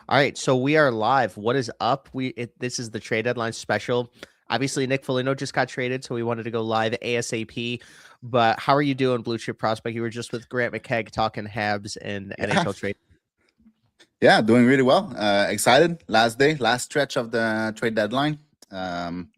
All right, so we are live. What is up? This is the trade deadline special. Obviously, Nick Foligno just got traded, so we wanted to go live ASAP. But how are you doing, Blue Chip Prospect? You were just with Grant McKegg talking Habs and Yeah, NHL trade. yeah, doing really well. Excited. Last day, last stretch of the trade deadline. Um,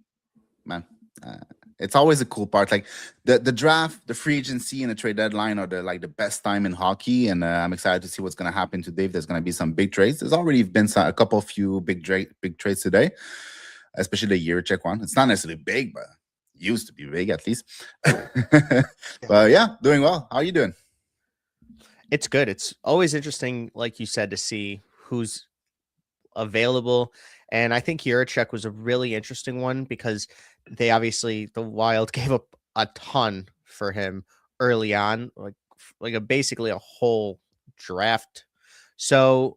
man, uh, it's always a cool part. Like the draft, the free agency, and the trade deadline are the best time in hockey. And I'm excited to see what's going to happen today. If there's going to be some big trades. There's already been a couple few big trades today, especially the year check one. It's not necessarily big, but used to be big at least. But yeah, doing well. How are you doing? It's good. It's always interesting, like you said, to see who's available. And I think Juracek was a really interesting one because the Wild gave up a ton for him early on, basically a whole draft. So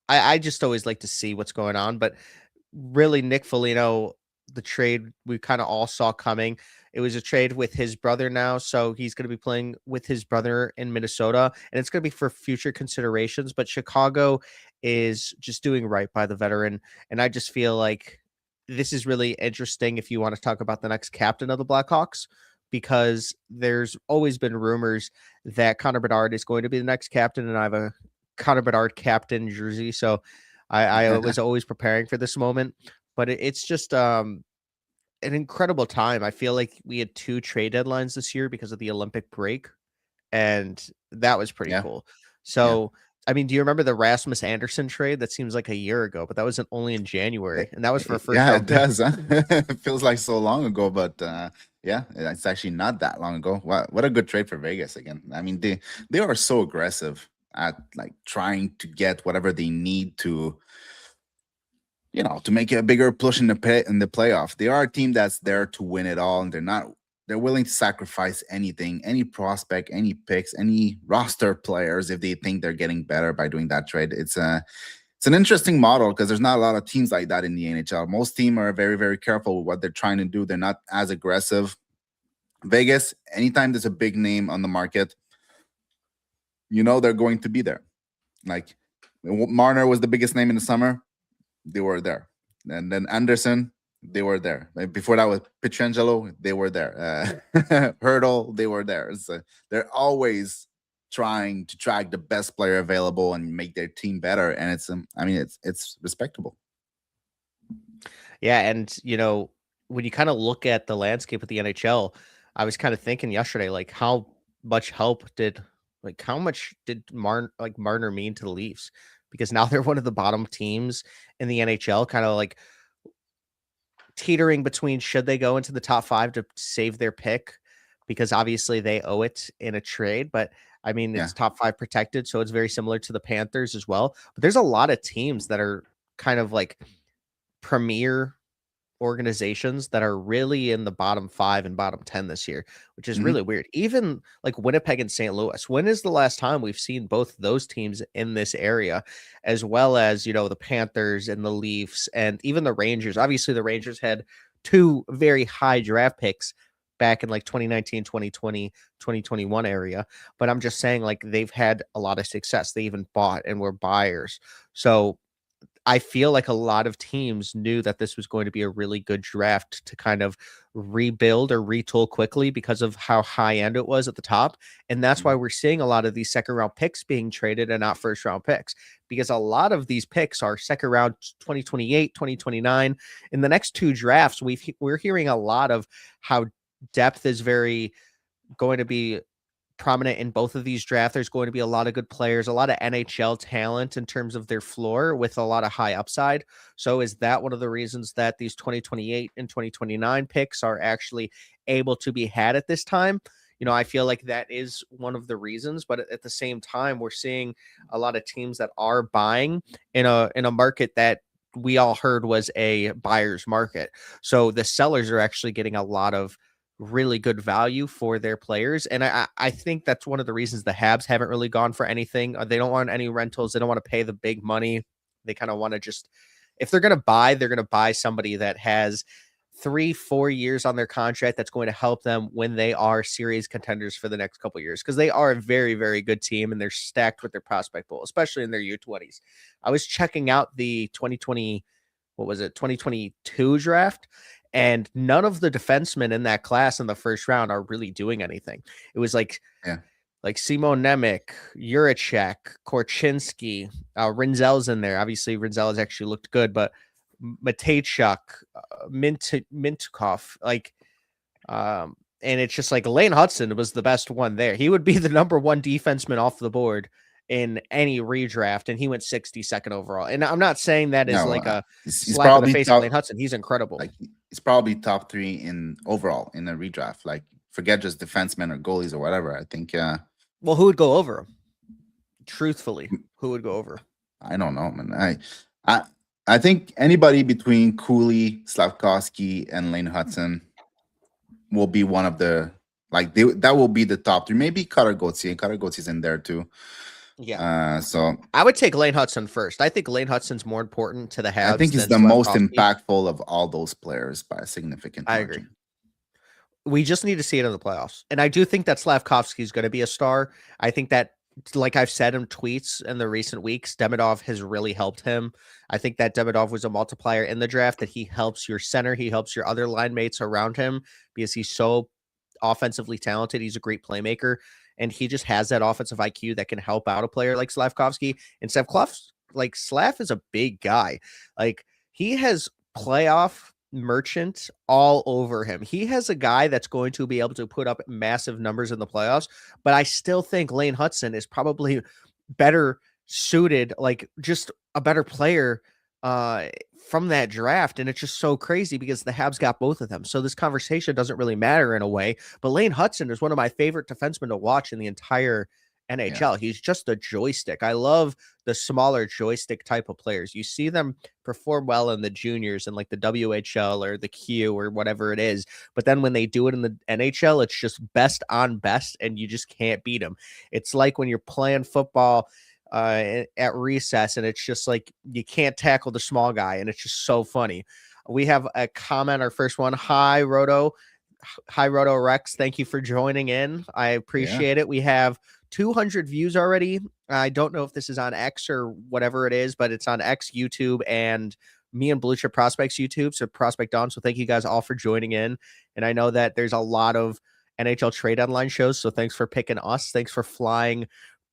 I just always like to see what's going on, but really Nick Foligno, the trade we kind of all saw coming. It was a trade with his brother now, so he's going to be playing with his brother in Minnesota, and it's going to be for future considerations. But Chicago is just doing right by the veteran, and I just feel like this is really interesting if you want to talk about the next captain of the Blackhawks, because there's always been rumors that Connor Bedard is going to be the next captain, and I have a Connor Bedard captain jersey, so I was always preparing for this moment, but it's just an incredible time. I feel like we had two trade deadlines this year because of the Olympic break, and that was pretty Yeah, cool. yeah. So, I mean, do you remember the Rasmus Anderson trade? That seems like a year ago, but that was only in Eh, January, and that was for a first Yeah, it round pick. does. Huh? It feels like so long ago, but yeah, it's actually not that long ago. What a good trade for Vegas again. I mean, they are so aggressive at like trying to get whatever they need to, to make a bigger push in the playoff. They are a team that's there to win it all, and they're willing to sacrifice anything, any prospect, any picks, any roster players if they think they're getting better by doing that trade. It's an interesting model because there's not a lot of teams like that in the NHL. Most teams are very, very careful with what they're trying to do. They're not as aggressive. Vegas, anytime there's a big name on the market, they're going to be there. Like Marner was the biggest name in the summer, they were there. And then Anderson, they were there. Before that was Pietrangelo, they were there. Hurdle, they were there. So they're always trying to track the best player available and make their team better. And it's respectable. Yeah, and when you kind of look at the landscape of the NHL, I was kind of thinking yesterday, like much help did, how much did Marner mean to the Leafs? Because now they're one of the bottom teams in the NHL, kind of like teetering between should they go into the top five to save their pick, because obviously they owe it in a trade, but I mean Yeah. it's top five protected, so it's very similar to the Panthers as well. But there's a lot of teams that are kind of like premier organizations that are really in the bottom 5 and bottom 10 this year, which is Hmm. really weird. Even like Winnipeg and St. Louis. When is the last time we've seen both those teams in this area, as well as, the Panthers and the Leafs and even the Rangers? Obviously, the Rangers had two very high draft picks back in like 2019, 2020, 2021 area. But I'm just saying, like, they've had a lot of success. They even bought and were buyers. So I feel like a lot of teams knew that this was going to be a really good draft to kind of rebuild or retool quickly because of how high end it was at the top. And that's why we're seeing a lot of these second round picks being traded and not first round picks, because a lot of these picks are second round 2028, 2029. In the next two drafts, we're hearing a lot of how depth is very going to be prominent in both of these drafts. There's going to be a lot of good players, a lot of NHL talent in terms of their floor with a lot of high upside. So is that one of the reasons that these 2028 and 2029 picks are actually able to be had at this time? I feel like that is one of the reasons, but at the same time, we're seeing a lot of teams that are buying in a market that we all heard was a buyer's market. So the sellers are actually getting a lot of really good value for their players. And I think that's one of the reasons the Habs haven't really gone for anything. They don't want any rentals. They don't want to pay the big money. They kind of want to just, if they're going to buy, they're going to buy somebody that has 3-4 years on their contract that's going to help them when they are series contenders for the next couple years, because they are a very, very good team and they're stacked with their prospect pool, especially in their U20s. I was checking out the 2022 draft, and none of the defensemen in that class in the first round are really doing anything. It was like Yeah. Simon Nemec, Juracek, Korchinski, Rinzel's in there. Obviously, Rinzel has actually looked good, but Matejchuk, Mintukov, and it's just like Lane Hudson was the best one there. He would be the number one defenseman off the board in any redraft, and he went 62nd overall. And I'm not saying that is he's slap in the face of Lane Hudson. He's incredible. Like, he's probably top 3 in overall in a redraft. Like, forget just defensemen or goalies or whatever. I think. Well, who would go over him? Truthfully, who would go over? I don't know, man. I think anybody between Cooley, Slavkovsky, and Lane Hudson will be one of the that will be the top 3. Maybe Cutter Gauthier in there too. Yeah. So I would take Lane Hudson first. I think Lane Hudson's more important to the Habs. I think he's the most impactful of all those players by a significant margin. I agree. We just need to see it in the playoffs. And I do think that Slavkovsky is going to be a star. I think that, like I've said in tweets in the recent weeks, Demidov has really helped him. I think that Demidov was a multiplier in the draft, that he helps your center. He helps your other line mates around him because he's so offensively talented. He's a great playmaker, and he just has that offensive IQ that can help out a player like Slavkovsky. And Slav is a big guy. Like, he has playoff merchant all over him. He has a guy that's going to be able to put up massive numbers in the playoffs, but I still think Lane Hudson is probably better suited, like just a better player from that draft. And it's just so crazy because the Habs got both of them. So this conversation doesn't really matter in a way, but Lane Hudson is one of my favorite defensemen to watch in the entire NHL. Yeah. He's just a joystick. I love the smaller joystick type of players. You see them perform well in the juniors and like the WHL or the Q or whatever it is. But then when they do it in the NHL, it's just best on best and you just can't beat them. It's like when you're playing football at recess and it's just like you can't tackle the small guy, and it's just so funny. We have a comment, our first one. Hi Roto Rex, thank you for joining in. I appreciate it. We have 200 views already. I don't know if this is on X or whatever it is, but it's on X, YouTube, and me and Blue Chip Prospects YouTube, so Prospect On. So thank you guys all for joining in. And I know that there's a lot of NHL trade deadline shows, so thanks for picking us. Thanks for flying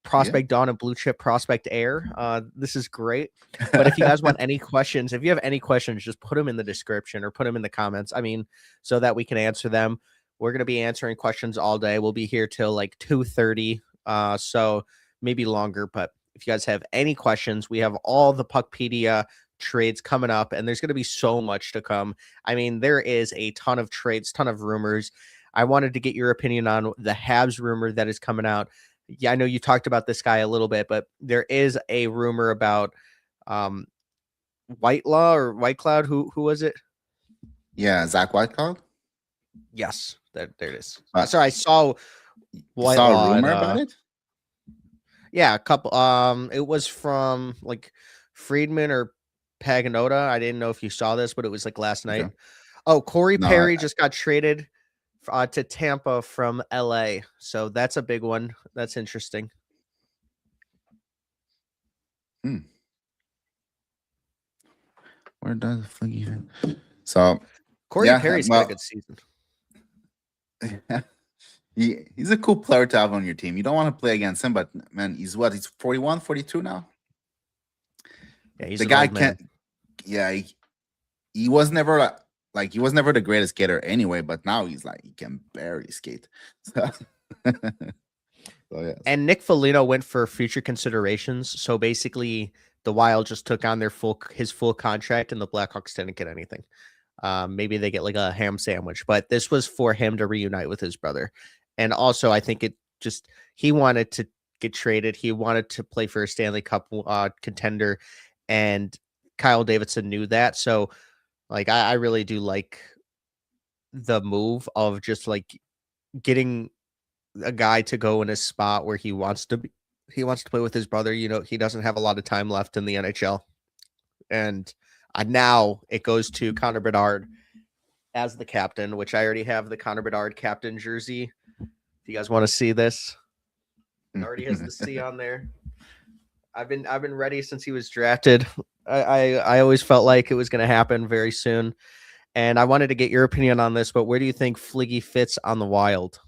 Prospect Dawn and Blue Chip Prospect Air. This is great. But if you guys want any questions, if you have any questions, just put them in the description or put them in the comments. I mean, so that we can answer them. We're going to be answering questions all day. We'll be here till like 2:30. So maybe longer, but if you guys have any questions, we have all the Puckpedia trades coming up, and there's going to be so much to come. I mean, there is a ton of trades, ton of rumors. I wanted to get your opinion on the Habs rumor that is coming out. Yeah, I know you talked about this guy a little bit, but there is a rumor about Whitelaw or Whitecloud. Who was it? Yeah, Zach Whitecloud. Yes, there it is. Sorry, I saw Whitelaw. Saw a rumor about it. Yeah, a couple. It was from like Friedman or Paganotta. I didn't know if you saw this, but it was like last night. Okay. Oh, Corey Perry just got traded to Tampa from LA. So that's a big one. That's interesting. Where does Fling even? So Corey Perry's got a good season. He's a cool player to have on your team. You don't want to play against him, but man, he's 41, 42 now. Yeah, he's the guy can't. Yeah, he was never he was never the greatest skater anyway, but now he's like he can barely skate. So yes. And Nick Foligno went for future considerations. So basically, the Wild just took on his full contract, and the Blackhawks didn't get anything. Maybe they get like a ham sandwich, but this was for him to reunite with his brother. And also, I think he wanted to get traded. He wanted to play for a Stanley Cup contender, and Kyle Davidson knew that. So, like, I really do like the move of just like getting a guy to go in a spot where he wants to be. He wants to play with his brother. You know, he doesn't have a lot of time left in the NHL, and now it goes to Connor Bedard. as the captain, which I already have the Connor Bedard captain jersey. If you guys want to see this, it already has the C on there. I've been ready since he was drafted. I always felt like it was going to happen very soon, and I wanted to get your opinion on this. But where do you think Fliggy fits on the Wild?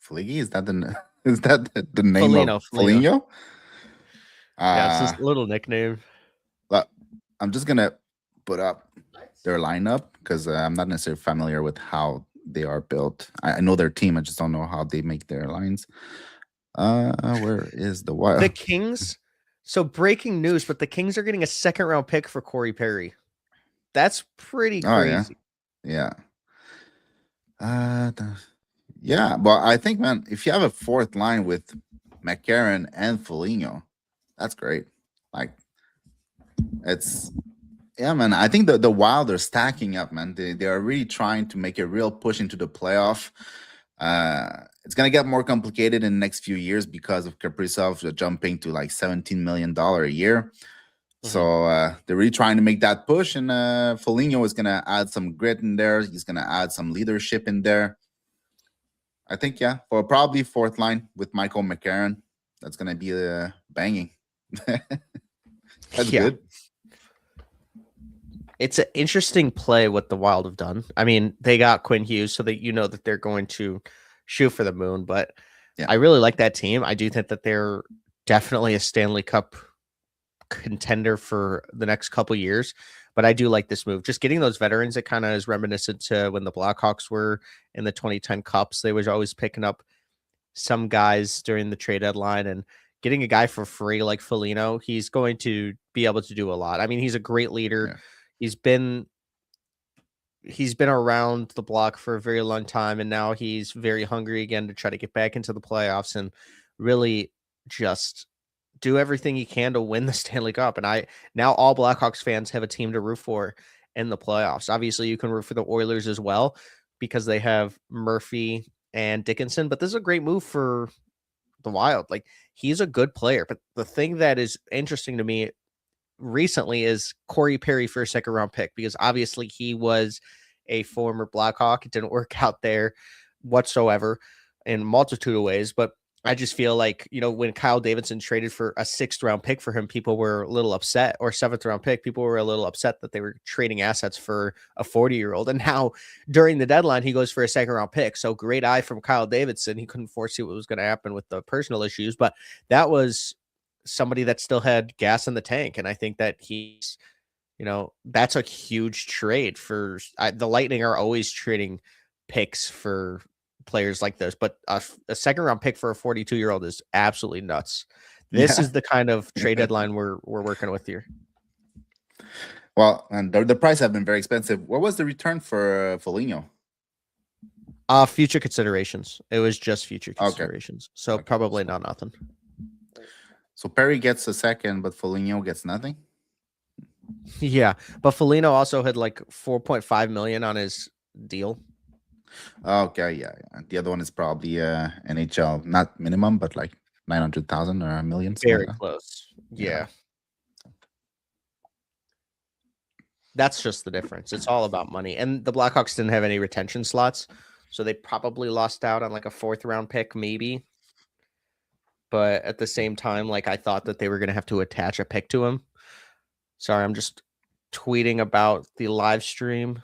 Fliggy, is that the name of Foligno. Foligno? Yeah, it's Uh, his little nickname. I'm just gonna put up their lineup because I'm not necessarily familiar with how they are built. I know their team. I just don't know how they make their lines. Where is the The Wild? Kings. So breaking news, but the Kings are getting a second round pick for Corey Perry. That's pretty Oh yeah, crazy. yeah. Yeah, but I think, man, if you have a fourth line with McCarron and Foligno, that's great. Like, it's yeah, man. I think the Wild are stacking up, man. They are really trying to make a real push into the playoff. It's gonna get more complicated in the next few years because of Kaprizov jumping to like $17 million a year. So they're really trying to make that push, and Foligno is gonna add some grit in there. He's gonna add some leadership in there. I think, yeah, for probably fourth line with Michael McCarron, that's gonna be banging. That's Yeah. good. It's an interesting play what the Wild have done. I mean, they got Quinn Hughes, so that you know that they're going to shoot for the moon. But Yeah. I really like that team. I do think that they're definitely a Stanley Cup contender for the next couple years. But I do like this move. Just getting those veterans, it kind of is reminiscent to when the Blackhawks were in the 2010 Cups. They was always picking up some guys during the trade deadline, and getting a guy for free like Foligno, he's going to be able to do a lot. I mean, he's a great leader. Yeah. He's been around the block for a very long time, and now he's very hungry again to try to get back into the playoffs and really just do everything he can to win the Stanley Cup. And now all Blackhawks fans have a team to root for in the playoffs. Obviously, you can root for the Oilers as well because they have Murphy and Dickinson, but this is a great move for the Wild. Like, he's a good player, but the thing that is interesting to me recently is Corey Perry for a second round pick, because obviously he was a former Blackhawk. It didn't work out there whatsoever in a multitude of ways, but I just feel like, when Kyle Davidson traded for a 6th round pick for him, people were a little upset, or 7th round pick. People were a little upset that they were trading assets for a 40-year-old. And now during the deadline, he goes for a 2nd round pick. So great eye from Kyle Davidson. He couldn't foresee what was going to happen with the personal issues, but that was somebody that still had gas in the tank. And I think that he's, that's a huge trade for the Lightning are always trading picks for players like this, but a 2nd round pick for a 42-year-old is absolutely nuts. This is the kind of trade deadline we're working with here. Well, and the price have been very expensive. What was the return for Foligno? Future considerations. It was just future considerations. Okay. So probably not nothing. So Perry gets a 2nd, but Foligno gets nothing. Yeah, but Foligno also had like $4.5 million on his deal. Okay, yeah. The other one is probably NHL, not minimum, but like 900,000 or $1 million. Very close. Yeah. That's just the difference. It's all about money. And the Blackhawks didn't have any retention slots, so they probably lost out on like a 4th round pick, maybe. But at the same time, like, I thought that they were going to have to attach a pick to him. Sorry, I'm just tweeting about the live stream.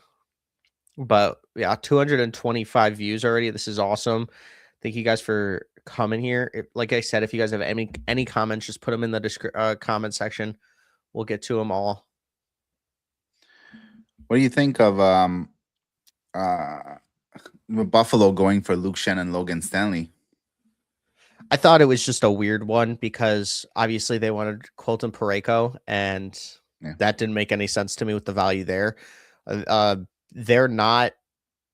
But yeah, 225 views already. This is awesome. Thank you guys for coming here. Like I said, if you guys have any comments, just put them in the comment section. We'll get to them all. What do you think of Buffalo going for Luke Schenn and Logan Stanley? I thought it was just a weird one because obviously they wanted Colton Parayko, and that didn't make any sense to me with the value there. They're not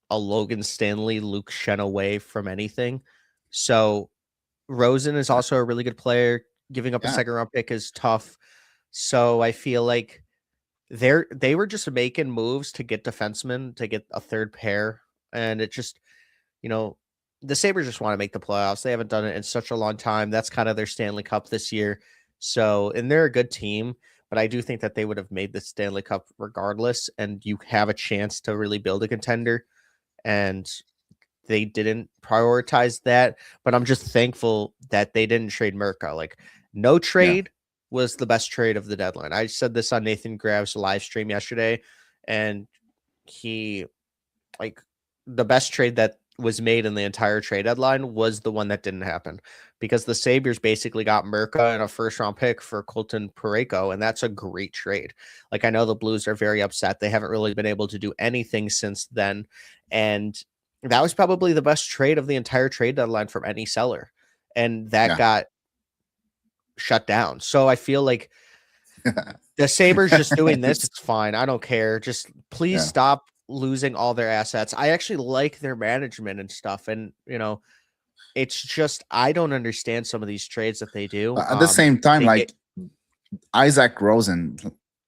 a Logan Stanley, Luke Schenn away from anything. So Rosen is also a really good player. Giving up a 2nd round pick is tough. So I feel like they were just making moves to get defensemen, to get a 3rd pair. And it just, the Sabres just want to make the playoffs. They haven't done it in such a long time. That's kind of their Stanley Cup this year. So, and they're a good team, but I do think that they would have made the Stanley Cup regardless, and you have a chance to really build a contender. And they didn't prioritize that, but I'm just thankful that they didn't trade Mirka. Like, no Yeah. trade was the best trade of the deadline. I said this on Nathan Grav's live stream yesterday, and he, like, the best trade that was made in the entire trade deadline was the one that didn't happen, because the Sabres basically got Mirka and a first round pick for Colton Parayko, and that's a great trade. Like, I know the Blues are very upset. They haven't really been able to do anything since then. And that was probably the best trade of the entire trade deadline from any seller. And that Yeah. got shut down. So I feel like the Sabres just doing this, it's fine. I don't care. Just please Yeah. stop losing all their assets. I actually like their management and stuff. And, it's just, I don't understand some of these trades that they do. At the same time, they like get- Isaac Rosen,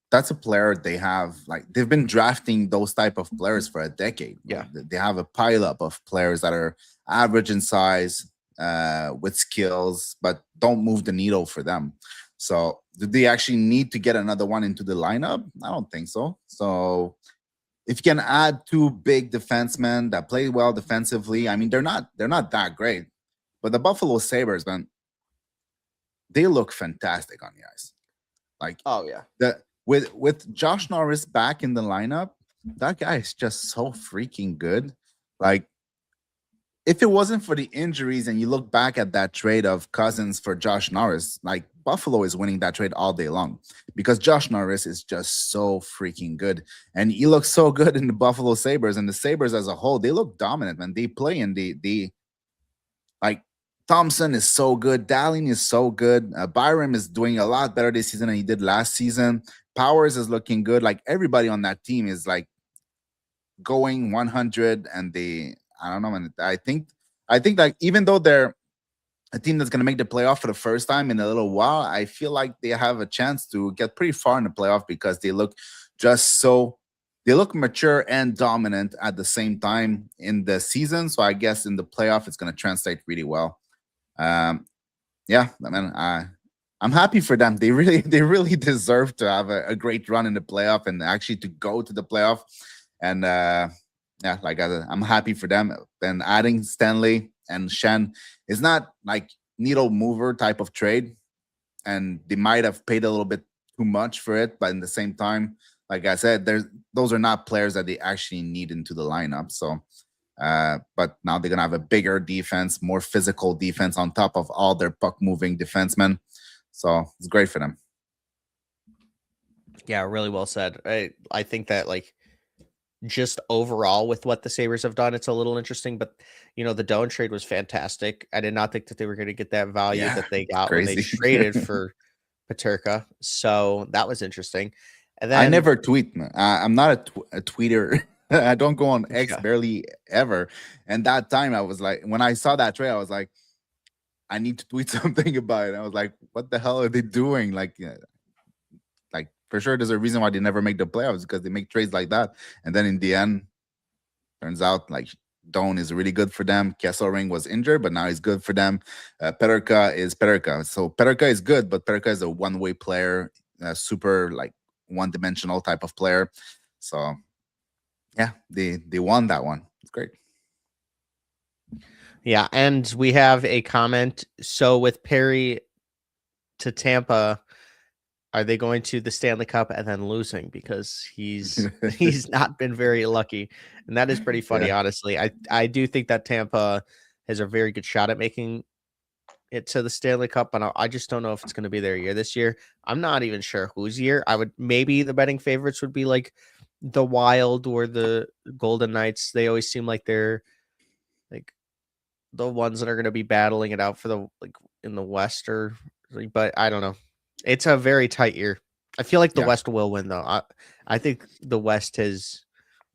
that's a player they have. Like they've been drafting those type of players for a decade. Yeah. They have a pileup of players that are average in size, with skills, but don't move the needle for them. So, do they actually need to get another one into the lineup? I don't think so. So, if you can add two big defensemen that play well defensively, I mean, they're not that great, but the Buffalo Sabres, man, they look fantastic on the ice. Like, oh yeah. with Josh Norris back in the lineup, that guy is just so freaking good. Like, if it wasn't for the injuries and you look back at that trade of Cousins for Josh Norris, like Buffalo is winning that trade all day long because Josh Norris is just so freaking good. And he looks so good in the Buffalo Sabres, and the Sabres as a whole, they look dominant when they play in the like Thompson is so good. Dahling is so good. Byram is doing a lot better this season than he did last season. Powers is looking good. Like everybody on that team is like going 100, and I don't know, and I think like even though they're a team that's going to make the playoff for the first time in a little while, I feel like they have a chance to get pretty far in the playoff because they look mature and dominant at the same time in the season. So I guess in the playoff, it's going to translate really well. Yeah, I mean, I'm happy for them. They really deserve to have a great run in the playoff and actually to go to the playoff. And yeah, like I'm happy for them. And adding Stanley and Schenn is not like needle mover type of trade, and they might have paid a little bit too much for it, but in the same time, like I said, those are not players that they actually need into the lineup. So, but now they're gonna have a bigger defense, more physical defense on top of all their puck moving defensemen. So it's great for them. Yeah, really well said. I think that, like, just overall with what the Sabres have done, it's a little interesting, but the Doan trade was fantastic. I did not think that they were going to get that value that they got when they traded for Peterka. So that was interesting. And then I never tweet. I'm not a tweeter. I don't go on X barely ever. And that time I was like, when I saw that trade, I was like, I need to tweet something about it. I was like, what the hell are they doing? Like for sure, there's a reason why they never make the playoffs, because they make trades like that. And then in the end, turns out like Doan is really good for them. Kesselring was injured, but now he's good for them. Peterka is Peterka. So Peterka is good, but Peterka is a one-way player, super like one-dimensional type of player. So yeah, they won that one. It's great. Yeah, and we have a comment. So with Perry to Tampa, are they going to the Stanley Cup and then losing, because he's not been very lucky? And that is pretty funny, honestly. I do think that Tampa has a very good shot at making it to the Stanley Cup, but I just don't know if it's going to be their year this year. I'm not even sure whose year. Maybe the betting favorites would be like the Wild or the Golden Knights. They always seem like they're like the ones that are going to be battling it out for the, like, in the West, but I don't know. It's a very tight year. I feel like the West will win, though. I think the West has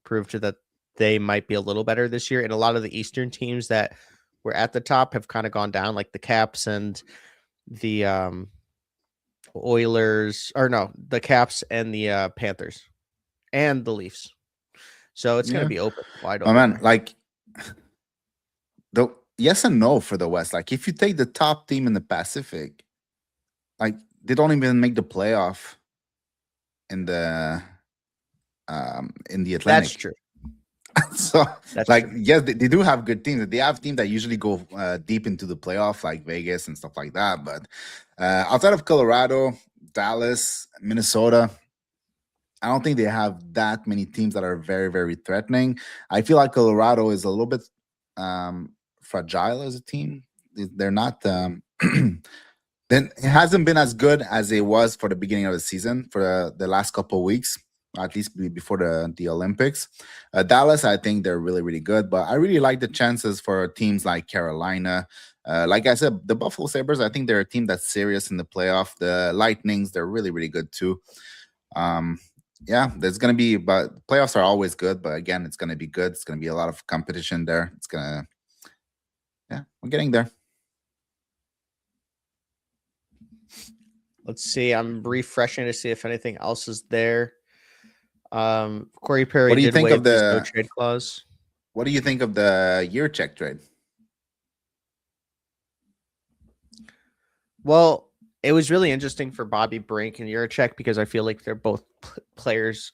proved that they might be a little better this year, and a lot of the Eastern teams that were at the top have kind of gone down, like the Caps and the Oilers, or no, the Caps and the Panthers and the Leafs. So it's going to be wide open. Man, like the yes and no for the West. Like if you take the top team in the Pacific, like they don't even make the playoff. in the That's Atlantic. true. So, That's like, true. yes, they do have good teams. They have teams that usually go deep into the playoff, like Vegas and stuff like that. But outside of Colorado, Dallas, Minnesota, I don't think they have that many teams that are very, very threatening. I feel like Colorado is a little bit fragile as a team. They're not. Then it hasn't been as good as it was for the beginning of the season for the last couple of weeks, at least before the Olympics. Dallas, I think they're really, really good, but I really like the chances for teams like Carolina. Like I said, the Buffalo Sabres, I think they're a team that's serious in the playoff. The Lightnings, they're really, really good too. Um, yeah, there's gonna be, but playoffs are always good. But again, it's gonna be good. It's gonna be a lot of competition there. It's gonna, yeah, we're getting there. Let's see. I'm refreshing to see if anything else is there. Corey Perry What do you did think waive of his no the? trade clause. What do you think of the year check trade? Well, it was really interesting for Bobby Brink and Juracek because I feel like they're both players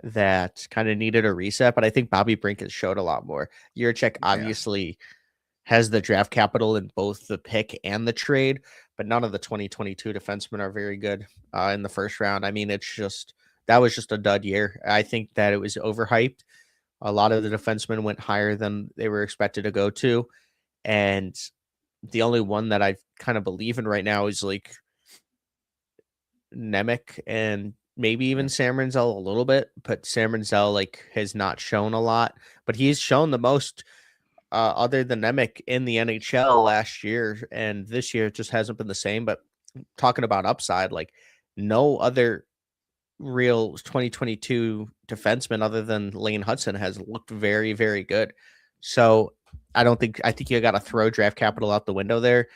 that kind of needed a reset, but I think Bobby Brink has showed a lot more. Juracek Yeah. obviously has the draft capital in both the pick and the trade, but none of the 2022 defensemen are very good in the first round. I mean, that was just a dud year. I think that it was overhyped. A lot of the defensemen went higher than they were expected to go to. And the only one that I kind of believe in right now is like Nemec and maybe even Sam Renzel a little bit, but Sam Renzel like has not shown a lot, but he's shown the most other than Nemec in the NHL last year, and this year it just hasn't been the same. But talking about upside, like no other real 2022 defenseman other than Lane Hudson has looked very, very good. So I think you got to throw draft capital out the window there.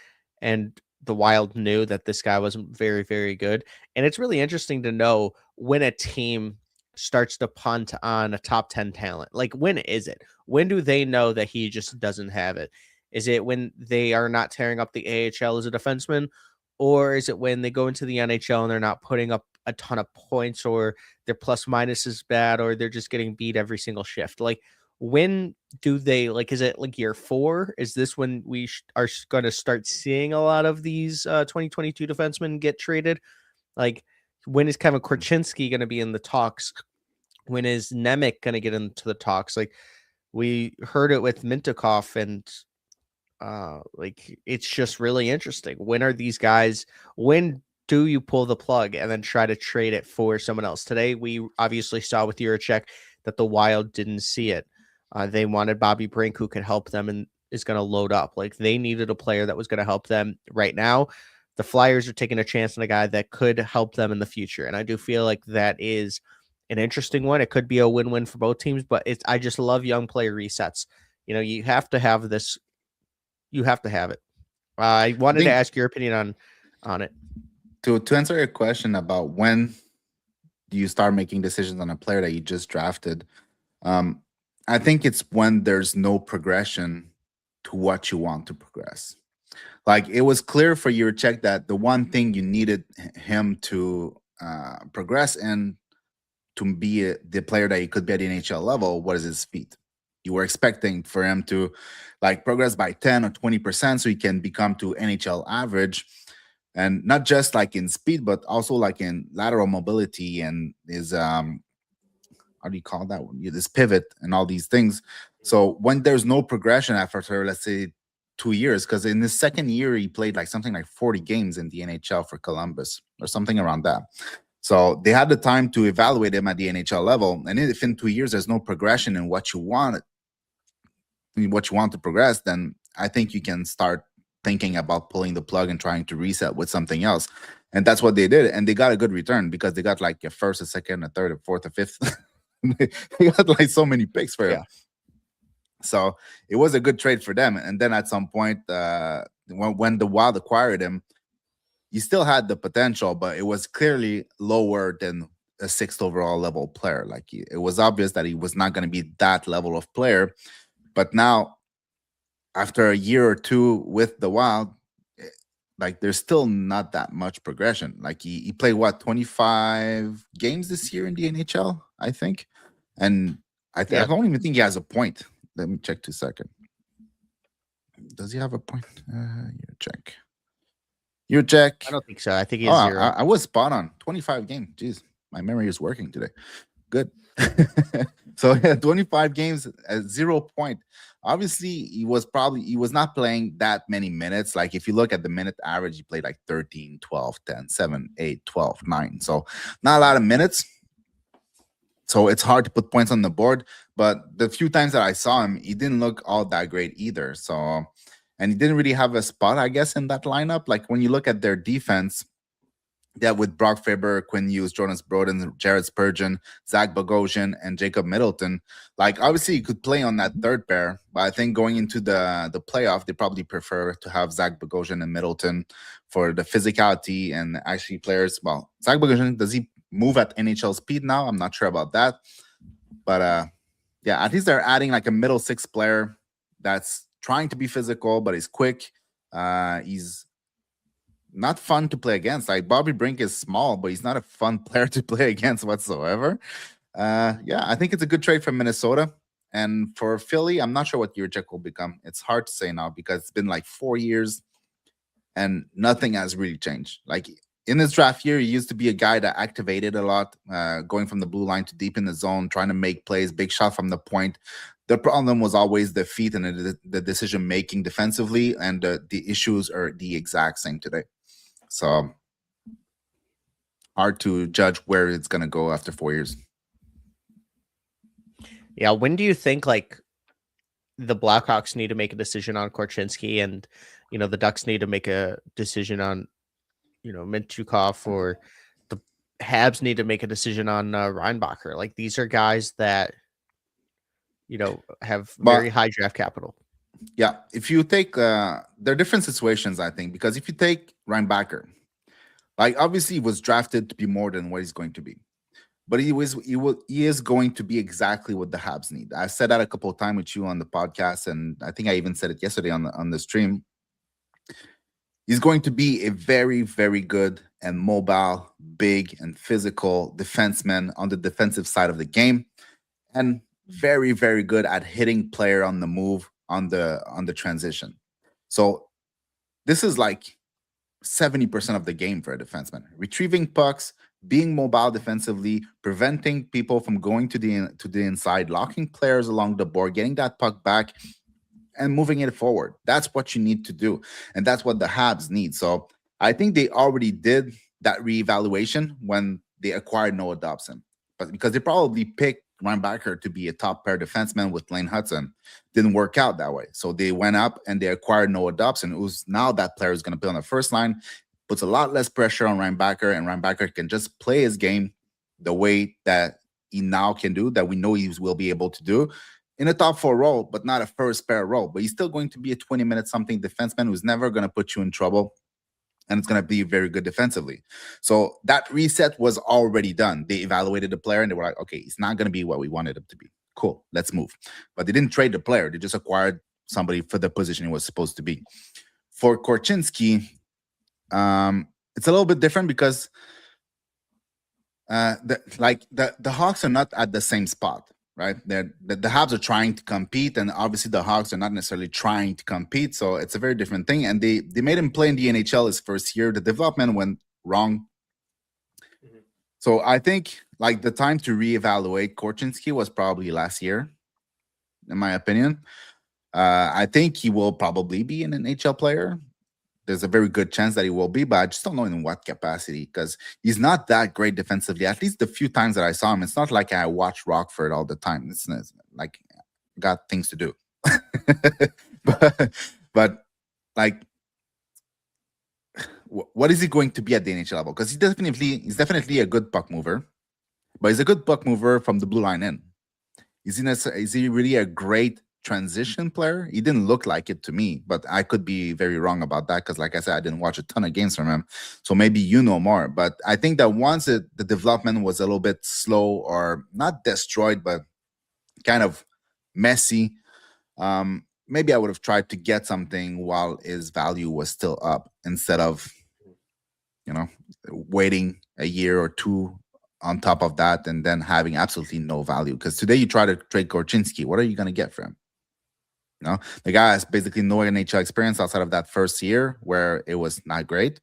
And the Wild knew that this guy wasn't very, very good. And it's really interesting to know when a team starts to punt on a top 10 talent. Like, when is it? When do they know that he just doesn't have it? Is it when they are not tearing up the AHL as a defenseman? Or is it when they go into the NHL and they're not putting up a ton of points, or their plus minus is bad, or they're just getting beat every single shift? Like, when do they, like, is it like year 4? Is this when we are going to start seeing a lot of these 2022 defensemen get traded? Like, when is Kevin Korchinski going to be in the talks? When is Nemec going to get into the talks? Like, we heard it with Mintikov, and like, it's just really interesting. When are these guys, when do you pull the plug and then try to trade it for someone else? Today we obviously saw with Juracek that the Wild didn't see it. They wanted Bobby Brink, who could help them and is going to load up. Like, they needed a player that was going to help them right now. The Flyers are taking a chance on a guy that could help them in the future, and I do feel like that is an interesting one. It could be a win-win for both teams, but I just love young player resets. You know, you have to have this. You have to have it. I wanted to ask your opinion on it. To answer your question about when do you start making decisions on a player that you just drafted, I think it's when there's no progression to what you want to progress. Like, it was clear for Juracek that the one thing you needed him to progress and to be the player that he could be at the NHL level was his speed. You were expecting for him to like progress by 10 or 20% so he can become to NHL average, and not just like in speed, but also like in lateral mobility and his how do you call that one? This pivot and all these things. So when there's no progression after, let's say, 2 years, because in his second year he played like something like 40 games in the NHL for Columbus or something around that. So they had the time to evaluate him at the NHL level, and if in 2 years there's no progression in what you want to progress, then I think you can start thinking about pulling the plug and trying to reset with something else. And that's what they did, and they got a good return because they got like a first, a second, a third, a fourth, a fifth. They got like so many picks for him. So it was a good trade for them. And then at some point, when the Wild acquired him, he still had the potential, but it was clearly lower than a 6th overall level player. Like, it was obvious that he was not going to be that level of player. But now, after a year or two with the Wild, like there's still not that much progression. Like he played what 25 games this year in the NHL, I think, and I Yeah, don't even think he has a point. Let me check 2 seconds. Does he have a point? You check. You check. I don't think so. I think he Oh, has 0. I was spot on. 25 games. Jeez, my memory is working today. Good. So yeah, 25 games at 0 point. Obviously, he was not playing that many minutes. Like if you look at the minute average, he played like 13, 12, 10, 7, 8, 12, 9. So not a lot of minutes. So it's hard to put points on the board. But the few times that I saw him, he didn't look all that great either. So, and he didn't really have a spot, I guess, in that lineup. Like when you look at their defense, yeah, with Brock Faber, Quinn Hughes, Jonas Broden, Jared Spurgeon, Zach Bogosian, and Jacob Middleton. Like obviously you could play on that third pair, but I think going into the playoff, they probably prefer to have Zach Bogosian and Middleton for the physicality and actually players. Well, Zach Bogosian, does he move at NHL speed now? I'm not sure about that. But yeah, at least they're adding like a middle six player that's trying to be physical, but he's quick. He's not fun to play against. Like Bobby Brink is small, but he's not a fun player to play against whatsoever. Yeah, I think it's a good trade for Minnesota. And for Philly, I'm not sure what Juracek will become. It's hard to say now because it's been like 4 years and nothing has really changed. Like in his draft year, he used to be a guy that activated a lot, going from the blue line to deep in the zone, trying to make plays, big shot from the point. The problem was always the feet and the decision making defensively, and the issues are the exact same today. So hard to judge where it's going to go after 4 years. Yeah. When do you think like the Blackhawks need to make a decision on Korchinski, and the Ducks need to make a decision on Mintyukov, or the Habs need to make a decision on Reinbacher? Like these are guys that have very high draft capital. Yeah, if you take there are different situations, I think, because if you take Reinbacher, like obviously he was drafted to be more than what he's going to be, but he is going to be exactly what the Habs need. I said that a couple of times with you on the podcast, and I think I even said it yesterday on the stream. He's going to be a very, very good and mobile, big and physical defenseman on the defensive side of the game, and very, very good at hitting player on the move on the transition. So this is like 70% of the game for a defenseman. Retrieving pucks, being mobile defensively, preventing people from going to the inside, locking players along the board, getting that puck back, and moving it forward. That's what you need to do. And that's what the Habs need. So I think they already did that reevaluation when they acquired Noah Dobson. But because they probably picked Reinbacher to be a top pair defenseman with Lane Hudson, didn't work out that way. So they went up and they acquired Noah Dobson, who's now that player is going to play on the first line, puts a lot less pressure on Reinbacher, and Reinbacher can just play his game the way that he now can do, that we know he will be able to do in a top four role, but not a first pair role. But he's still going to be a 20-minute something defenseman who's never going to put you in trouble, and it's going to be very good defensively. So that reset was already done. They evaluated the player and they were like, okay, he's not going to be what we wanted him to be. Cool, let's move. But they didn't trade the player. They just acquired somebody for the position he was supposed to be. For Korchinski, it's a little bit different because the Hawks are not at the same spot, right? The Habs are trying to compete, and obviously the Hawks are not necessarily trying to compete. So it's a very different thing. And they made him play in the NHL his first year. The development went wrong. Mm-hmm. So I think like the time to reevaluate Korchinski was probably last year, in my opinion. I think he will probably be an NHL player. There's a very good chance that he will be, but I just don't know in what capacity, because he's not that great defensively. At least the few times that I saw him, it's not like I watch Rockford all the time. It's like got things to do. but like, what is he going to be at the NHL level? Because he's definitely a good puck mover, but he's a good puck mover from the blue line in. Is he really a great transition player? He didn't look like it to me, but I could be very wrong about that because, like I said, I didn't watch a ton of games from him. So maybe you know more. But I think that once the development was a little bit slow, or not destroyed, but kind of messy, maybe I would have tried to get something while his value was still up instead of, waiting a year or two on top of that and then having absolutely no value. Because today you try to trade Korchinski, what are you going to get for him? The guy has basically no NHL experience outside of that first year where it was not great.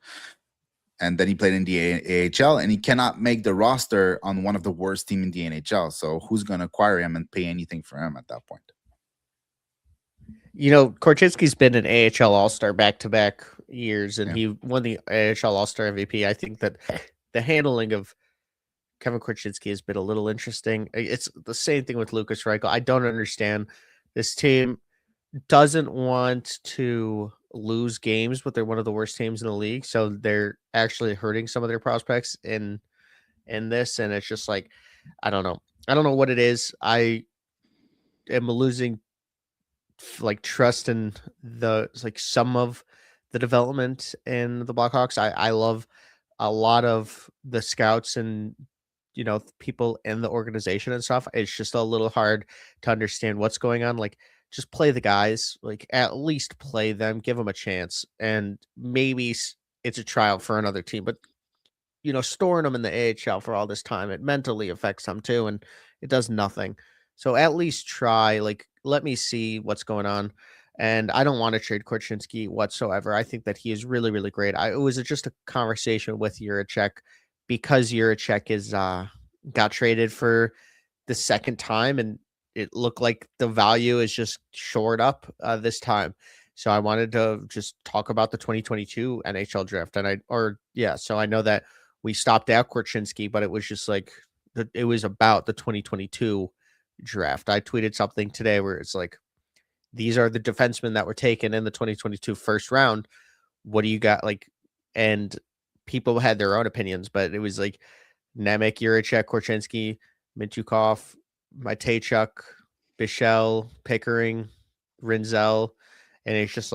And then he played in the AHL, and he cannot make the roster on one of the worst teams in the NHL. So who's going to acquire him and pay anything for him at that point? Korchinski's been an AHL All-Star back-to-back years, and he won the AHL All-Star MVP. I think that the handling of Kevin Korchinski has been a little interesting. It's the same thing with Lukas Reichel. I don't understand. This team doesn't want to lose games, but they're one of the worst teams in the league, so they're actually hurting some of their prospects in this, and it's just like, I don't know what it is. I am losing trust in some of the development in the Blackhawks. I love a lot of the scouts and people in the organization and stuff. It's just a little hard to understand what's going on. Just play the guys, at least play them, give them a chance, and maybe it's a trial for another team. But storing them in the AHL for all this time, it mentally affects them too, and it does nothing. So at least try. Let me see what's going on. And I don't want to trade Korchinski whatsoever. I think that he is really, really great. It was just a conversation with Jiricek because Jiricek is got traded for the second time, and it looked like the value is just shored up this time. So I wanted to just talk about the 2022 NHL draft. So I know that we stopped at Korchinski, but it was just it was about the 2022 draft. I tweeted something today where it's these are the defensemen that were taken in the 2022 first round. What do you got? And people had their own opinions, but it was Nemec, Jiricek, Korchinski, Mintyukov, Mateychuk, Bichelle, Pickering, Rinzel, and it's just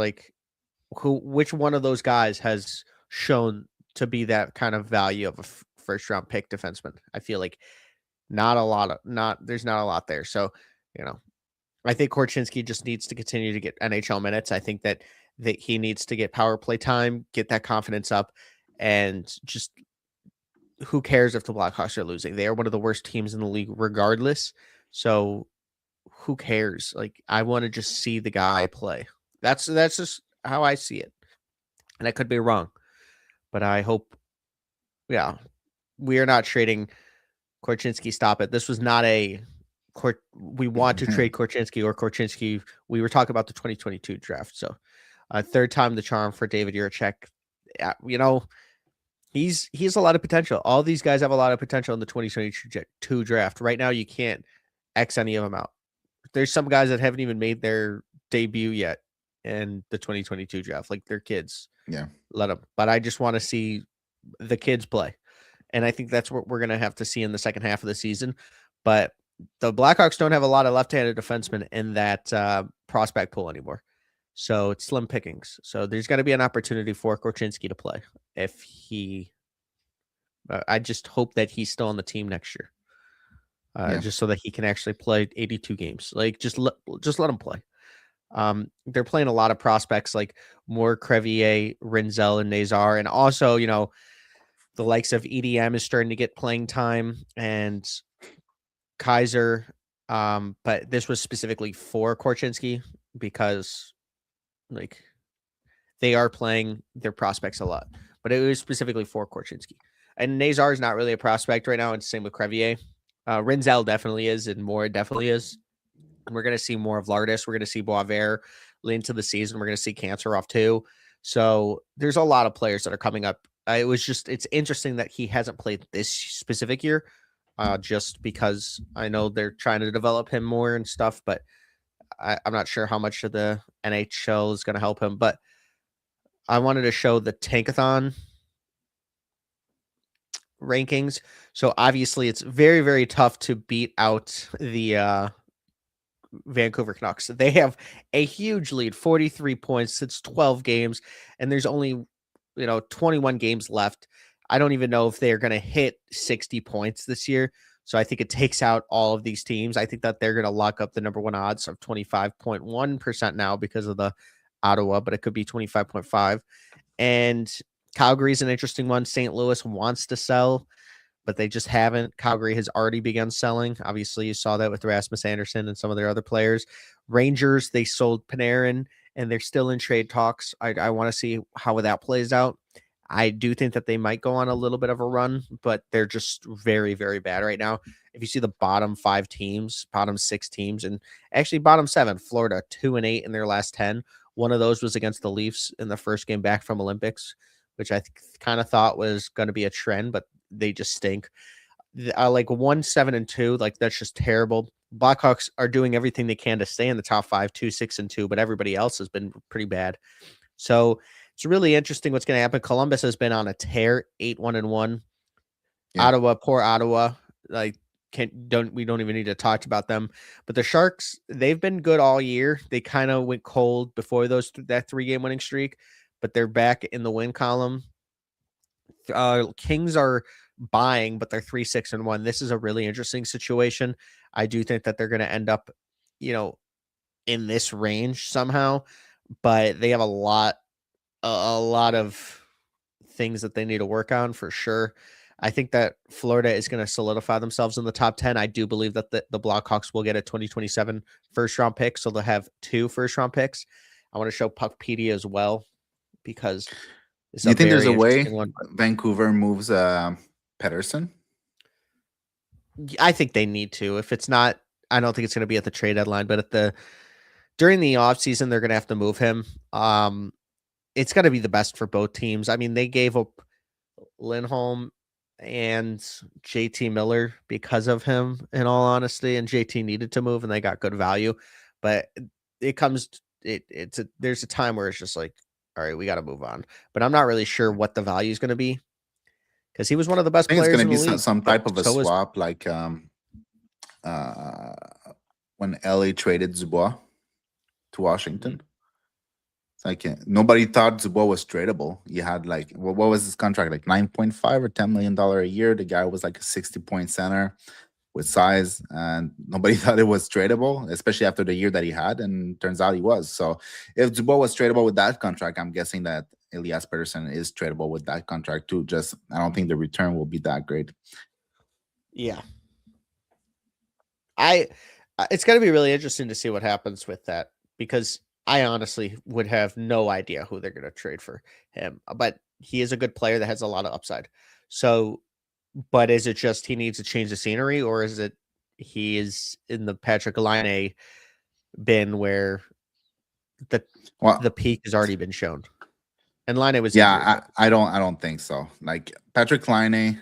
which one of those guys has shown to be that kind of value of a first round pick defenseman? I feel like there's not a lot there. So, I think Korchinski just needs to continue to get NHL minutes. I think that he needs to get power play time, get that confidence up, and just who cares if the Blackhawks are losing? They are one of the worst teams in the league regardless. So who cares? I want to just see the guy play. That's just how I see it. And I could be wrong, but I hope, we are not trading Korchinski. Stop it. This was not we want to trade Korchinski or Korchinski. We were talking about the 2022 draft. So third time the charm for David Jiricek. He's a lot of potential. All these guys have a lot of potential in the 2022 draft. Right now, you can't X any of them out. There's some guys that haven't even made their debut yet in the 2022 draft. They're kids. Yeah. Let them. But I just want to see the kids play. And I think that's what we're going to have to see in the second half of the season. But the Blackhawks don't have a lot of left-handed defensemen in that prospect pool anymore. So it's slim pickings. So there's going to be an opportunity for Korchinski to play if I just hope that he's still on the team next year. Just so that he can actually play 82 games. Just let him play. They're playing a lot of prospects more Crevier, Rinzel, and Nazar. And also, the likes of EDM is starting to get playing time, and Kaiser. But this was specifically for Korchinski because they are playing their prospects a lot, but it was specifically for Korchinski. And Nazar is not really a prospect right now, and same with Crevier. Rinzel definitely is, and Moore definitely is. And we're going to see more of Lardis. We're going to see Boisvert into the season. We're going to see Kanserov too. So there's a lot of players that are coming up. It's interesting that he hasn't played this specific year, just because I know they're trying to develop him more and stuff, but I'm not sure how much of the NHL is going to help him. But I wanted to show the Tankathon rankings. So obviously it's very, very tough to beat out the Vancouver Canucks. They have a huge lead, 43 points. It's 12 games, and there's only 21 games left. I don't even know if they're going to hit 60 points this year. So I think it takes out all of these teams. I think that they're going to lock up the number one odds of 25.1% now because of the Ottawa, but it could be 25.5. And Calgary's an interesting one. St. Louis wants to sell, but they just haven't. Calgary has already begun selling. Obviously, you saw that with Rasmus Anderson and some of their other players. Rangers, they sold Panarin, and they're still in trade talks. I want to see how that plays out. I do think that they might go on a little bit of a run, but they're just very, very bad right now. If you see the bottom 5 teams, bottom 6 teams, and actually bottom 7, Florida 2-8 in their last 10. One of those was against the Leafs in the first game back from Olympics, which I kind of thought was going to be a trend, but they just stink. Like 1-7-2, like that's just terrible. Blackhawks are doing everything they can to stay in the top 5, 2-6-2, but everybody else has been pretty bad. So it's really interesting what's going to happen. Columbus has been on a tear, 8-1-1. Yeah. Ottawa, poor Ottawa. Like we don't even need to talk about them. But the Sharks, they've been good all year. They kind of went cold before that 3-game winning streak, but they're back in the win column. Kings are buying, but they're 3-6-1. This is a really interesting situation. I do think that they're going to end up, in this range somehow, but they have a lot of things that they need to work on for sure. I think that Florida is going to solidify themselves in the top 10. I do believe that the Blackhawks will get a 2027 first-round pick, so they'll have 2 first-round picks. I want to show Puckpedia as well because you think there's a way Vancouver moves Pettersson? I think they need to. If it's not, I don't think it's going to be at the trade deadline, but during the offseason, they're going to have to move him. It's going to be the best for both teams. I mean, they gave up Lindholm and JT Miller because of him, in all honesty, and JT needed to move and they got good value, but there's a time where it's just like, all right, we got to move on, but I'm not really sure what the value is going to be because he was one of the best players. It's going to be some type of a swap, like when LA traded Dubois to Washington. Mm-hmm. Like nobody thought Dubois was tradable. You had like what was his contract, like $9.5 or $10 million a year. The guy was like a 60-point center with size, and nobody thought it was tradable, especially after the year that he had. And turns out he was. So if Dubois was tradable with that contract, I'm guessing that Elias Pettersson is tradable with that contract too. Just I don't think the return will be that great. Yeah, it's going to be really interesting to see what happens with that because I honestly would have no idea who they're going to trade for him, but he is a good player that has a lot of upside. So, but is it just he needs to change the scenery, or is it he is in the Patrik Laine bin where the peak has already been shown? And Laine was I don't think so. Like Patrik Laine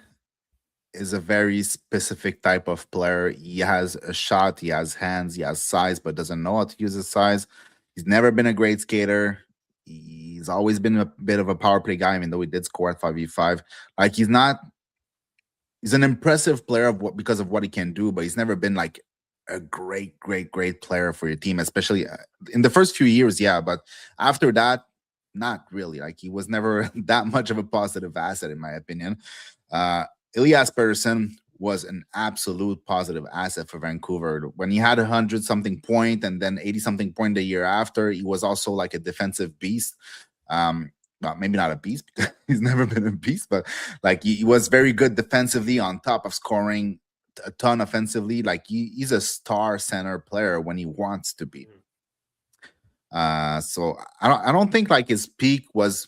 is a very specific type of player. He has a shot, he has hands, he has size, but doesn't know how to use his size. He's never been a great skater. He's always been a bit of a power play guy, even though he did score at 5v5. Like he's an impressive player because of what he can do, but he's never been like a great player for your team, especially in the first few years. Yeah, but after that, not really. Like he was never that much of a positive asset, in my opinion. Elias Pettersson was an absolute positive asset for Vancouver. When he had 100-something point and then 80-something point the year after, he was also like a defensive beast. Well, maybe not a beast because he's never been a beast, but like he was very good defensively on top of scoring a ton offensively. Like he's a star center player when he wants to be. So I don't think like his peak was.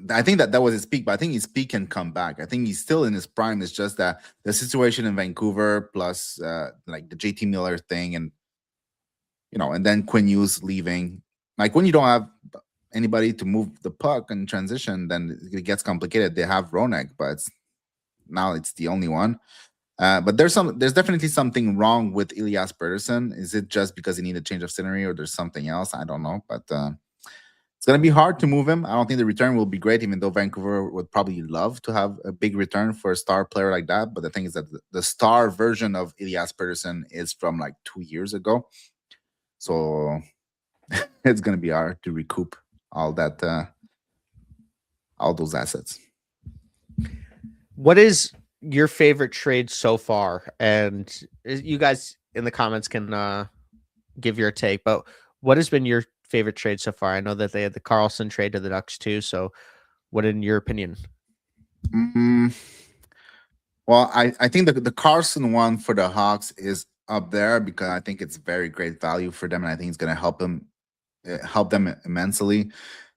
I think that was his peak, but I think his peak can come back. I think he's still in his prime. It's just that the situation in Vancouver plus like the JT Miller thing and and then Quinn Hughes leaving. Like when you don't have anybody to move the puck and transition, then it gets complicated. They have Ronek, but now it's the only one. But there's definitely something wrong with Elias Pettersson. Is it just because he needed a change of scenery or there's something else? I don't know, but it's going to be hard to move him. I don't think the return will be great, even though Vancouver would probably love to have a big return for a star player like that. But the thing is that the star version of Elias Pettersson is from like 2 years ago. So it's going to be hard to recoup all those assets. What is your favorite trade so far, and you guys in the comments can give your take. But what has been your favorite trade so far? I know that they had the Carlson trade to the Ducks too. So, what in your opinion? Mm, well, I think the Carson one for the Hawks is up there because I think it's very great value for them, and I think it's going to help them immensely.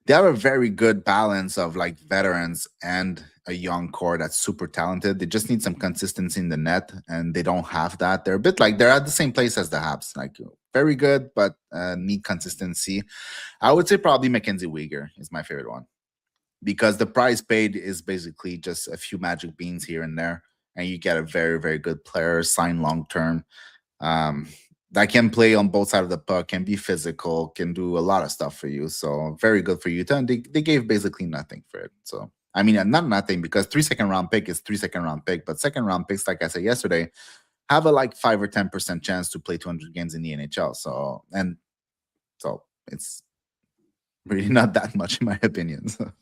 They have a very good balance of like veterans and a young core that's super talented. They just need some consistency in the net, and they don't have that. They're a bit like they're at the same place as the Habs, like very good, but need consistency. I would say probably Mackenzie Weegar is my favorite one because the price paid is basically just a few magic beans here and there, and you get a very, very good player signed long term. Um, that can play on both sides of the puck, can be physical, can do a lot of stuff for you. So very good for Utah. And they gave basically nothing for it. So I mean, not nothing because 3 round pick is 3 round pick, but second round picks, like I said yesterday, have a like 5 or 10% chance to play 200 games in the NHL. So it's really not that much in my opinion. So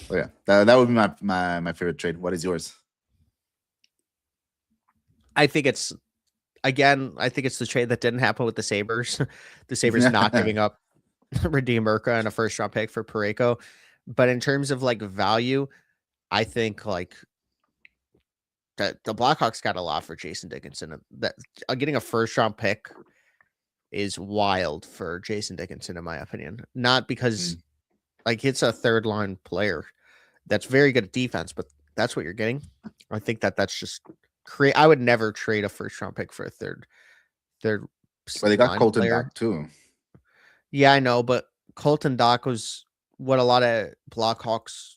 yeah, that would be my favorite trade. What is yours? I think it's I think it's the trade that didn't happen with the Sabres. The Sabres not giving up Radim Urca and a first round pick for Parayko. But in terms of like value, I think like the Blackhawks got a lot for Jason Dickinson. That getting a first round pick is wild for Jason Dickinson, in my opinion. Not because like it's a third line player that's very good at defense, but that's what you're getting. I think that's just create. I would never trade a first round pick for a third Well, they got line Colton player. back too. Yeah, I know, but Colton Dock was what a lot of Blackhawks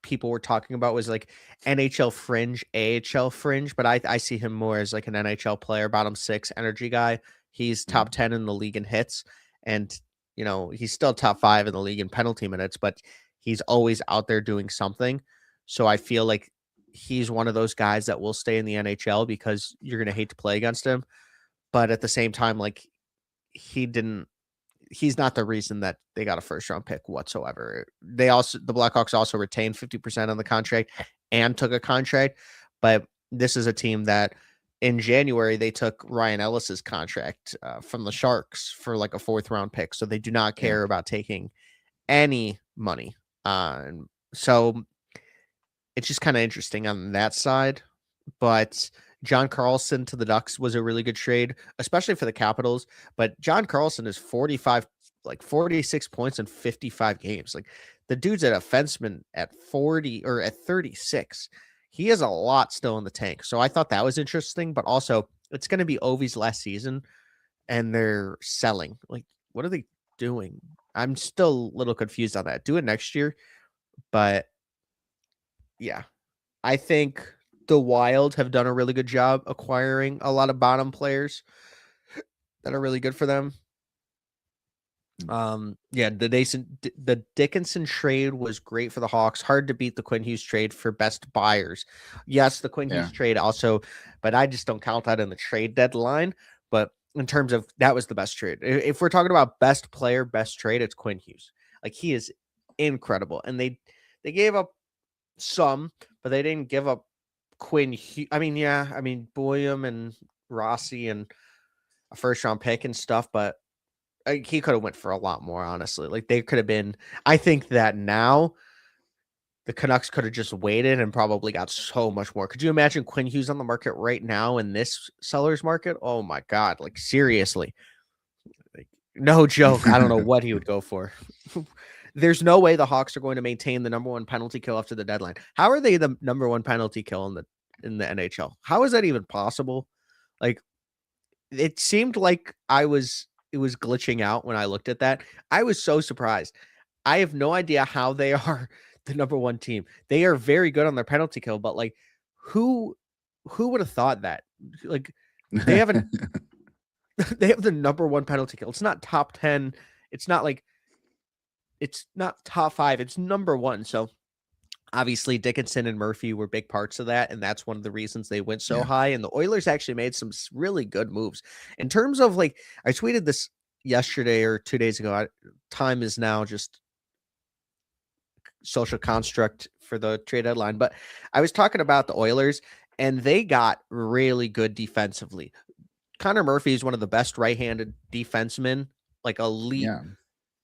people were talking about was like NHL fringe, AHL fringe, but I see him more as like an NHL player, bottom six energy guy. He's top 10 in the league in hits, and he's still top 5 in the league in penalty minutes, but he's always out there doing something. So I feel like he's one of those guys that will stay in the NHL because you're gonna hate to play against him. But at the same time, like he didn't he's not the reason that they got a first round pick whatsoever. The Blackhawks also retained 50% on the contract and took a contract, but this is a team that in January they took Ryan Ellis's contract from the Sharks for like a 4th round pick, so they do not care about taking any money. So it's just kind of interesting on that side, but John Carlson to the Ducks was a really good trade, especially for the Capitals. But John Carlson is 46 points in 55 games. Like the dude's a defenseman at 40 or at 36. He has a lot still in the tank. So I thought that was interesting, but also it's going to be Ovi's last season and they're selling. Like, what are they doing? I'm still a little confused on that. Do it next year. But yeah, I think the Wild have done a really good job acquiring a lot of bottom players that are really good for them. Yeah, the Dickinson trade was great for the Hawks. Hard to beat the Quinn Hughes trade for best buyers. Yes, the Quinn Hughes trade also, but I just don't count that in the trade deadline. But in terms of that was the best trade. If we're talking about best player, best trade, it's Quinn Hughes. Like he is incredible. And they gave up some, but they didn't give up Quinn Hughes. I mean, Boyum and Rossi and a first round pick and stuff, but he could have went for a lot more, honestly. Like they could have been. I think that now the Canucks could have just waited and probably got so much more. Could you imagine Quinn Hughes on the market right now in this seller's market? Oh my god! Like seriously, like, no joke. I don't know what he would go for. There's no way the Hawks are going to maintain the number 1 penalty kill after the deadline. How are they the number 1 penalty kill in the NHL? How is that even possible? Like it seemed like it was glitching out when I looked at that. I was so surprised. I have no idea how they are the number 1 team. They are very good on their penalty kill, but like who would have thought that? Like they haven't they have the number 1 penalty kill. It's not top 10. It's not like it's not top 5. It's number 1. So obviously Dickinson and Murphy were big parts of that, and that's one of the reasons they went so high. And the Oilers actually made some really good moves in terms of like I tweeted this yesterday or 2 days ago. Time is now just social construct for the trade deadline, but I was talking about the Oilers and they got really good defensively. Connor Murphy is one of the best right-handed defensemen, like elite Yeah.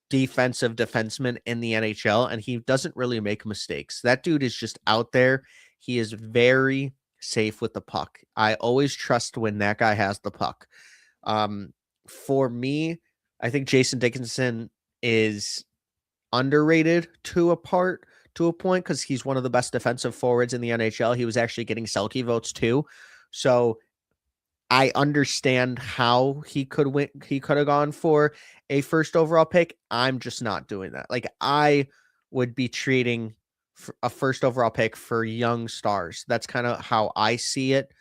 defensive defenseman in the NHL, and he doesn't really make mistakes. That dude is just out there. He is very safe with the puck. I always trust when that guy has the puck. For me, I think Jason Dickinson is underrated to a point because he's one of the best defensive forwards in the NHL. He was actually getting Selke votes too. So I understand how he could win. He could have gone for a first overall pick. I'm just not doing that. Like, I would be treating a first overall pick for young stars. That's kind of how I see it.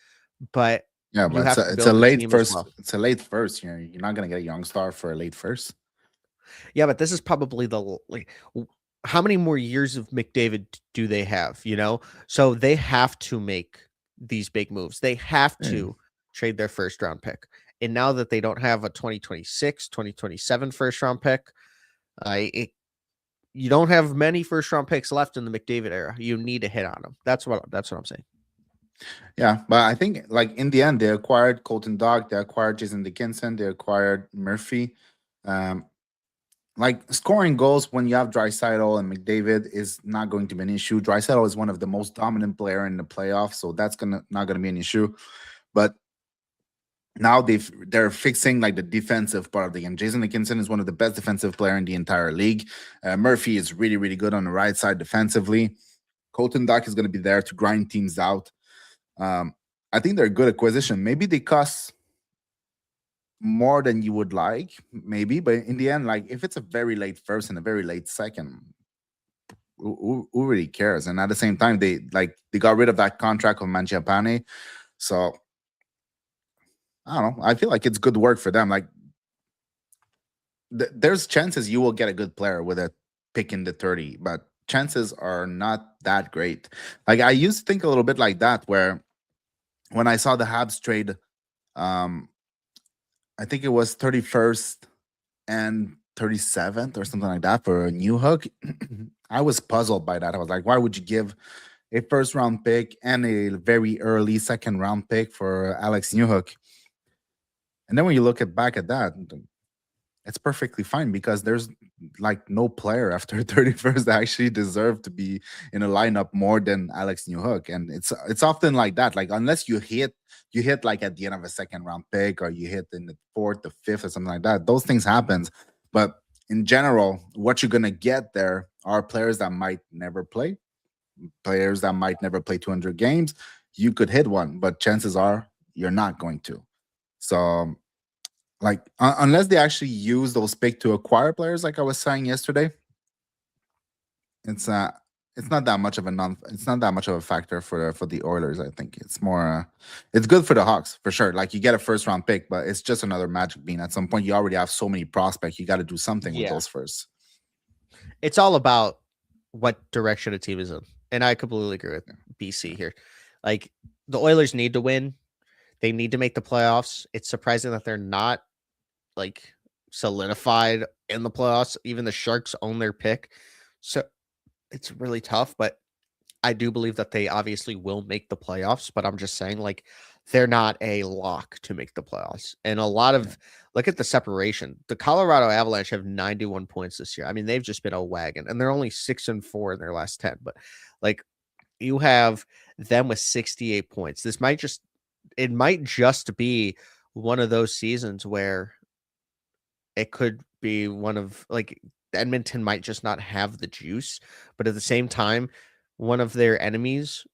But Yeah, you but have to it's a build a late team as first. well. It's a late first. You're not gonna get a young star for a late first. Yeah, but this is probably how many more years of McDavid do they have? So they have to make these big moves. They have Yeah. to trade their first round pick. And now that they don't have a 2026, 2027 first round pick, you don't have many first round picks left in the McDavid era. You need to hit on them. That's what I'm saying. Yeah, but I think like in the end, they acquired Colton Dog, they acquired Jason Dickinson, they acquired Murphy. Um, like scoring goals when you have Draisaitl and McDavid is not going to be an issue. Draisaitl is one of the most dominant player in the playoffs, so that's not gonna be an issue. But now they're fixing like the defensive part of the game. Jason Dickinson is one of the best defensive player in the entire league. Murphy is really, really good on the right side defensively. Colton Dog is going to be there to grind teams out. I think they're a good acquisition. Maybe they cost more than you would like, maybe, but in the end, like if it's a very late first and a very late second, who really cares? And at the same time, they got rid of that contract of Mangiapane, so I don't know. I feel like it's good work for them. Like there's chances you will get a good player with a pick in the 30, but chances are not that great. Like I used to think a little bit like that, where when I saw the Habs trade, I think it was 31st and 37th or something like that for a Newhook. I was puzzled by that. I was like, why would you give a first round pick and a very early second round pick for Alex Newhook? And then when you look back at that, it's perfectly fine because there's like no player after 31st that actually deserved to be in a lineup more than Alex Newhook. And it's often like that. Like unless you hit like at the end of a second round pick or you hit in the fourth, the fifth, or something like that. Those things happens. But in general, what you're gonna get there are players that might never play, players that might never play 200 games. You could hit one, but chances are you're not going to. So like unless they actually use those pick to acquire players, like I was saying yesterday, it's not that much of a factor for the Oilers. I think it's more it's good for the Hawks for sure. Like you get a first round pick, but it's just another magic bean. At some point, you already have so many prospects. You got to do something with those first. It's all about what direction a team is in, and I completely agree with BC here. Like the Oilers need to win. They need to make the playoffs. It's surprising that they're not like solidified in the playoffs. Even the Sharks own their pick. So it's really tough, but I do believe that they obviously will make the playoffs, but I'm just saying like they're not a lock to make the playoffs. And a lot of look at the separation. The Colorado Avalanche have 91 points this year. I mean, they've just been a wagon and they're only 6-4 in their last 10, but like you have them with 68 points. It might just be one of those seasons where it could be one of like Edmonton might just not have the juice, but at the same time, one of their enemies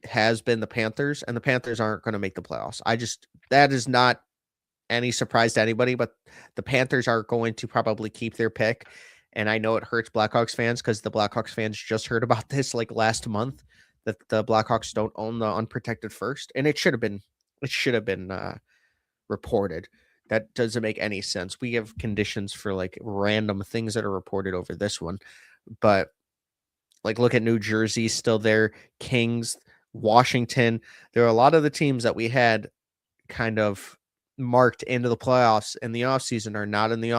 has been the Panthers, and the Panthers aren't going to make the playoffs. That is not any surprise to anybody, but the Panthers are going to probably keep their pick. And I know it hurts Blackhawks fans because the Blackhawks fans just heard about this like last month that the Blackhawks don't own the unprotected first, and it should have been reported. That doesn't make any sense. We have conditions for like random things that are reported over this one, but like look at New Jersey still there, Kings, Washington. There are a lot of the teams that we had kind of marked into the playoffs in the offseason are not in the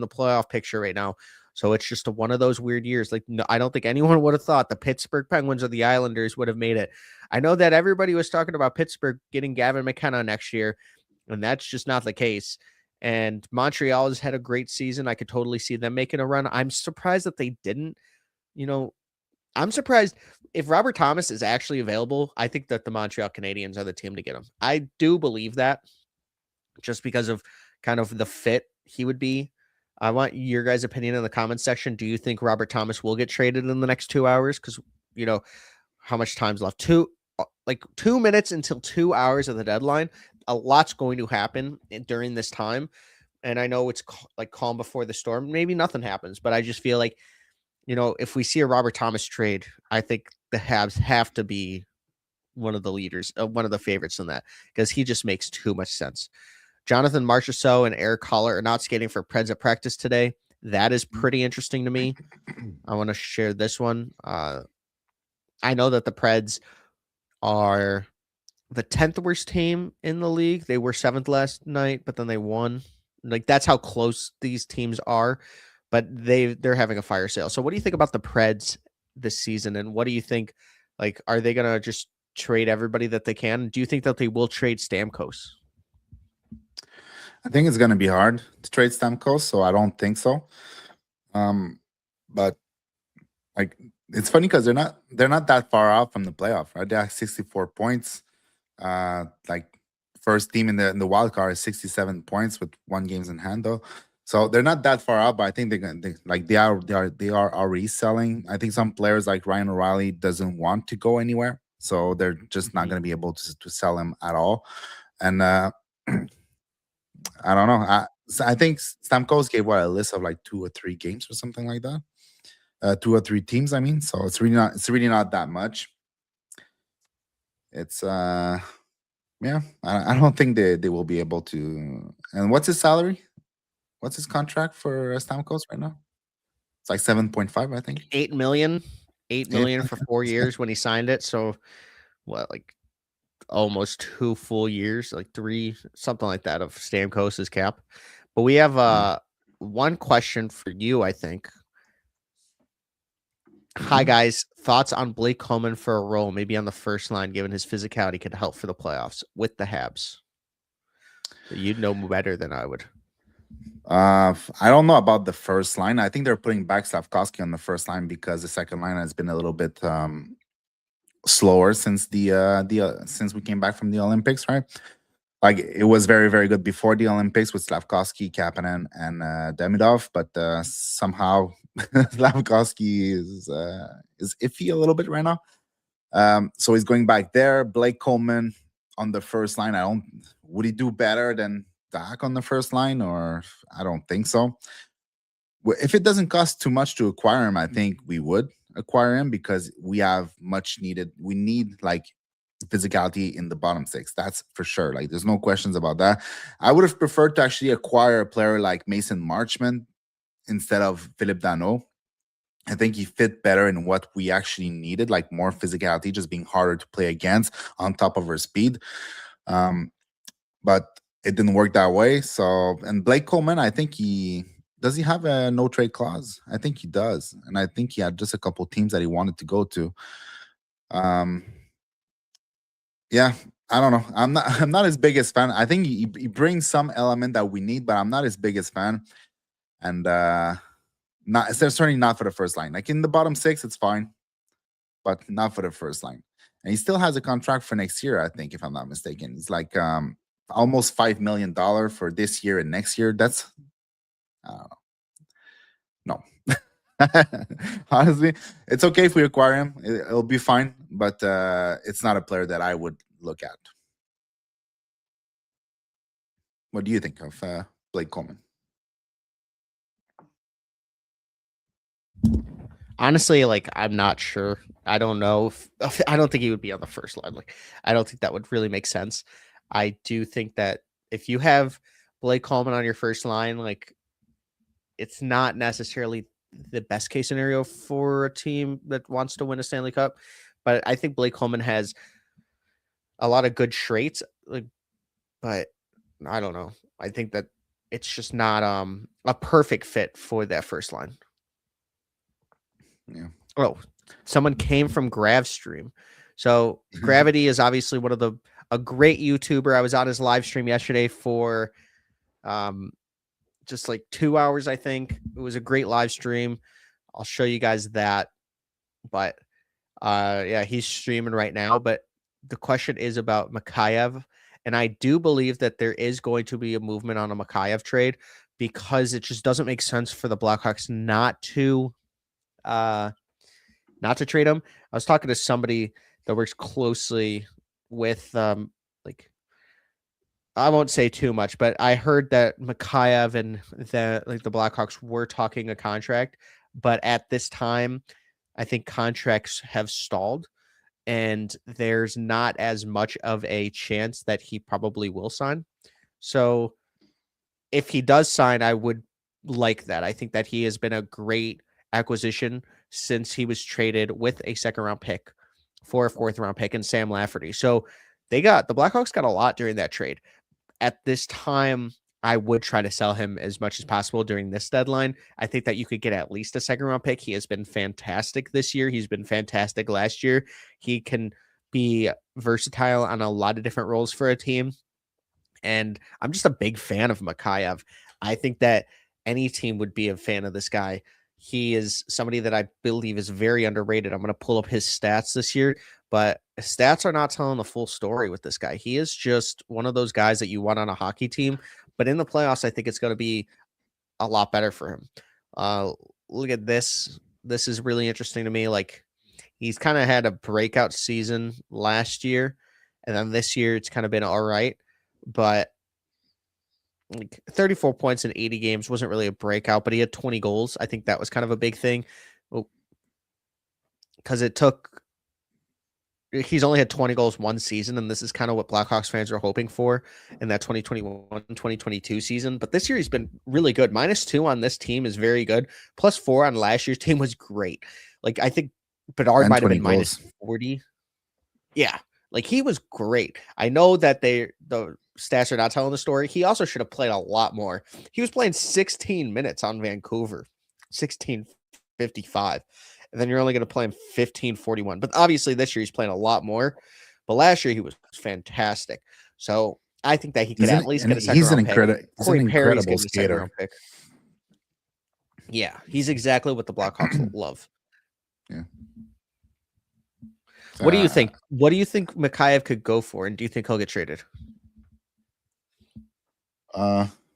playoff picture right now. So it's just one of those weird years. Like, no, I don't think anyone would have thought the Pittsburgh Penguins or the Islanders would have made it. I know that everybody was talking about Pittsburgh getting Gavin McKenna next year, and that's just not the case. And Montreal has had a great season. I could totally see them making a run. I'm surprised that they didn't. You know, I'm surprised if Robert Thomas is actually available. I think that the Montreal Canadiens are the team to get him. I do believe that just because of kind of the fit he would be. I want your guys' opinion in the comments section. Do you think Robert Thomas will get traded in the next 2 hours? Because, you know, how much time's left? 2 minutes until 2 hours of the deadline. A lot's going to happen during this time. And I know it's like calm before the storm. Maybe nothing happens, but I just feel like, you know, if we see a Robert Thomas trade, I think the Habs have to be one of the leaders, one of the favorites in that, because he just makes too much sense. Jonathan Marchessault and Eric Haller are not skating for Preds at practice today. That is pretty interesting to me. I want to share this one. I know that the Preds are the 10th worst team in the league. They were 7th last night, but then they won. Like, that's how close these teams are. But they're having a fire sale. So what do you think about the Preds this season? And what do you think? Like, are they gonna just trade everybody that they can? Do you think that they will trade Stamkos? I think it's gonna be hard to trade Stamkos, so I don't think so. But like, it's funny because they're not that far out from the playoff, right? They have 64 points. Like, first team in the wild card is 67 points with 1 games in hand, though. So they're not that far out, but I think they are already selling. I think some players like Ryan O'Reilly doesn't want to go anywhere, so they're just not going to be able to sell him at all. And I don't know. I think Stamkos gave a list of like 2 or 3 games or something like that. 2 or 3 teams, I mean. So it's really not that much. It's yeah. I don't think they will be able to. And what's his salary? What's his contract for Stamkos right now? It's like 7.5, I think. 8 million. 8 million for 4 years when he signed it. So what, like almost 2 full years, like 3, something like that, of Stamkos's cap. But we have one question for you, I think. Hi guys, thoughts on Blake Coleman for a role, maybe on the first line, given his physicality could help for the playoffs with the Habs? You'd know better than I would. I don't know about the first line. I think they're putting back Slavkovsky on the first line because the second line has been a little bit slower since since we came back from the Olympics, right? Like, it was very, very good before the Olympics with Slavkovsky, Kapanen, and Demidov, but somehow Slavkovsky is iffy a little bit right now. So he's going back there. Blake Coleman on the first line. Would he do better than Dak on the first line? Or I don't think so. If it doesn't cost too much to acquire him, I think we would acquire him because we have much needed. We need like physicality in the bottom 6. That's for sure. Like, there's no questions about that. I would have preferred to actually acquire a player like Mason Marchment instead of Philippe Danault. I think he fit better in what we actually needed, like more physicality, just being harder to play against on top of our speed. But it didn't work that way. So, and Blake Coleman, I think he have a no trade clause. I think he does, and I think he had just a couple teams that he wanted to go to. Yeah, I don't know. I'm not his biggest fan. I think he brings some element that we need, but I'm not his biggest fan. And certainly not for the first line. Like, in the bottom 6, it's fine, but not for the first line. And he still has a contract for next year, I think, if I'm not mistaken. It's like almost $5 million for this year and next year. That's no. Honestly, it's okay if we acquire him. It'll be fine, but it's not a player that I would look at. What do you think of Blake Coleman? Honestly, like, I'm not sure. I don't know. I don't think he would be on the first line. Like, I don't think that would really make sense. I do think that if you have Blake Coleman on your first line, like, it's not necessarily the best case scenario for a team that wants to win a Stanley Cup. But I think Blake Coleman has a lot of good traits. Like, but I don't know. I think that it's just not a perfect fit for that first line. Yeah. Oh, someone came from Gravstream. So Gravity is obviously a great YouTuber. I was on his live stream yesterday for um just like 2 hours, I think. It was a great live stream. I'll show you guys that. But yeah, he's streaming right now. But the question is about Mikheyev. And I do believe that there is going to be a movement on a Mikheyev trade because it just doesn't make sense for the Blackhawks uh not to trade him. I was talking to somebody that works closely with like I won't say too much, but I heard that Mikheyev and the Blackhawks were talking a contract, but at this time, I think contracts have stalled and there's not as much of a chance that he probably will sign. So if he does sign, I would like that. I think that he has been a great acquisition since he was traded with a second round pick for a fourth round pick and Sam Lafferty. So the Blackhawks got a lot during that trade. At this time, I would try to sell him as much as possible during this deadline. I think that you could get at least a second round pick. He has been fantastic this year. He's been fantastic last year. He can be versatile on a lot of different roles for a team. And I'm just a big fan of Mikheyev. I think that any team would be a fan of this guy. He is somebody that I believe is very underrated. I'm going to pull up his stats this year, but stats are not telling the full story with this guy. He is just one of those guys that you want on a hockey team, but in the playoffs, I think it's going to be a lot better for him. Look at this. This is really interesting to me. Like he's kind of had a breakout season last year, and then this year it's kind of been all right, but like 34 points in 80 games wasn't really a breakout, but he had 20 goals. I think that was kind of a big thing because he's only had 20 goals one season, and this is kind of what Blackhawks fans are hoping for in that 2021-2022 season. But this year he's been really good. -2 on this team is very good. +4 on last year's team was great. Like I think Bedard might have been -40. Yeah, like he was great. I know that the stats are not telling the story. He also should have played a lot more. He was playing 16 minutes on Vancouver, 16:55. And then you're only going to play him 15:41. But obviously this year he's playing a lot more. But last year he was fantastic. So I think that he could at least get a second round pick. Corey Perry's getting a second round pick. Yeah, he's exactly what the Blackhawks love. Yeah. What do you think? What do you think Mikheyev could go for? And do you think he'll get traded?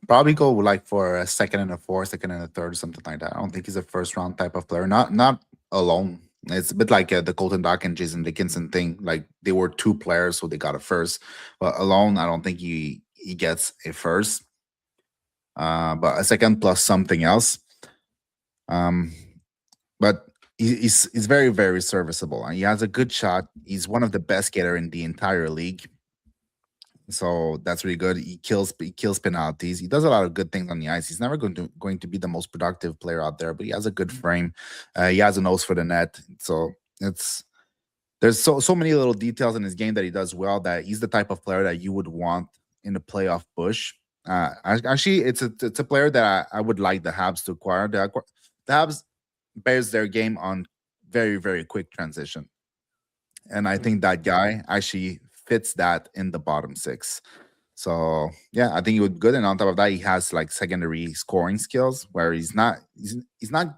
Probably go like for a second and a fourth, second and a third, or something like that. I don't think he's a first round type of player. Not alone. It's a bit like the Colton Dach and Jason Dickinson thing. Like they were two players, so they got a first. But alone, I don't think he gets a first. But a second plus something else. But he's very, very serviceable, and he has a good shot. He's one of the best skater in the entire league. So that's really good. He kills penalties. He does a lot of good things on the ice. He's never going to be the most productive player out there, but he has a good frame. He has a nose for the net. So there's so many little details in his game that he does well, that he's the type of player that you would want in the playoff push. Actually, it's a player that I would like the Habs to acquire. The Habs base their game on very, very quick transition, and I think that guy actually fits that in the bottom six. So yeah, I think he would be good. And on top of that, he has like secondary scoring skills where he's not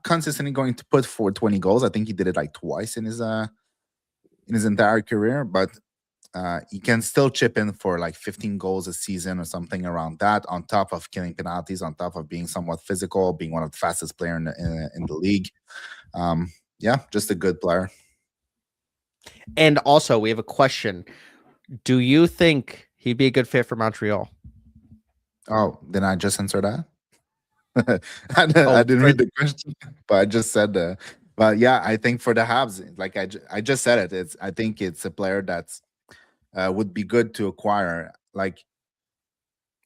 consistently going to put for 20 goals. I think he did it like twice in his entire career, but he can still chip in for like 15 goals a season or something around that, on top of killing penalties, on top of being somewhat physical, being one of the fastest players in the league. Yeah, just a good player. And also, we have a question. Do you think he'd be a good fit for Montreal? Oh, did I just answer that? I didn't read the question, but I just said that. But yeah, I think for the Habs, like I just said it. I think it's a player that's would be good to acquire. Like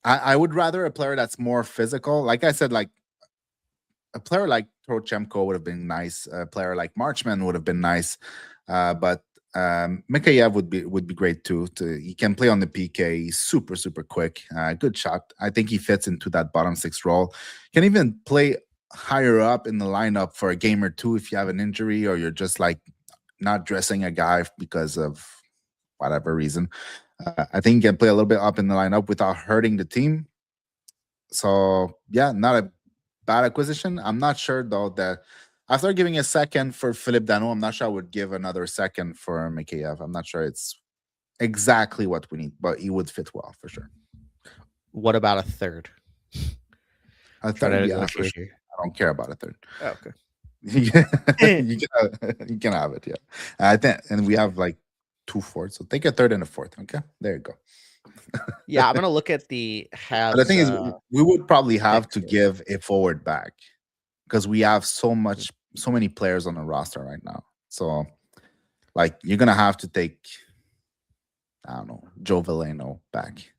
I would rather a player that's more physical. Like I said, like a player like Trochemko would have been nice. A player like Marchman would have been nice. But Mikheyev would be great too. He can play on the PK. He's super, super quick. Good shot. I think he fits into that bottom six role. Can even play higher up in the lineup for a game or two if you have an injury or you're just like not dressing a guy because of whatever reason. I think you can play a little bit up in the lineup without hurting the team. So yeah, not a bad acquisition. I'm not sure though that after giving a second for Philip Dano, I'm not sure I would give another second for Mikheyev. I'm not sure it's exactly what we need, but he would fit well for sure. What about a third? A Try to third, yeah, for negotiate sure. here. I don't care about a third. Oh, okay. You can have it, yeah. I think, and we have like 2 fourths, so take a third and a fourth. Okay, there you go. Yeah, I'm gonna look at the Habs. But the thing is, we would probably have to year. give a forward back because we have so many players on the roster right now. So, like, you're gonna have to take, I don't know, Joe Veleno back.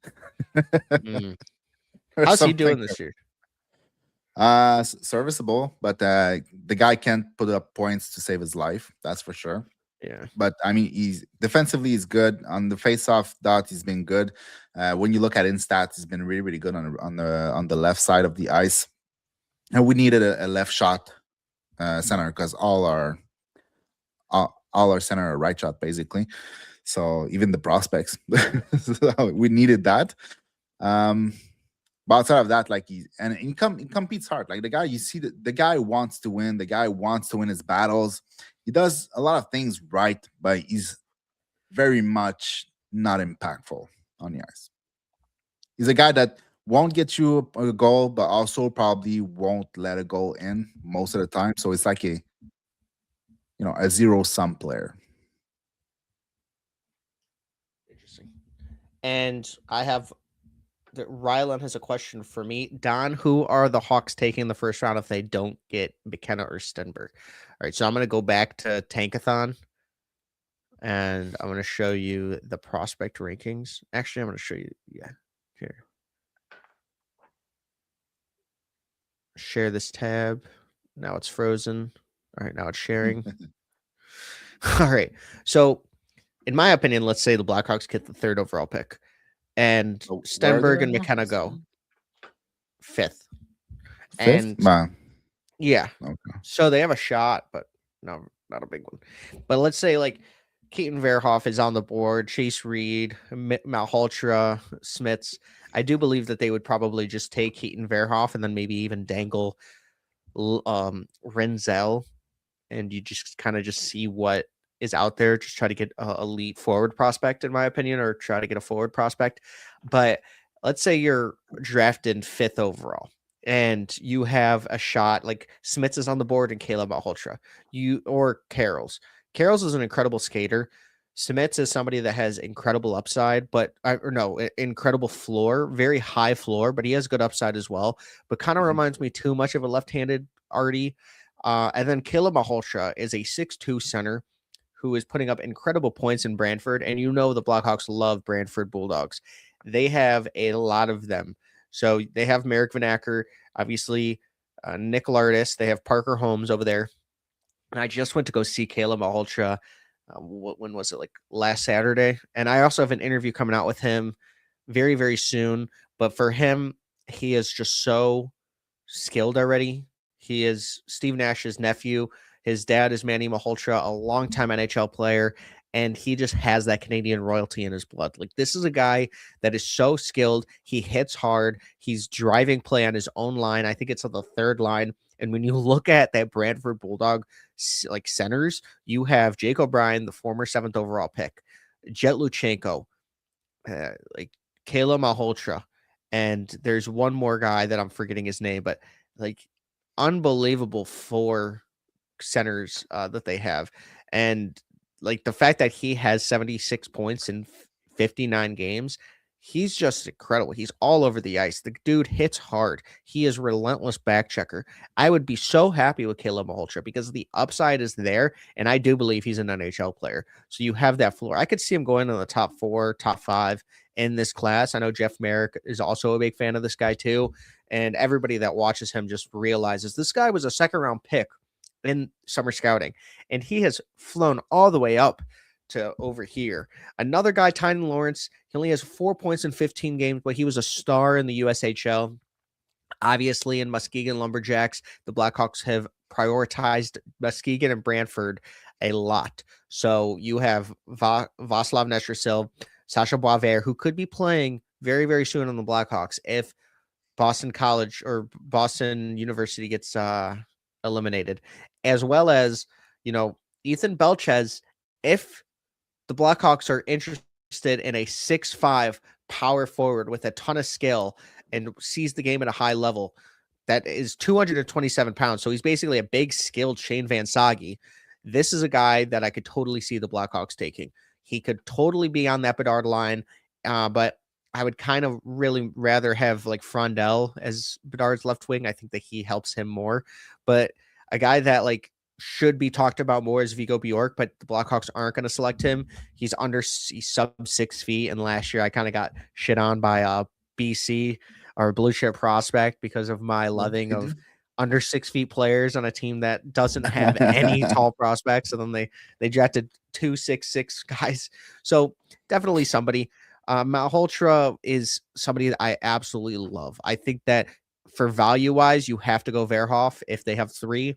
Or How's he doing something. this year? Serviceable, but the guy can't put up points to save his life. That's for sure. Yeah. But I mean, he's defensively he's good on the face-off dot. He's been good. When you look at in stats, he's been really, really good on the left side of the ice. And we needed a left shot center because all our center are right shot basically. So even the prospects, so we needed that. But outside of that, like he competes hard. Like the guy, you see the guy wants to win. The guy wants to win his battles. He does a lot of things right, but he's very much not impactful on the ice. He's a guy that won't get you a goal, but also probably won't let a goal in most of the time. So it's like a zero-sum player. Interesting. And I have Rylan has a question for me. Don, who are the Hawks taking in the first round if they don't get McKenna or Stenberg? All right, so I'm going to go back to Tankathon, and I'm going to show you the prospect rankings. Actually, I'm going to show you, here. Share this tab. Now it's frozen. All right, now it's sharing. All right, so in my opinion, let's say the Blackhawks get the 3rd overall pick. And Stenberg and McKenna go 5th. And yeah, okay. So they have a shot, but no, not a big one. But let's say like Keaton Verhoff is on the board, Chase Reed, Malhotra, Smits. I do believe that they would probably just take Keaton Verhoff and then maybe even dangle Renzel, and you just kind of just see what is out there, just try to get a elite forward prospect, in my opinion, or try to get a forward prospect. But let's say you're drafted 5th overall and you have a shot like Smits is on the board and Caleb Malhotra, or Carroll's. Carroll's is an incredible skater. Smits is somebody that has incredible upside, but incredible floor, very high floor, but he has good upside as well. But kind of reminds me too much of a left-handed Artie. And then Caleb Malhotra is a 6'2" center who is putting up incredible points in Brantford. And the Blackhawks love Brantford Bulldogs. They have a lot of them. So they have Marek Vanacker, obviously Nick Lardis. They have Parker Holmes over there. And I just went to go see Caleb Malhotra. When was it? Like last Saturday. And I also have an interview coming out with him very, very soon. But for him, he is just so skilled already. He is Steve Nash's nephew. His dad is Manny Malhotra, a longtime NHL player, and he just has that Canadian royalty in his blood. Like, this is a guy that is so skilled. He hits hard. He's driving play on his own line. I think it's on the 3rd line. And when you look at that Brantford Bulldog like centers, you have Jake O'Brien, the former 7th overall pick, Jet Luchenko, like Kayla Malhotra, and there's one more guy that I'm forgetting his name, but like unbelievable 4 centers that they have. And like the fact that he has 76 points in 59 games, he's just incredible. He's all over the ice. The dude hits hard. He is relentless back checker. I would be so happy with Caleb Malhotra because the upside is there, and I do believe he's an NHL player. So you have that floor. I could see him going in the top 4, top 5 in this class. I know Jeff Merrick is also a big fan of this guy too, and everybody that watches him just realizes this guy was a 2nd-round pick in summer scouting, and he has flown all the way up to over here. Another guy, Tynan Lawrence, he only has 4 points in 15 games, but he was a star in the USHL. Obviously, in Muskegon Lumberjacks, the Blackhawks have prioritized Muskegon and Brantford a lot. So you have Vaslav Nestrasil, Sasha Boisvert, who could be playing very, very soon on the Blackhawks if Boston College or Boston University gets eliminated, as well as, Ethan Belchez, if the Blackhawks are interested in a 6'5" power forward with a ton of skill and sees the game at a high level that is 227 pounds. So he's basically a big, skilled Shane Van Sage. This is a guy that I could totally see the Blackhawks taking. He could totally be on that Bedard line, but I would kind of really rather have like Frondell as Bedard's left wing. I think that he helps him more. But a guy that like should be talked about more is Vigo Bjork, but the Blackhawks aren't going to select him. He's sub 6 feet, and last year I kind of got shit on by BC or Blue Chip Prospect because of my loving of under 6 feet players on a team that doesn't have any tall prospects. And then they drafted 2'6" guys. So definitely somebody. Malhotra is somebody that I absolutely love. I think that for value wise, you have to go Verhoff if they have 3,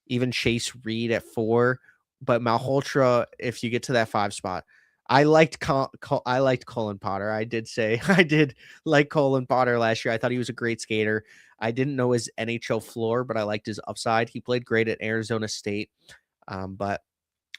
even Chase Reed at 4. But Malhotra, if you get to that 5 spot, I liked Colin Potter. I did say I did like Colin Potter last year. I thought he was a great skater. I didn't know his NHL floor, but I liked his upside. He played great at Arizona State, but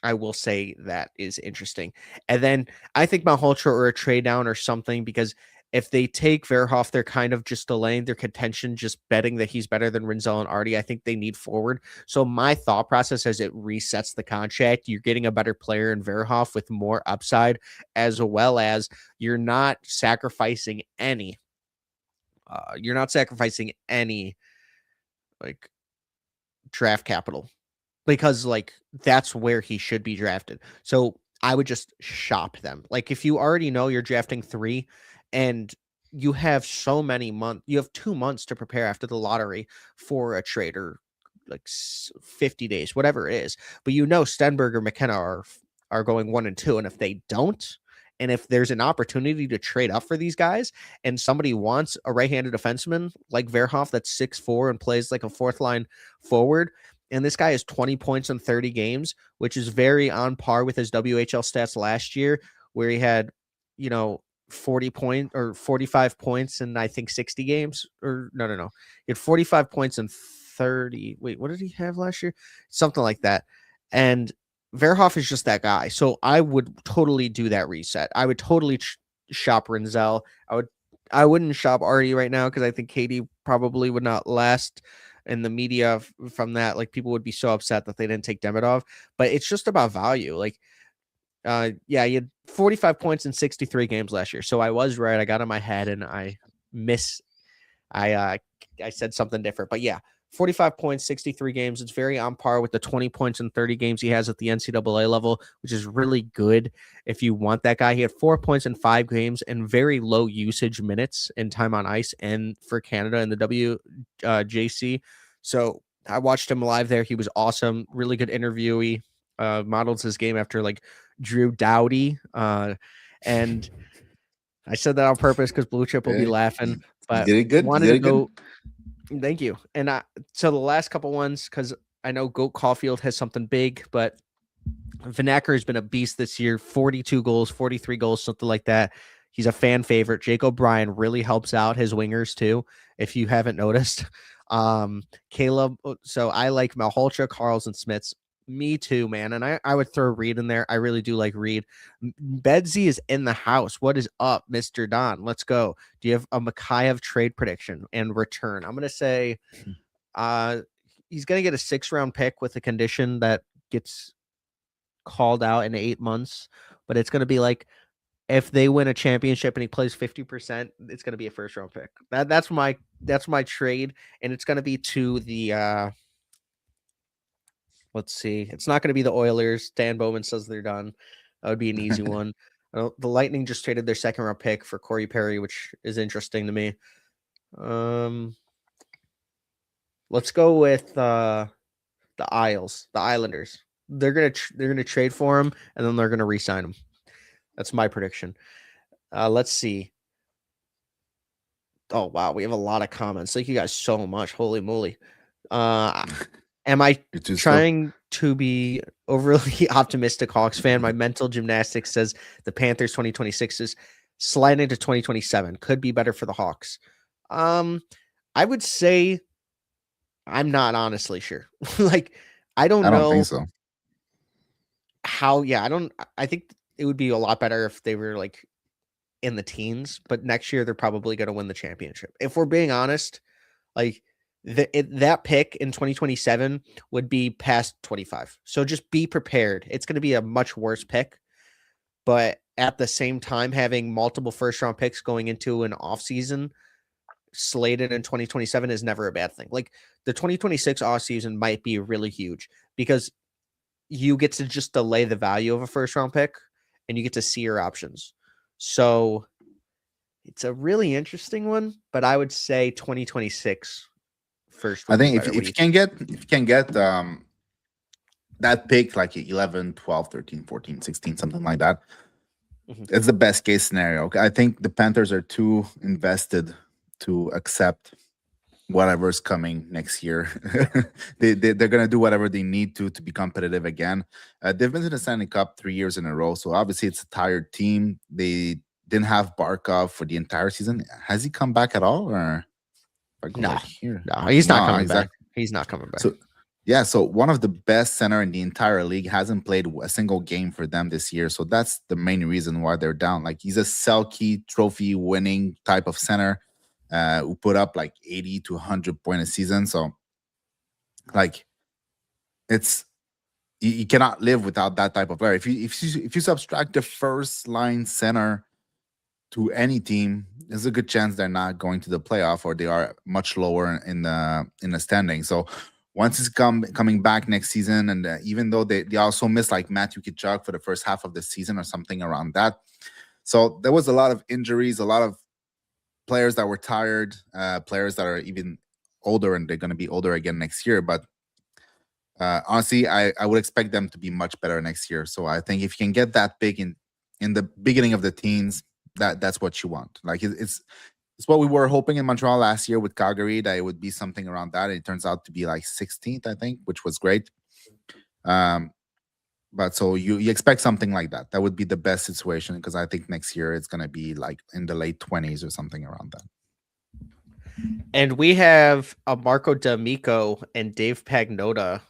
I will say that is interesting. And then I think Malhotra or a trade down or something, because if they take Verhoff, they're kind of just delaying their contention, just betting that he's better than Rinzel and Artie. I think they need forward. So my thought process as it resets the contract, you're getting a better player in Verhoff with more upside, as well as you're not sacrificing any. Like draft capital, because like that's where he should be drafted. So I would just shop them. Like if you already know you're drafting 3 and you have so many months, you have 2 months to prepare after the lottery for a trade, or like 50 days, whatever it is. But Stenberg or McKenna are going 1 and 2, and if they don't, and if there's an opportunity to trade up for these guys and somebody wants a right-handed defenseman like Verhoff that's 6'4" and plays like a fourth line forward, and this guy has 20 points in 30 games, which is very on par with his WHL stats last year, where he had, 40 point or 45 points in I think 60 games, or no. He had 45 points in 30. Wait, what did he have last year? Something like that. And Verhoff is just that guy. So I would totally do that reset. I would totally shop Rinzel. I wouldn't shop Artie right now because I think Katie probably would not last in the media from that. Like people would be so upset that they didn't take Demidov, but it's just about value. Like, yeah, you had 45 points in 63 games last year. So I was right. I got in my head and I said something different, but yeah, 45 points, 63 games. It's very on par with the 20 points in 30 games he has at the NCAA level, which is really good if you want that guy. He had 4 points in 5 games and very low usage minutes and time on ice and for Canada in the WJC. So I watched him live there. He was awesome. Really good interviewee. Modeled his game after like Drew Doughty. And I said that on purpose because Blue Chip will be laughing. But did it good. Wanted to go. Thank you. And so the last couple ones, because I know Goat Caulfield has something big, but Vanacker has been a beast this year. 42 goals, 43 goals, something like that. He's a fan favorite. Jake O'Brien really helps out his wingers too, if you haven't noticed. Caleb. So I like Malhotra, Carls, and Smiths. Me too, man. And I would throw Reed in there. I really do like Reed. Bedsy is in the house. What is up, Mr. Don? Let's go. Do you have a Mikheyev trade prediction and return? I'm going to say he's going to get a 6th-round pick with a condition that gets called out in 8 months. But it's going to be like if they win a championship and he plays 50%, it's going to be a 1st-round pick. That's my trade. And it's going to be to the let's see. It's not going to be the Oilers. Dan Bowman says they're done. That would be an easy one. The Lightning just traded their 2nd-round pick for Corey Perry, which is interesting to me. Let's go with the Islanders. They're gonna trade for him, and then they're gonna re-sign him. That's my prediction. Let's see. Oh wow, we have a lot of comments. Thank you guys so much. Holy moly. Am I You're too slow. trying to be overly optimistic Hawks fan? My mental gymnastics says the Panthers 2026 is sliding into 2027. Could be better for the Hawks. I would say I'm not honestly sure. Like, I don't I don't think know so. how. Yeah, I think it would be a lot better if they were like in the teens, but next year they're probably going to win the championship. If we're being honest, like that pick in 2027 would be past 25. So just be prepared. It's going to be a much worse pick, but at the same time, having multiple first round picks going into an offseason slated in 2027 is never a bad thing. Like the 2026 offseason might be really huge because you get to just delay the value of a first round pick and you get to see your options. So it's a really interesting one, but I would say 2026 first I would be think better. if you can get that pick like 11, 12, 13, 14, 16, something like that, it's the best case scenario. I think the Panthers are too invested to accept whatever's coming next year. They're going to do whatever they need to be competitive again. They've been to the Stanley Cup 3 years in a row, so obviously it's a tired team. They didn't have Barkov for the entire season. Has he come back at all? Or if I go No, right here, no, he's not coming back. exactly. He's not coming back. So yeah, so one of the best center in the entire league hasn't played a single game for them this year. So that's the main reason why they're down. Like he's a Selke trophy winning type of center who put up like 80 to 100 point a season. So like it's you cannot live without that type of player. If you subtract the first line center to any team, there's a good chance they're not going to the playoff or they are much lower in the standing. So once it's coming back next season, and even though they also missed like Matthew Tkachuk for the first half of the season or something around that, so there was a lot of injuries, a lot of players that were tired, players that are even older, and they're going to be older again next year. But honestly, I would expect them to be much better next year. So I think if you can get that big in the beginning of the teens, that's what you want. Like it's what we were hoping in Montreal last year with Calgary, that it would be something around that. It turns out to be like 16th, I think, which was great. But so you expect something like that. That would be the best situation, because I think next year it's going to be like in the late 20s or something around that. And we have a Marco D'Amico and Dave Pagnotta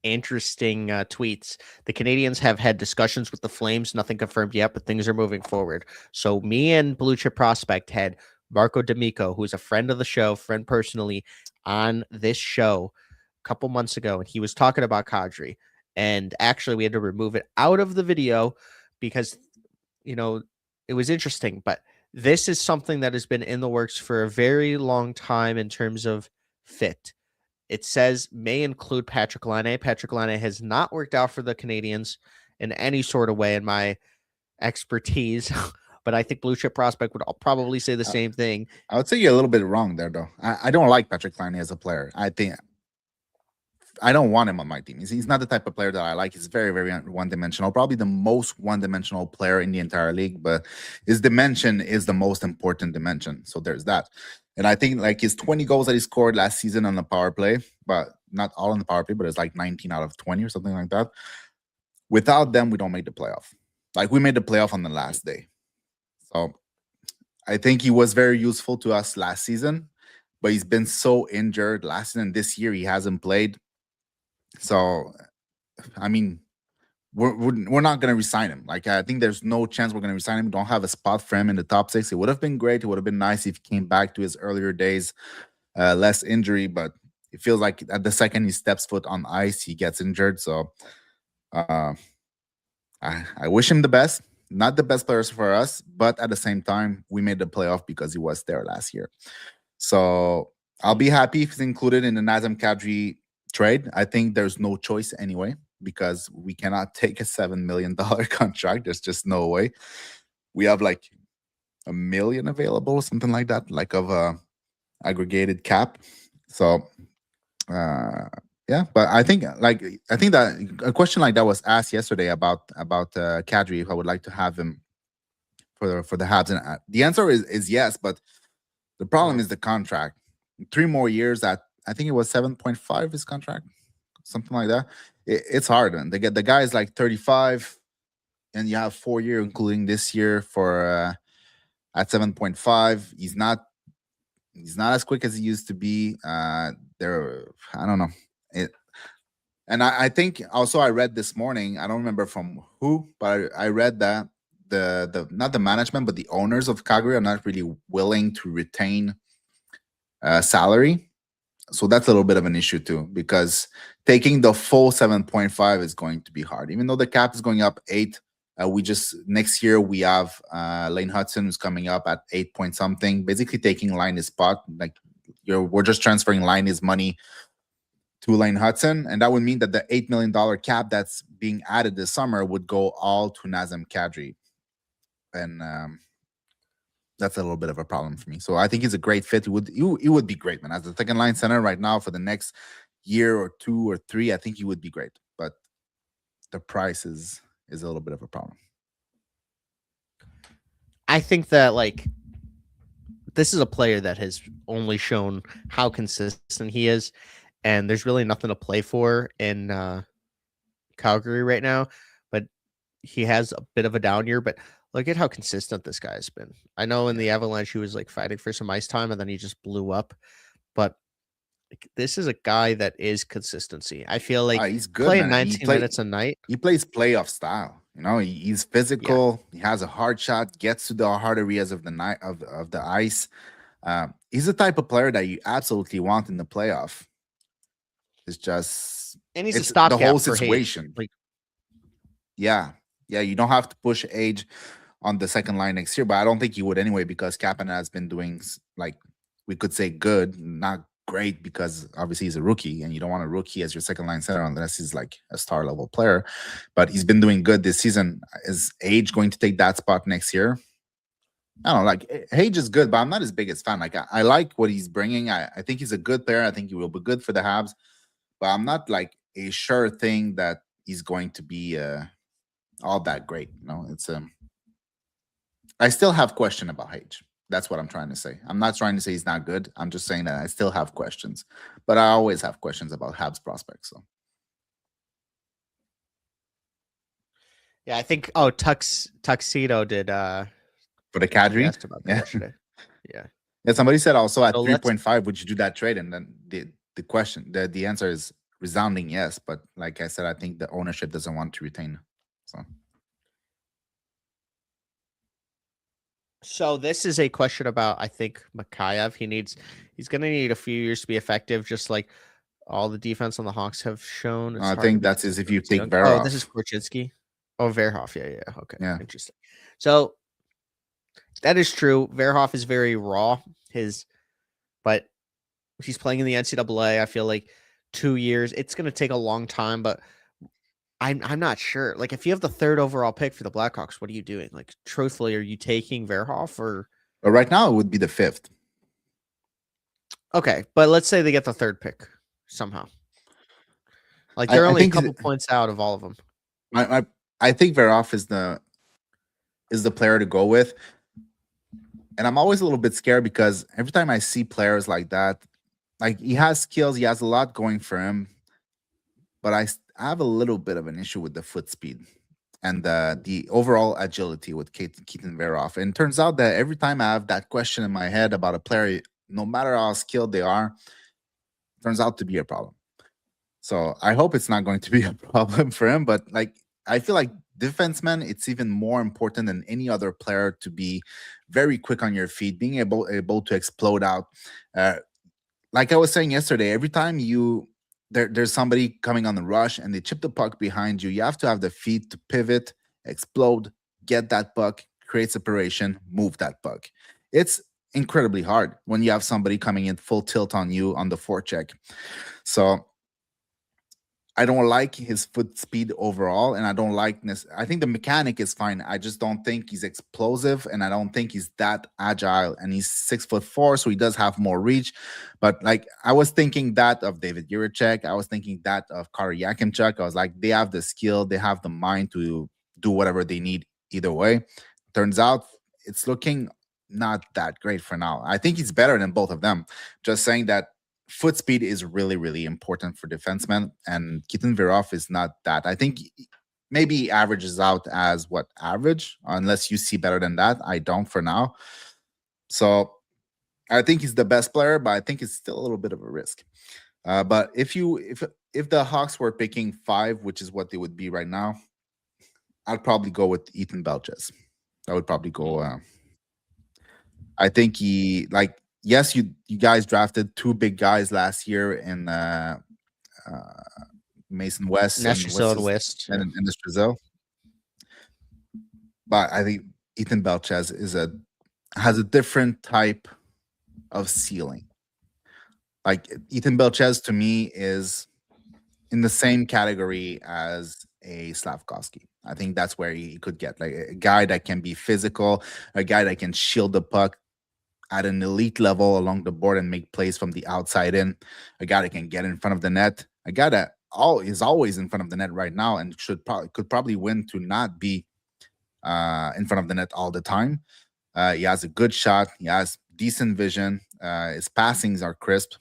interesting tweets. The Canadians have had discussions with the Flames, nothing confirmed yet, but things are moving forward. So me and Blue Chip Prospect had Marco D'Amico, who's a friend of the show, friend personally, on this show a couple months ago, and he was talking about Kadri. And actually, we had to remove it out of the video because, it was interesting. But this is something that has been in the works for a very long time in terms of fit. It says may include Patrick Laine. Patrick Laine has not worked out for the Canadians in any sort of way in my expertise, but I think Blue Chip Prospect would probably say the same thing. I would say you're a little bit wrong there, though. I don't like Patrick Laine as a player. I don't want him on my team. He's not the type of player that I like. He's very, very one-dimensional. Probably the most one-dimensional player in the entire league, but his dimension is the most important dimension. So there's that. And I think like his 20 goals that he scored last season on the power play, but not all on the power play, but it's like 19 out of 20 or something like that. Without them, we don't make the playoff. Like we made the playoff on the last day. So I think he was very useful to us last season, but he's been so injured last season. This year, he hasn't played. So, I mean, we're not going to resign him. Like, I think there's no chance we're going to resign him. We don't have a spot for him in the top 6. It would have been great. It would have been nice if he came back to his earlier days, less injury. But it feels like at the second he steps foot on ice, he gets injured. So, I wish him the best. Not the best players for us, but at the same time, we made the playoff because he was there last year. So I'll be happy if he's included in the Nazem Kadri trade. I think there's no choice anyway, because we cannot take a $7 million contract. There's just no way. We have like $1 million available, something like that, like of a aggregated cap. So yeah, but I think that a question like that was asked yesterday about Kadri, if I would like to have him for the Habs, and the answer is yes. But The problem is the contract. 3 more years at, I think it was 7.5 his contract, something like that. It's hard. And they get the guy is like 35, and you have 4 year, including this year for at 7.5. He's not as quick as he used to be. There, I don't know. It, and I think also I read this morning. I don't remember from who, but I read that the not the management, but the owners of Calgary are not really willing to retain salary. So that's a little bit of an issue too, because taking the full 7.5 is going to be hard. Even though the cap is going up 8, we just next year we have Lane Hudson who's coming up at 8 point something, basically taking Liney's spot. Like we're just transferring Liney's money to Lane Hudson, and that would mean that the $8 million cap that's being added this summer would go all to Nazem Kadri, and that's a little bit of a problem for me. So I think he's a great fit. He would be great, man. As a second line center right now for the next year or 2 or 3, I think he would be great. But the price is a little bit of a problem. I think that like this is a player that has only shown how consistent he is, and there's really nothing to play for in Calgary right now. But he has a bit of a down year. But look at how consistent this guy has been. I know in the Avalanche he was like fighting for some ice time, and then he just blew up. But this is a guy that is consistency. I feel like He's good, playing man. 19 minutes a night. He plays playoff style. You know, he's physical. Yeah. He has a hard shot. Gets to the hard areas of the night of the ice. He's the type of player that you absolutely want in the playoff. It's just and he's a stopgap the whole for situation. Like, yeah, you don't have to push age on the second line next year, but I don't think you would anyway, because Kapanen has been doing, like, we could say good, not great, because obviously he's a rookie and you don't want a rookie as your second line center unless he's like a star level player. But he's been doing good this season. Is Age going to take that spot next year? I don't know. Like, Age is good, but I'm not his biggest fan. Like, I like what he's bringing. I think he's a good player. I think he will be good for the Habs, but I'm not like a sure thing that he's going to be all that great. No, it's I still have question about Age. That's what I'm trying to say. I'm not trying to say he's not good. I'm just saying that I still have questions, but I always have questions about Habs prospects. So yeah, I think Tuxedo did for the Kadri. Asked about that yesterday. Yeah. Somebody said also at 3.5, would you do that trade? And then the answer is resounding yes. But like I said, I think the ownership doesn't want to retain. So this is a question about, I think, Mikheyev. He's going to need a few years to be effective, just like all the defense on the Hawks have shown. I think that's if you take Verhoff. Oh, this is Korchinski. Oh, Verhoff. Yeah. Okay. Yeah. Interesting. So that is true. Verhoff is very raw. But he's playing in the NCAA. I feel like 2 years. It's going to take a long time, but I'm not sure. Like, if you have the 3rd overall pick for the Blackhawks, what are you doing? Like, truthfully, are you taking Verhoff or? But right now, it would be the 5th. Okay, but let's say they get the 3rd pick somehow. Like, they're only a couple points out of all of them. I think Verhoff is the player to go with, and I'm always a little bit scared because every time I see players like that, like, he has skills, he has a lot going for him, but I have a little bit of an issue with the foot speed and the overall agility with Keaton Verhoff. And it turns out that every time I have that question in my head about a player, no matter how skilled they are, turns out to be a problem. So I hope it's not going to be a problem for him. But like, I feel like defenseman, it's even more important than any other player to be very quick on your feet, being able to explode out. Like I was saying yesterday, every time there's somebody coming on the rush and they chip the puck behind you, you have to have the feet to pivot, explode, get that puck, create separation, move that puck. It's incredibly hard when you have somebody coming in full tilt on you on the forecheck. So I don't like his foot speed overall, and I don't like this. I think the mechanic is fine. I just don't think he's explosive, and I don't think he's that agile. And he's 6'4", so he does have more reach. But like, I was thinking that of David Jiricek. I was thinking that of Kari Yakimchuk. I was like, they have the skill, they have the mind to do whatever they need either way. Turns out it's looking not that great for now. I think he's better than both of them. Just saying that foot speed is really, really important for defensemen, and Keaton Virov is not that. I think maybe he averages out as what average, unless you see better than that. I don't for now. So I think he's the best player, but I think it's still a little bit of a risk. But if the Hawks were picking 5, which is what they would be right now, I'd probably go with Ethan Belches. I would probably go. I think yes, you guys drafted 2 big guys last year in Mason West Nesterville and West. and Brazil. But I think Ethan Belches has a different type of ceiling. Like Ethan Belches to me is in the same category as a Slavkovsky. I think that's where he could get, like, a guy that can be physical, a guy that can shield the puck at an elite level along the board and make plays from the outside in, a guy that can get in front of the net, a guy that is always in front of the net right now and could probably win to not be in front of the net all the time. He has a good shot. He has decent vision. His passings are crisp.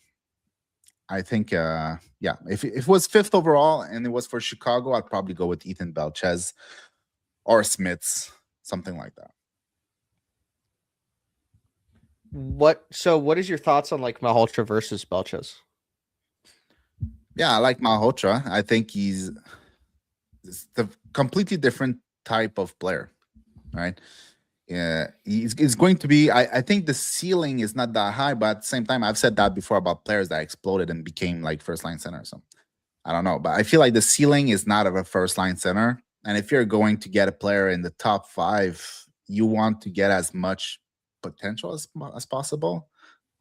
I think, if it was 5th overall and it was for Chicago, I'd probably go with Ethan Belches or Smits, something like that. What is your thoughts on like Malhotra versus Belches? Yeah, I like Malhotra. I think he's the completely different type of player, right? Yeah, he's going to be. I think the ceiling is not that high, but at the same time, I've said that before about players that exploded and became like first line center. So I don't know, but I feel like the ceiling is not of a first line center. And if you're going to get a player in the top 5, you want to get as much potential as possible.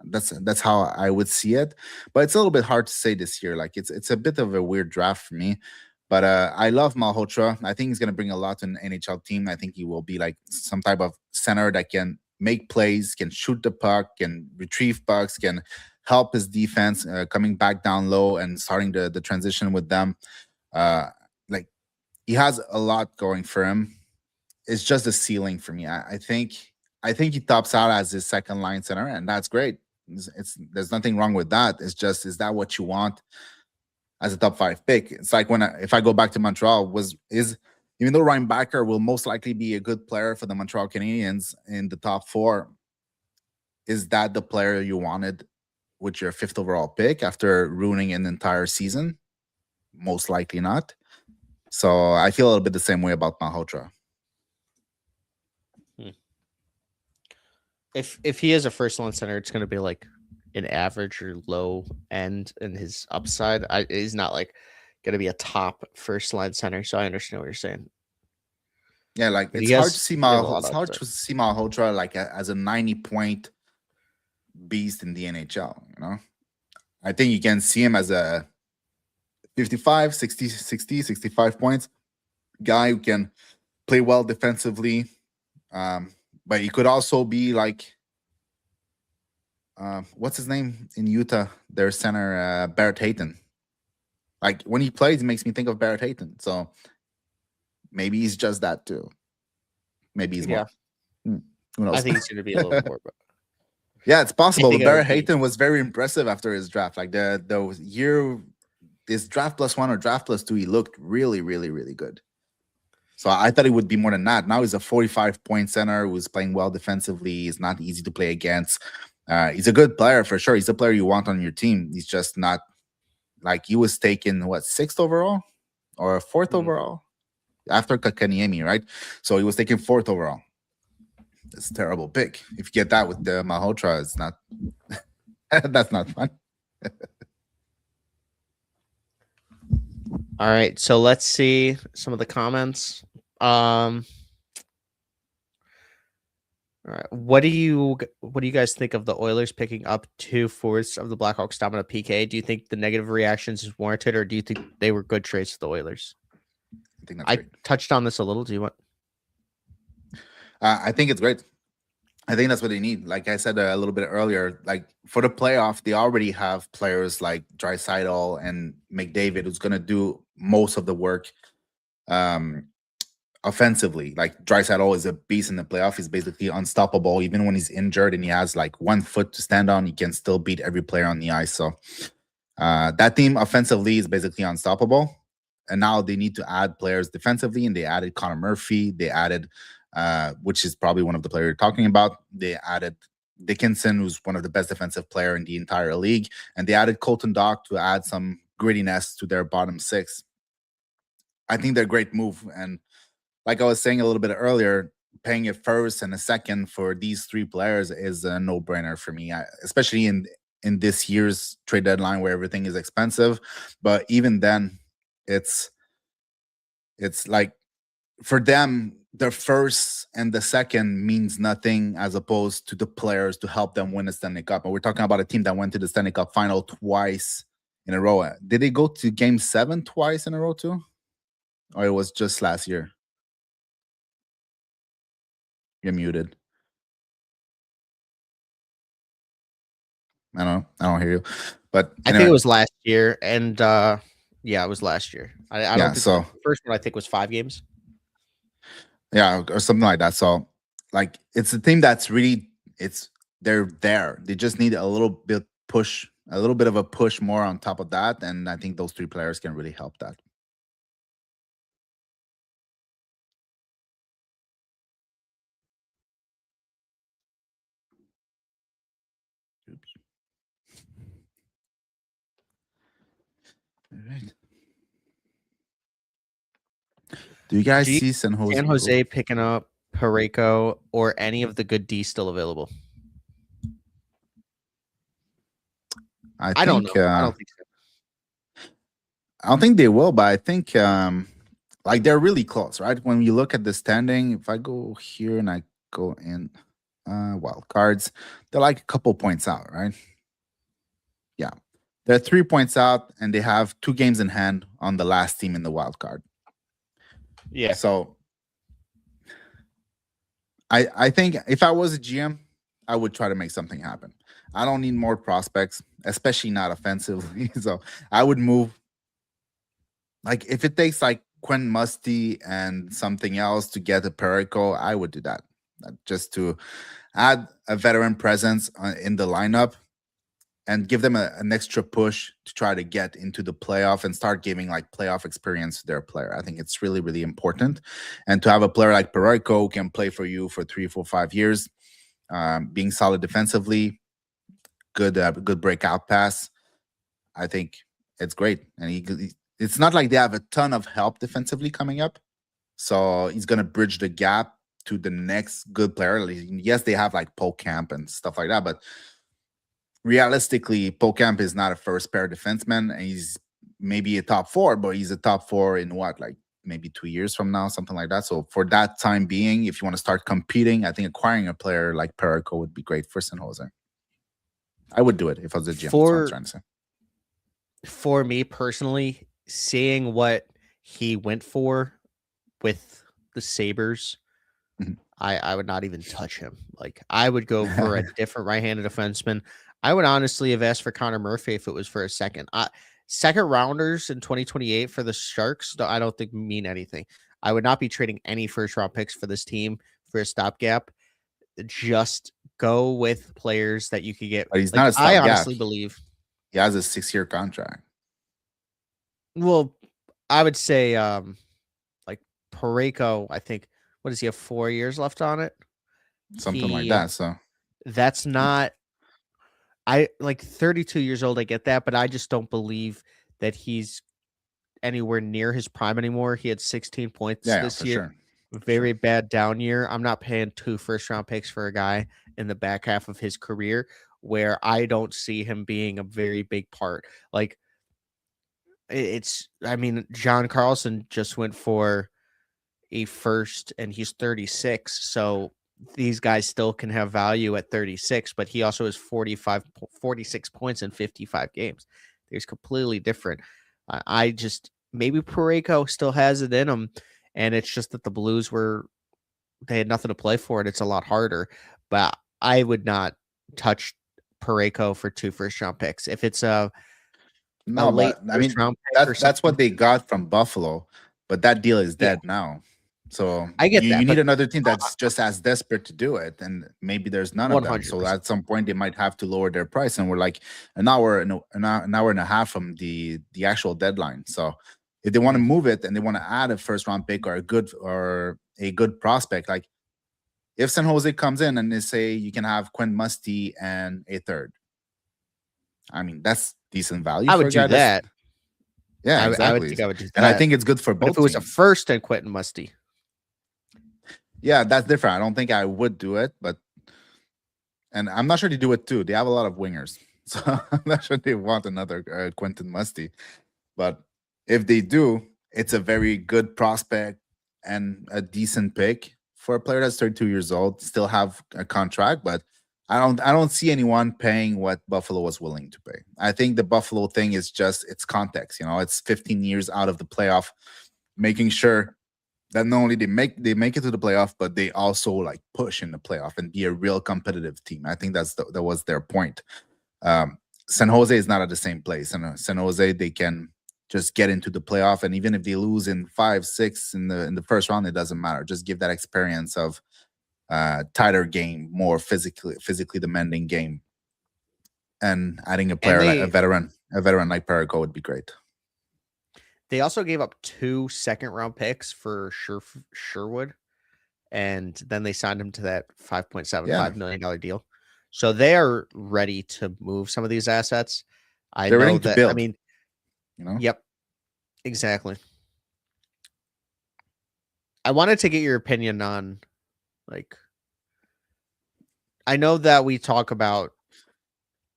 That's how I would see it. But it's a little bit hard to say this year. Like it's a bit of a weird draft for me. But I love Malhotra. I think he's going to bring a lot to an NHL team. I think he will be like some type of center that can make plays, can shoot the puck, can retrieve pucks, can help his defense coming back down low and starting the transition with them. Like he has a lot going for him. It's just a ceiling for me. I think he tops out as his second line center, and that's great. There's nothing wrong with that. It's just, is that what you want as a top 5 pick? It's like if I go back to Montreal, even though Ryan Backer will most likely be a good player for the Montreal Canadiens in the top 4, is that the player you wanted with your 5th overall pick after ruining an entire season? Most likely not. So I feel a little bit the same way about Malhotra. If he is a first line center, it's going to be like an average or low end in his upside. He's not like going to be a top first line center. So I understand what you're saying. Yeah, like it's hard to see Malhotra like as a 90-point beast in the NHL. You know, I think you can see him as a 55, 60, 65 points guy who can play well defensively. But he could also be like, what's his name in Utah? Their center, Barrett Hayton. Like when he plays, it makes me think of Barrett Hayton. So maybe he's just that too. Maybe he's more. Who knows? I think he's going to be a little more. But yeah, it's possible. Barrett Hayton was very impressive after his draft. Like the year, this draft +1 or draft +2, he looked really, really, really good. So I thought he would be more than that. Now he's a 45-point center who's playing well defensively. He's not easy to play against. He's a good player for sure. He's a player you want on your team. He's just not like he was taken, 6th overall or 4th overall after Kakaniemi, right? So he was taken 4th overall. It's a terrible pick. If you get that with the Malhotra, it's not. That's not fun. All right, so let's see some of the comments. All right, what do you guys think of the Oilers picking up 2/4 of the Blackhawks dominant PK? Do you think the negative reactions is warranted, or do you think they were good trades for the Oilers? I touched on this a little. Do you want? I think it's great. I think that's what they need. Like I said a little bit earlier, like for the playoff, they already have players like Draisaitl and McDavid who's going to do most of the work. offensively. Like Draisaitl is a beast in the playoff. He's basically unstoppable. Even when he's injured and he has like 1 foot to stand on, he can still beat every player on the ice. So that team offensively is basically unstoppable. And now they need to add players defensively, and they added Connor Murphy. They added, which is probably one of the players you're talking about. They added Dickinson, who's one of the best defensive player in the entire league, and they added Colton Dach to add some grittiness to their bottom six. I think they're a great move, and like I was saying a little bit earlier, paying a first and a second for these 3 players is a no-brainer for me, especially in this year's trade deadline where everything is expensive. But even then, it's like for them, the first and the second means nothing as opposed to the players to help them win the Stanley Cup. And we're talking about a team that went to the Stanley Cup final twice in a row. Did they go to Game 7 twice in a row too? Or it was just last year? You're muted. I don't hear you. But anyway. I think it was last year, and yeah, it was last year. I don't think so. The first one I think was 5 games. Yeah, or something like that. So, like, it's a team that's really they're there. They just need a little bit of a push more on top of that, and I think those 3 players can really help that. Oops. All right. Do you guys see San Jose picking up Parayko or any of the good D still available? I don't know. I don't think so. I don't think they will, but I think like they're really close, right? When you look at the standing, if I go here and I go in wild cards, they're like a couple points out, right? Yeah. They're 3 points out, and they have 2 games in hand on the last team in the wild card. Yeah. So I think if I was a GM, I would try to make something happen. I don't need more prospects, especially not offensively. So I would move. Like, if it takes like Quinn Musty and something else to get a Parayko, I would do that. Just to add a veteran presence in the lineup and give them an extra push to try to get into the playoff and start giving like playoff experience to their player. I think it's really, really important. And to have a player like Parayko who can play for you for 3, 4, 5 years, being solid defensively, good breakout pass, I think it's great. And it's not like they have a ton of help defensively coming up. So he's going to bridge the gap to the next good player. Yes, they have like Polkamp and stuff like that, but realistically, Polkamp is not a first pair defenseman, and he's maybe a top 4, but he's a top 4 in what, like maybe 2 years from now, something like that. So for that time being, if you want to start competing, I think acquiring a player like Parayko would be great for San Jose. I would do it if I was a GM. That's what I'm trying to say. For me personally, seeing what he went for with the Sabres, I would not even touch him. Like, I would go for a different right-handed defenseman. I would honestly have asked for Connor Murphy if it was for a second. Second rounders in 2028 for the Sharks, I don't think mean anything. I would not be trading any first-round picks for this team for a stopgap. Just go with players that you could get. But he's not a stopgap. I honestly believe he has a 6-year contract. Well, I would say like Parayko, I think, what does he have, 4 years left on it? Something like that. So that's not, I like 32 years old. I get that, but I just don't believe that he's anywhere near his prime anymore. He had 16 points this year. Sure. Very bad down year. I'm not paying 2 first-round picks for a guy in the back half of his career where I don't see him being a very big part. Like, I mean, John Carlson just went for a first and he's 36. So these guys still can have value at 36, but he also has 46 points in 55 games. There's completely different. I just, maybe Parayko still has it in him. And it's just that the Blues they had nothing to play for it. It's a lot harder, but I would not touch Parayko for 2 first-round picks. If it's late, I mean, that's what they got from Buffalo, but that deal is dead now. So I get you that, need but another team that's just as desperate to do it, and maybe there's none of them. So 100%. at some point they might have to lower their price, and we're like an hour and a half from the actual deadline. So if they want to Mhm. move it and they want to add a first round pick or a good prospect, like if San Jose comes in and they say you can have Quinn Musty and a third, I mean that's decent value I for would a do guy that's that. yeah, I would exactly. think I would do And I that. think it's good for But if both it was a teams. first and Quentin Musty, Yeah, that's different. I don't think I would do it, but and I'm not sure they do it too. They have a lot of wingers, so I'm not sure they want another Quentin Musty. But if they do, it's a very good prospect and a decent pick for a player that's 32 years old, still have a contract. But I don't see anyone paying what Buffalo was willing to pay. I think the Buffalo thing is just it's context. It's 15 years out of the playoff, making sure that not only they make it to the playoff, but they also like push in the playoff and be a real competitive team. I think that was their point. Um, San Jose is not at the same place, and San Jose they can just get into the playoff, and even if they lose in 5-6 in the first round, it doesn't matter. Just give that experience of tighter game, more physically demanding game, and adding a and player like a veteran like Perico would be great. they also gave up 2 second-round picks for Sherwood, and then they signed him to that Yeah, $5.75 million deal. So they are ready to move some of these assets. I they're know ready to that. I build. mean, You know, yep, exactly. I wanted to get your opinion on, like, I know that we talk about.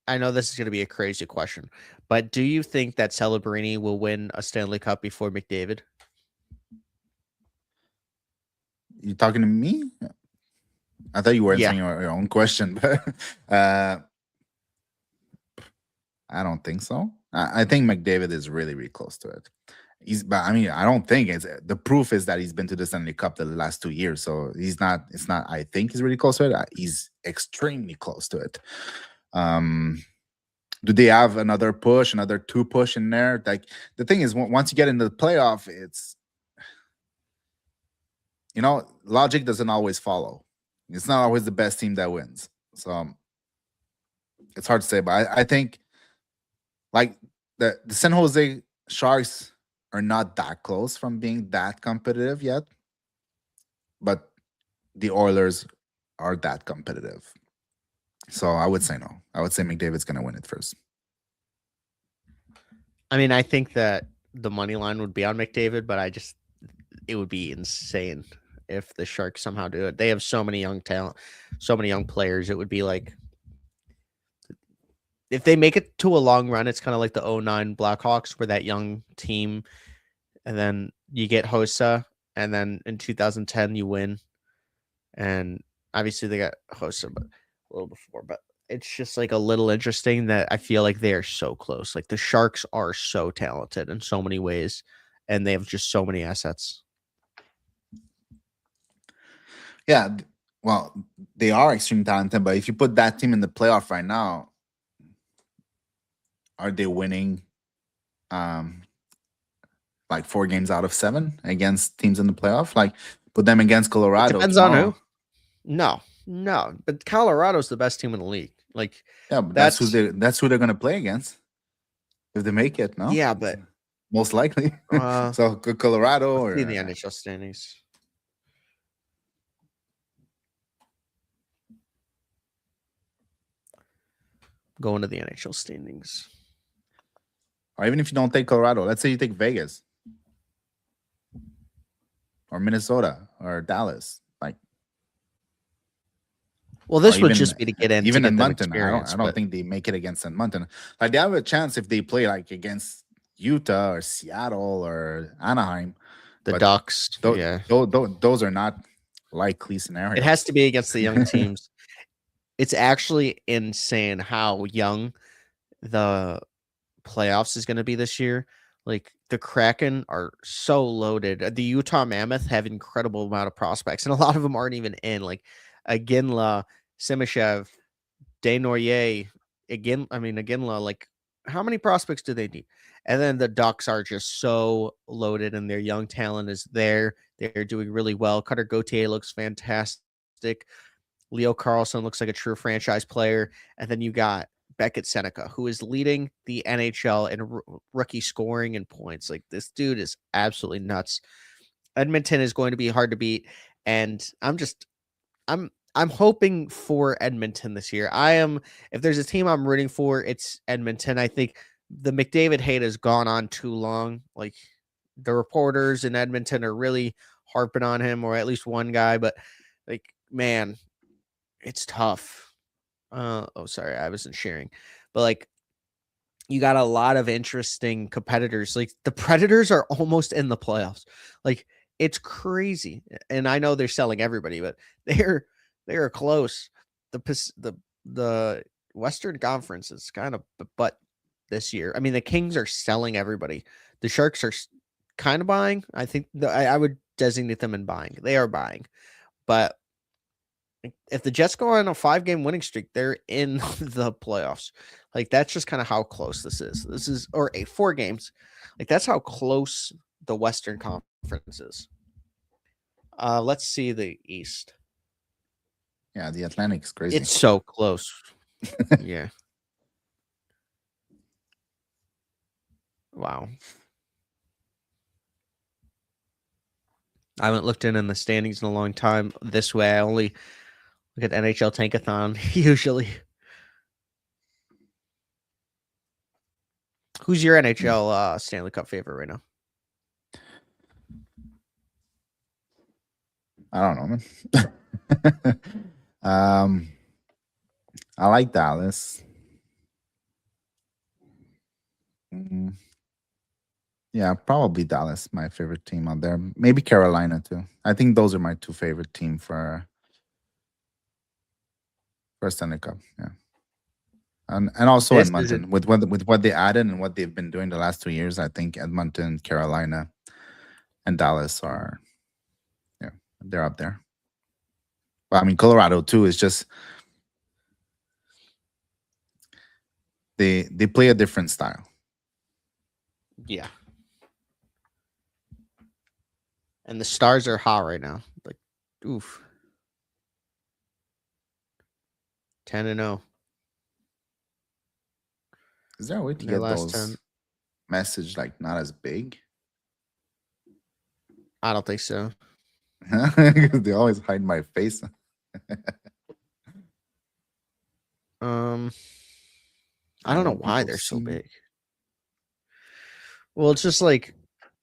I know this is going to be a crazy question, but do you think that Celebrini will win a Stanley Cup before McDavid? you talking to me? I thought you were Yeah, answering your own question, but uh, I don't think so. I think McDavid is really, really close to it. But I mean, I don't think it's the proof is that he's been to the Stanley Cup the last 2 years. So he's not. It's not. I think he's really close to it. He's extremely close to it. Um, do they have another push, another 2 push in there? Like the thing is, once you get into the playoff, it's logic doesn't always follow. It's not always the best team that wins. So it's hard to say, but I think like the San Jose Sharks are not that close from being that competitive yet, but the Oilers are that competitive. So I would say no. I would say McDavid's going to win it first. I mean, I think that the money line would be on McDavid, but it would be insane if the Sharks somehow do it. They have so many young talent, so many young players. It would be like if they make it to a long run, it's kind of like the 09 Blackhawks, where that young team, and then you get Hossa, and then in 2010 you win, and obviously they got Hossa, but a little before. But it's just like a little interesting that I feel like they are so close. Like the Sharks are so talented in so many ways, and they have just so many assets. Yeah. Well, they are extremely talented, but if you put that team in the playoff right now, are they winning like 4 games out of 7 against teams in the playoff? Like put them against It Colorado depends on tomorrow. who. No, but Colorado's the best team in the league. Like Yeah, but that's that's who they're gonna play against if they make it, no? yeah, but Most likely. uh, So Colorado let's or see the NHL standings. Going to the NHL standings. or even if you don't take Colorado, let's say you take Vegas or Minnesota or Dallas, like Well, this or would even just be to get in to even get them Edmonton. experience, I don't but think they make it against Edmonton. Like they have a chance if they play like against Utah or Seattle or Anaheim, the but Ducks, yeah, those are not likely it scenarios. has to be against the young teams. It's actually insane how young the playoffs is going to be this year. Like the Kraken are so loaded. The Utah Mammoth have incredible amount of prospects, and a lot of them aren't even in. Like Aginla, Simashev, Desnoyers, Aginla, like how many prospects do they need? And then the Ducks are just so loaded, and their young talent is there. They're doing really well. Cutter Gauthier looks fantastic. Leo Carlson looks like a true franchise player. And then you got Beckett Seneca, who is leading the NHL in rookie scoring and points. Like, this dude is absolutely nuts. Edmonton is going to be hard to beat. And I'm hoping for Edmonton this year. If there's a team I'm rooting for, it's Edmonton. I think the McDavid hate has gone on too long. Like, the reporters in Edmonton are really harping on him, or at least one guy, but like, man, it's tough. Sorry, I wasn't sharing. But like, you got a lot of interesting competitors. Like, the Predators are almost in the playoffs. Like, it's crazy. And I know they're selling everybody, but they're close. The Western Conference is kind of but this year. I mean, the Kings are selling everybody. The Sharks are kind of buying. I think I would designate them in buying. They are buying. But if the Jets go on a 5-game winning streak, they're in the playoffs. Like, that's just kind of how close this is. Or 4 games. Like, that's how close the Western Conference is. Let's see the East. Yeah, the Atlantic's crazy. It's so close. Yeah. Wow. I haven't looked in the standings in a long time this way. I only look at NHL Tankathon usually. Who's your NHL Stanley Cup favorite right now? I don't know, man. I like Dallas. Yeah, probably Dallas, my favorite team out there. Maybe Carolina too. I think those are my 2 favorite team for Stanley Cup. Yeah, and also This Edmonton with what they added and what they've been doing the last 2 years. I think Edmonton, Carolina, and Dallas are, yeah, they're up there. But I mean, Colorado too is just they play a different style. Yeah. And the Stars are hot right now. Like, oof. 10-0. Is there a way to Their get last those 10. message like not as big? I don't think so. They always hide my face. I don't know why they're so big. Well, it's just like,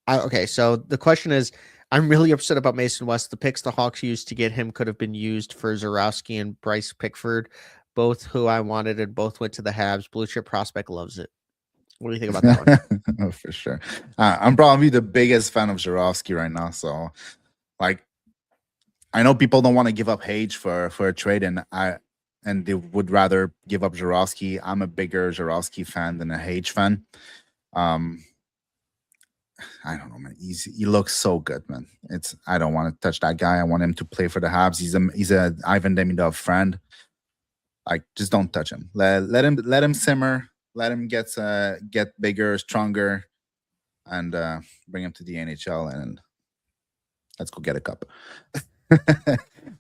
okay, so the question is, I'm really upset about Mason West. The picks the Hawks used to get him could have been used for Zarowski and Bryce Pickford, both who I wanted, and both went to the Habs. Blue Chip Prospect loves it. What do you think about that one? Oh, for sure. I'm probably the biggest fan of Jarowski right now. So, like, I know people don't want to give up Hage for a trade, and they would rather give up Jarowski. I'm a bigger Jarowski fan than a Hage fan. I don't know, man. He looks so good, man. I don't want to touch that guy. I want him to play for the Habs. He's a Ivan Demidov friend. Like, just don't touch him. Let him simmer. Let him get bigger, stronger, and bring him to the NHL, and let's go get a cup.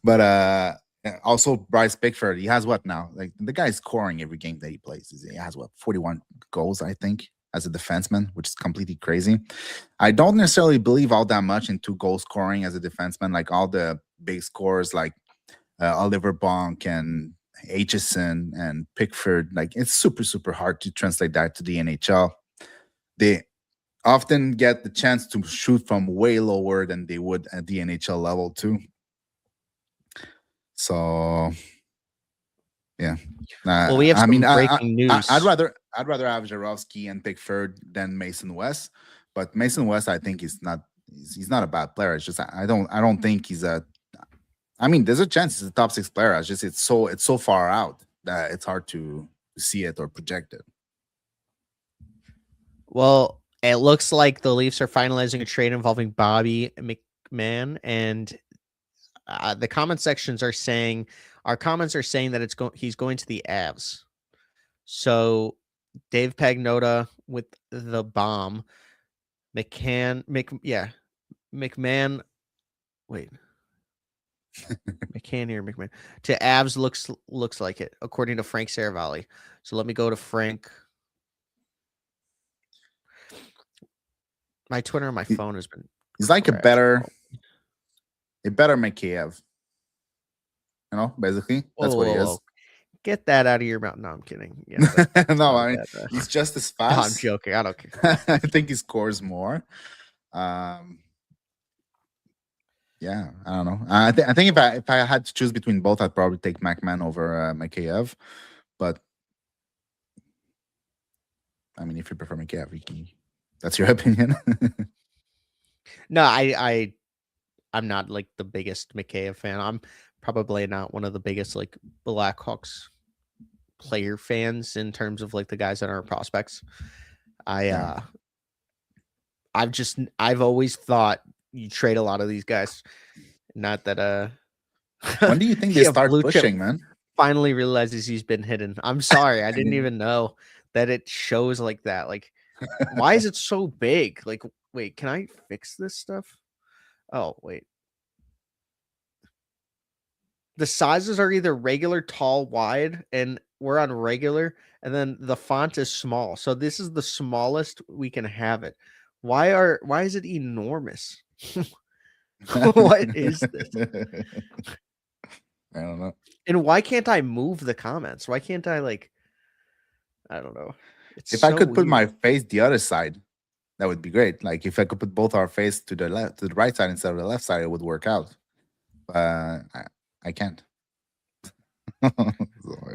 But also Bryce Pickford, he has what now? Like, the guy's scoring every game that he plays. He has what, 41 goals, I think, as a defenseman, which is completely crazy. I don't necessarily believe all that much into goal scoring as a defenseman. Like, all the big scores, like Oliver Bonk and Aitchison and Pickford, like, it's super, super hard to translate that to the NHL. They often get the chance to shoot from way lower than they would at the NHL level too. So, yeah. Well, we have some breaking news. I'd rather have Jarowski and Pickford than Mason West, but Mason West, I think he's not a bad player. It's just I don't think he's a. I mean, there's a chance he's a top 6 player. It's just it's so far out that it's hard to see it or project it. Well, it looks like the Leafs are finalizing a trade involving Bobby McMann, and the comment sections are saying, our comments are saying that he's going to the Avs. So Dave Pagnota with the bomb. McMahon. Wait, McCann here, McMahon to Avs looks like it according to Frank Saravalli. So let me go to Frank. My Twitter on my phone has been. He's like a better Mikheyev. You know, basically, that's what he is. Get that out of your mouth. No, I'm kidding. Yeah, no, I mean, he's just as fast. No, I'm joking. I don't care. I think he scores more. Yeah, I don't know. I think if I had to choose between both, I'd probably take McMahon over Mikheyev. But I mean, if you prefer Mikheyev, that's your opinion. No, I'm not like the biggest Mikheyev fan. I'm probably not one of the biggest like Blackhawks player fans in terms of like the guys that are prospects. I've always thought you trade a lot of these guys. Not that when do you think they start pushing, man? Finally realizes he's been hidden. I'm sorry, I didn't even know that it shows like that. Like, why is it so big? Like, wait, can I fix this stuff? Oh, wait. The sizes are either regular, tall, wide, and we're on regular, and then the font is small. So this is the smallest we can have it. Why is it enormous? What is this? I don't know. And why can't I move the comments? Why can't I I don't know. If I could put my face the other side, that would be great. Like if I could put both our face to the right side instead of the left side, it would work out. I can't. So,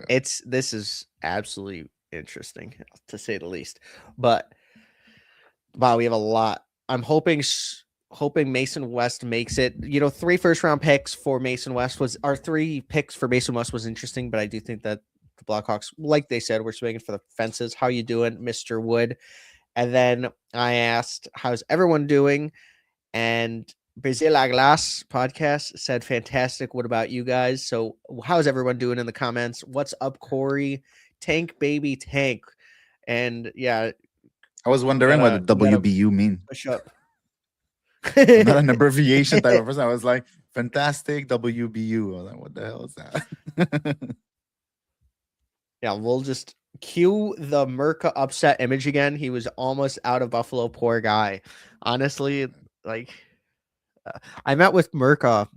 yeah. This is absolutely interesting to say the least. But wow, we have a lot. I'm hoping Mason West makes it. 3 first-round picks for Mason West was interesting, but I do think that the Blackhawks, like they said, we're swinging for the fences. How you doing, Mr. Wood? And then I asked, how's everyone doing? And Brazil La Glace podcast said, fantastic. What about you guys? So how's everyone doing in the comments? What's up, Corey? Tank, baby, tank. And yeah. I was wondering what the WBU mean. Push up. Not an abbreviation type of person. I was like, fantastic WBU. I was like, what the hell is that? Yeah, we'll just cue the Merca upset image again. He was almost out of Buffalo. Poor guy. Honestly, I met with Merca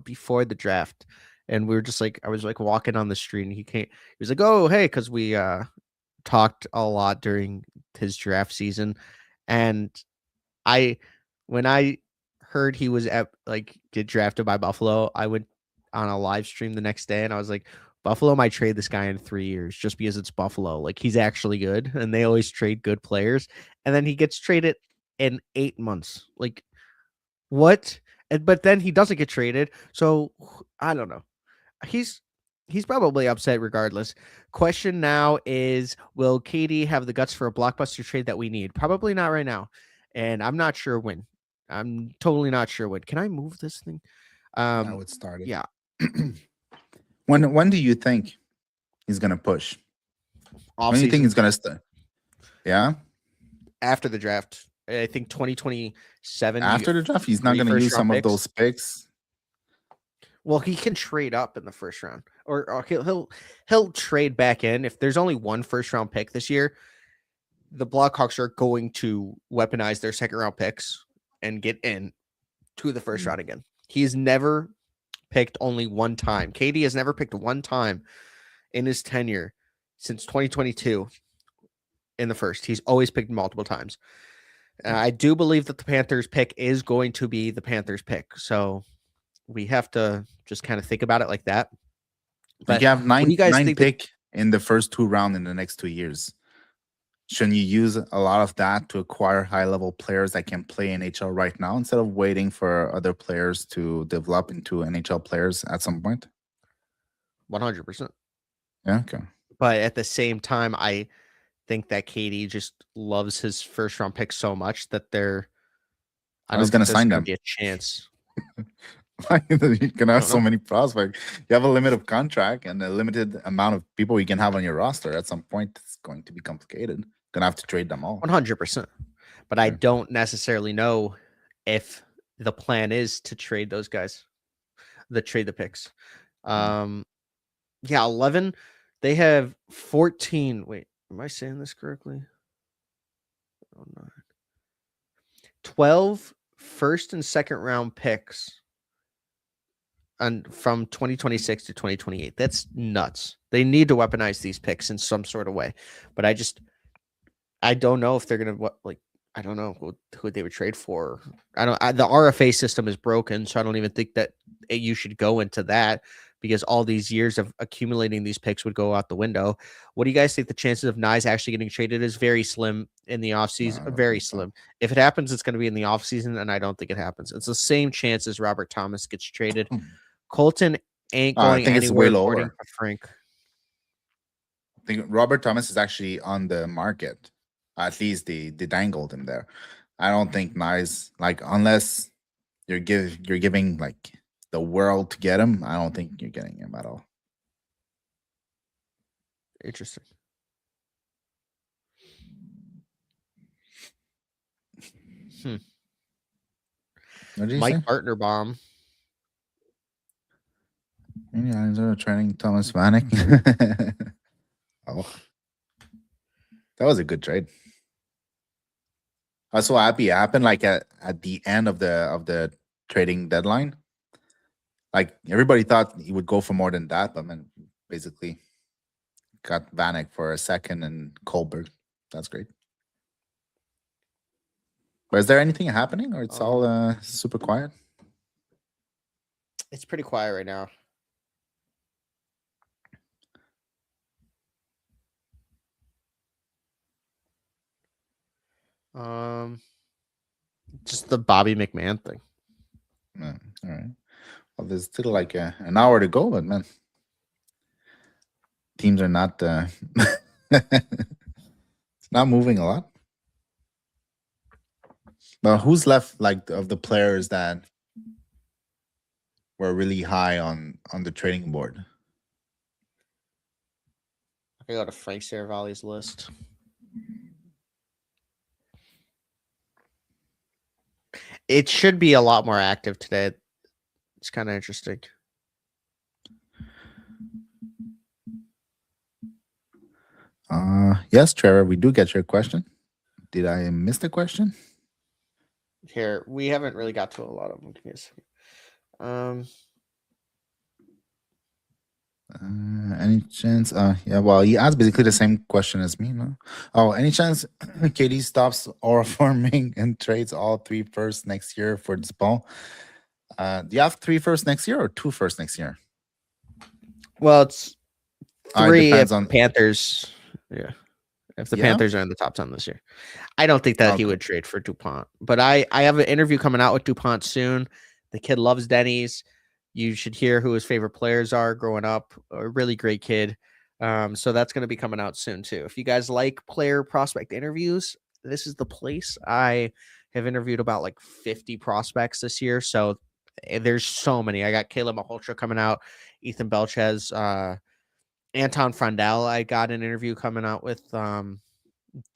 before the draft, and we were just I was walking on the street, and he was like, "Oh, hey," because we talked a lot during his draft season, and when I heard he was get drafted by Buffalo, I went on a live stream the next day, and I was like, Buffalo might trade this guy in 3 years just because it's Buffalo. Like, he's actually good, and they always trade good players. And then he gets traded in 8 months. Like, what? But then he doesn't get traded. So I don't know. He's probably upset regardless. Question now is, will KD have the guts for a blockbuster trade that we need? Probably not right now. And I'm not sure when. I'm totally not sure when. Can I move this thing? Now it started. Yeah. When do you think he's gonna push? When do you think he's gonna start? Yeah. After the draft, I think 2027. After the draft, he's not gonna use some of those picks. Well, he can trade up in the first round, or he'll trade back in. If there's only one first round pick this year, the Blackhawks are going to weaponize their second round picks and get in to the first round again. He's never picked only one time. KD has never picked one time in his tenure since 2022 in the first. He's always picked multiple times. I do believe that the Panthers pick is going to be the Panthers pick. So we have to just kind of think about it like that. But you have nine pick in the first 2 rounds in the next 2 years. Shouldn't you use a lot of that to acquire high-level players that can play NHL right now instead of waiting for other players to develop into NHL players at some point? 100%. Yeah, okay. But at the same time, I think that KD just loves his first-round pick so much that I was going to sign them. Be a chance. Like, you can I have don't so know. many prospects. You have a limit of contract and a limited amount of people you can have on your roster. At some point, it's going to be complicated. Gonna have to trade them all. 100%. But I Sure. don't necessarily know if the plan is to trade those guys, trade the picks. Mm. Yeah, 11. They have 14. Wait, am I saying this correctly? Oh, no. 12 first and second round picks and from 2026 to 2028. That's nuts. They need to weaponize these picks in some sort of way. But I don't know if they're gonna I don't know who they would trade for. The RFA system is broken, so I don't even think that you should go into that because all these years of accumulating these picks would go out the window. What do you guys think the chances of Nyes actually getting traded is? Very slim in the No, offseason. I don't Very think so. slim. If it happens, it's going to be in the offseason, and I don't think it happens. It's the same chance as Robert Thomas gets traded. Colton ain't I going think it's way anywhere, according lower. to Frank. I think Robert Thomas is actually on the market. At least they dangled him there. I don't think Nice, like, unless you're giving like the world to get him. I don't think you're getting him at all. Interesting. Hmm. What did you Mike say? Bartnerbaum. Indians are training Thomas Vanek. Oh, that was a good trade. I was so happy it happened like at the end of the trading deadline. Like, everybody thought he would go for more than that, but man, basically got Vanek for a second and Colbert. That's great. But is there anything happening, or it's all super quiet? It's pretty quiet right now. Just the Bobby McMahon thing. All right. Well, there's still like an hour to go, but man, teams are not. It's not moving a lot. But who's left, like, of the players that were really high on the trading board? I go to Frank Saravalli's list. It should be a lot more active today. It's kind of interesting. Yes, Trevor, we do get your question. Did I miss the question? Here, we haven't really got to a lot of them. Give me a second. Any chance? Yeah. Well, he asked basically the same question as me. No. Oh, any chance KD stops aura forming and trades all 3 first next year for this ball? Do you have 3 first next year or 2 first next year? Well, it's It 3 if depends the on. Panthers. Yeah. If the Yeah? Panthers are in the top 10 this year. I don't think that he Okay. would trade for DuPont. But I have an interview coming out with DuPont soon. The kid loves Denny's. You should hear who his favorite players are growing up. A really great kid. So that's going to be coming out soon too. If you guys like player prospect interviews, this is the place. I have interviewed about like 50 prospects this year. So there's so many. I got Caleb Maholtra coming out, Ethan Belchez, Anton Frondell. I got an interview coming out with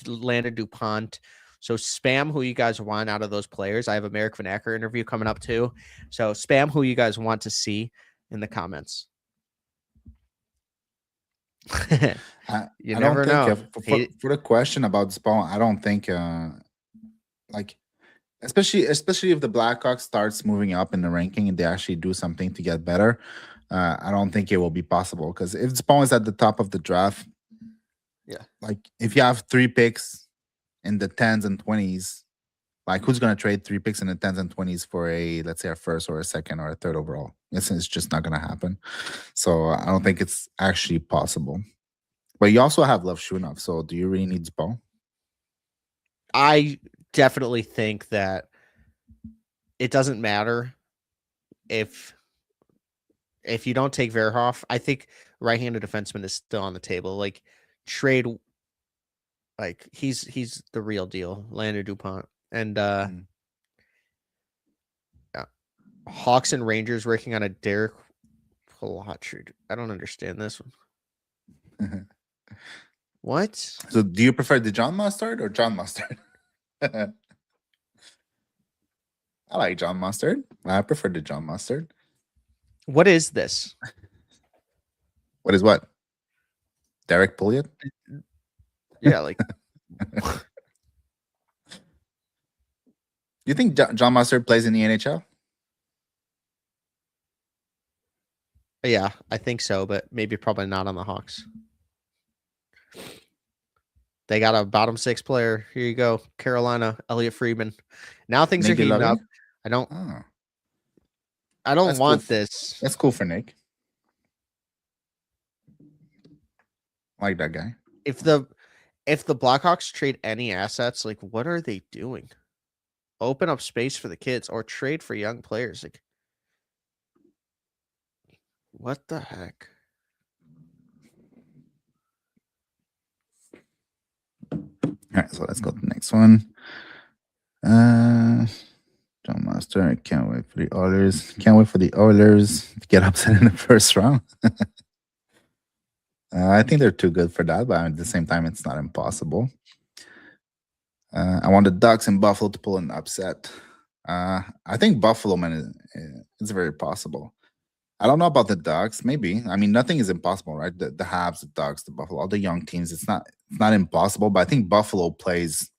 Landon DuPont. So spam who you guys want out of those players. I have a Merrick Van Acker interview coming up too. So spam who you guys want to see in the comments. I You don't never think know. for the question about Spawn, I don't think like, especially if the Blackhawks starts moving up in the ranking and they actually do something to get better. I don't think it will be possible, because if Spawn is at the top of the draft, Yeah. like, if you have 3 picks in the 10s and 20s, like, who's going to trade 3 picks in the 10s and 20s for let's say, a first or a second or a third overall? It's just not going to happen. So I don't think it's actually possible. But you also have Love Shunov. So do you really need Spawn? I definitely think that it doesn't matter if you don't take Verhoff. I think right-handed defenseman is still on the table. Like, trade, like, he's the real deal, Landon DuPont. And yeah. Hawks and Rangers working on a Derek Palatri. I don't understand this one. What? So, do you prefer the John Mustard or John Mustard? I like John Mustard. I prefer the John Mustard. What is this? What is what? Derek Pouliot? Yeah, like You think John Mustard plays in the NHL? yeah, I think so, but maybe probably not on the Hawks. They got a bottom six player. Here you go, Carolina, Elliot Friedman. Now things Nick are heating up. Delavey? I don't. Oh, I don't that's want cool. this. That's cool for Nick. I like that guy. If the Blackhawks trade any assets, like what are they doing? Open up space for the kids or trade for young players. Like what the heck? All right, so let's go to the next one. John Master, I can't wait for the Oilers. Can't wait for the Oilers to get upset in the first round. I think they're too good for that, but at the same time, it's not impossible. I want the Ducks and Buffalo to pull an upset. I think Buffalo, man, it's very possible. I don't know about the Ducks. Maybe. I mean, nothing is impossible, right? The Habs, the Ducks, the Buffalo, all the young teams. It's not impossible. But I think Buffalo plays.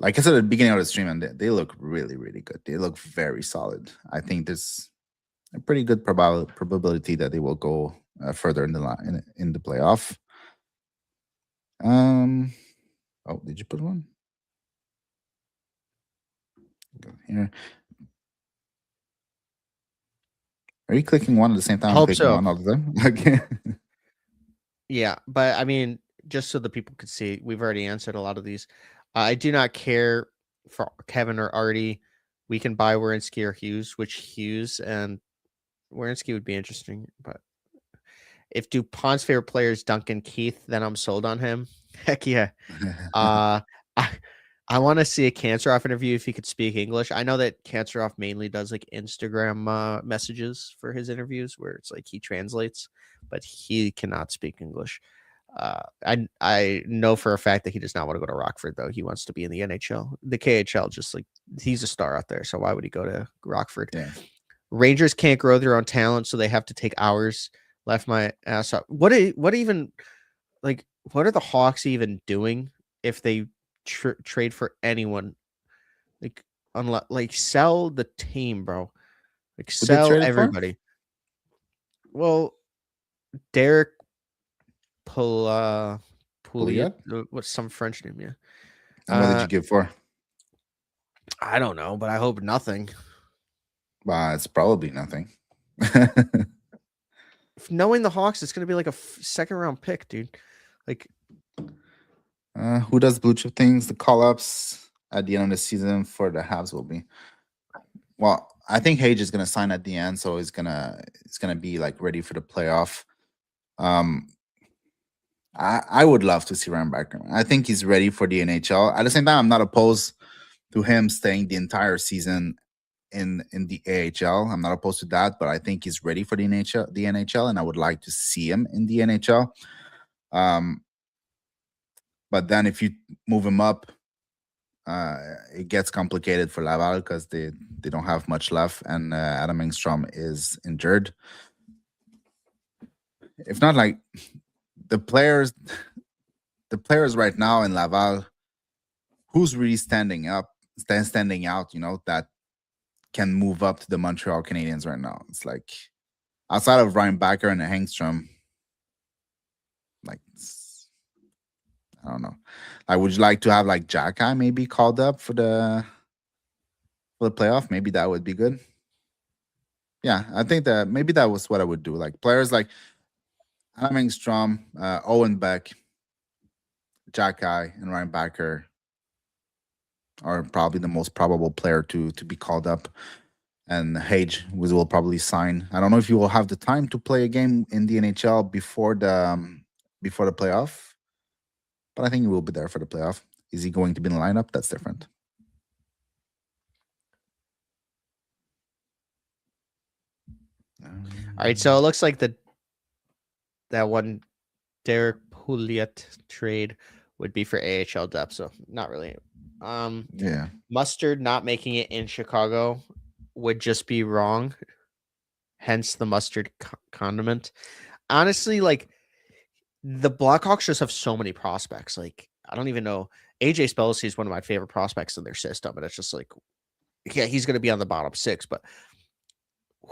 Like I said at the beginning of the stream, and they look really, really good. They look very solid. I think there's a pretty good probability that they will go further in the line in the playoff. Oh, did you put one? Go here. Are you clicking one at the same time? Hope Clicking so. one all the time? Okay. Yeah, but I mean, just so the people could see, we've already answered a lot of these. I do not care for Kevin or Artie. We can buy Werenski or Hughes, which Hughes and Werenski would be interesting. But if DuPont's favorite player is Duncan Keith, then I'm sold on him. Heck yeah. I want to see a Canceroff interview if he could speak English. I know that Canceroff mainly does like Instagram messages for his interviews where it's like he translates, but he cannot speak English. I know for a fact that he does not want to go to Rockford though. He wants to be in the NHL. The KHL just like he's a star out there, so why would he go to Rockford? Yeah. Rangers can't grow their own talent, so they have to take ours. Left my ass up. What even like what are the Hawks even doing if they trade for anyone? Like unless like sell the team, bro. Like Who they sell traded for? everybody. Well, Derek Pouliot, what's some French name? Yeah. And what did you give for? I don't know, but I hope nothing. It's probably nothing. Knowing the Hawks, it's going to be like a second round pick, dude. Like, who does blue chip things? The call ups at the end of the season for the Habs will be. Well, I think Hage is going to sign at the end, so it's gonna be like ready for the playoff. I would love to see Ryan Backer. I think he's ready for the NHL. At the same time, I'm not opposed to him staying the entire season in the AHL. I'm not opposed to that, but I think he's ready for the NHL, and I would like to see him in the NHL. But then if you move him up, it gets complicated for Laval because they don't have much left, and Adam Engstrom is injured. If not, like the players right now in Laval, who's really standing out, that can move up to the Montreal Canadiens right now? It's like outside of Ryan Backer and Hangstrom, like I don't know. Like, would you like to have like Jacka maybe called up for the playoff? Maybe that would be good. Yeah, I think that maybe that was what I would do. Like players like Adam Engstrom, Owen Beck, Jacka, and Ryan Backer are probably the most probable player to be called up. And Hage will probably sign. I don't know if you will have the time to play a game in the NHL before the playoff, but I think he will be there for the playoff. Is he going to be in the lineup? That's different. All right, so it looks like that one Derek Pouliot trade would be for AHL depth, so not really. Yeah. Mustard not making it in Chicago would just be wrong. Hence the mustard condiment. Honestly, like the Blackhawks just have so many prospects. Like I don't even know. AJ Spelcy is one of my favorite prospects in their system, and it's just like, yeah, he's going to be on the bottom six, but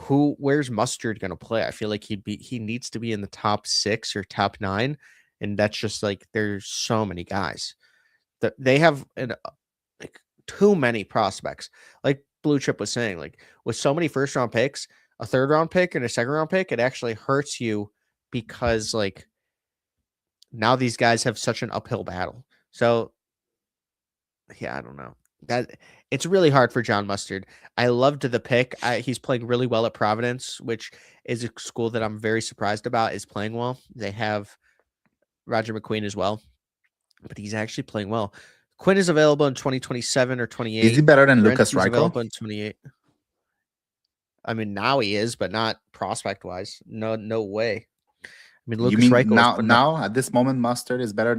where's Mustard going to play? I feel like he needs to be in the top 6 or top 9, and that's just like there's so many guys that they have like too many prospects. Like Blue Chip was saying, like with so many first round picks, a third round pick and a second round pick, it actually hurts you because like now these guys have such an uphill battle. So yeah, I don't know. That it's really hard for John Mustard. I loved the pick. He's playing really well at Providence, which is a school that I'm very surprised about is playing well. They have Roger McQueen as well, but he's actually playing well. Quinn is available in 2027 or Is 28. he better than Lucas Werenski's Reichel? available in 28. I mean, now he is, but not prospect wise. No way. I mean, You Lucas mean Reichel was putting up. now at this moment, Mustard is better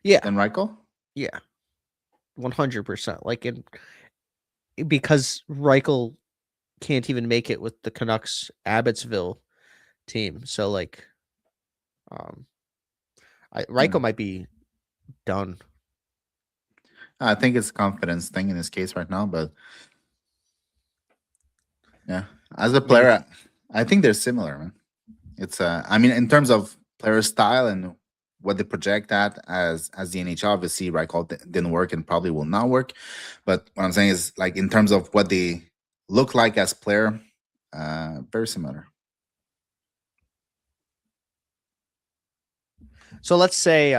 Yeah, than Reichel? yeah, 100%. Like because Reichel can't even make it with the Canucks Abbotsville team. So like, Reichel might be done. I think it's a confidence thing in this case right now, but yeah, as a player, I think they're similar, man. It's I mean, in terms of player style and what they project at as the NHL, obviously Reichel didn't work and probably will not work. But what I'm saying is, like, in terms of what they look like as player, very similar. So let's say,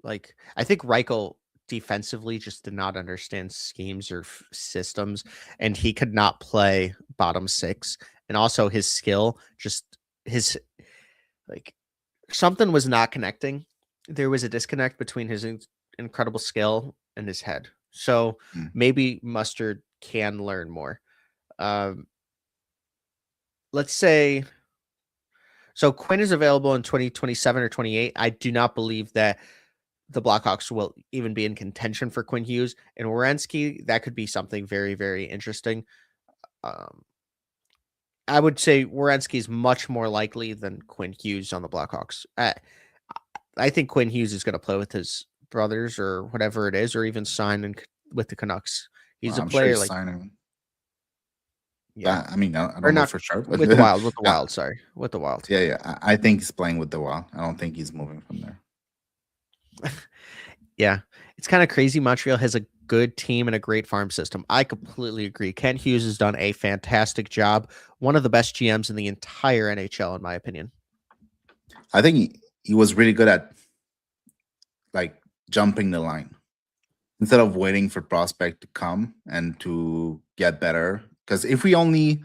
like I think Reichel defensively just did not understand schemes or systems, and he could not play bottom 6. And also his skill, just his like something was not connecting. There was a disconnect between his incredible skill and his head. So maybe Mustard can learn more. Let's say so Quinn is available in 2027 or 28. I do not believe that the Blackhawks will even be in contention for Quinn Hughes and Werenski. That could be something very, very interesting. I would say Werenski is much more likely than Quinn Hughes on the Blackhawks. I think Quinn Hughes is going to play with his brothers or whatever it is, or even sign with the Canucks. He's a player sure like signing. Yeah, I mean, I or don't know not for sure. But with the Wild. With the yeah, Wild, sorry, with the Wild. yeah. I think he's playing with the Wild. I don't think he's moving from there. Yeah, it's kind of crazy. Montreal has a good team and a great farm system. I completely agree. Kent Hughes has done a fantastic job. One of the best GMs in the entire NHL, in my opinion. I think he was really good at like jumping the line instead of waiting for prospect to come and to get better. Because if we only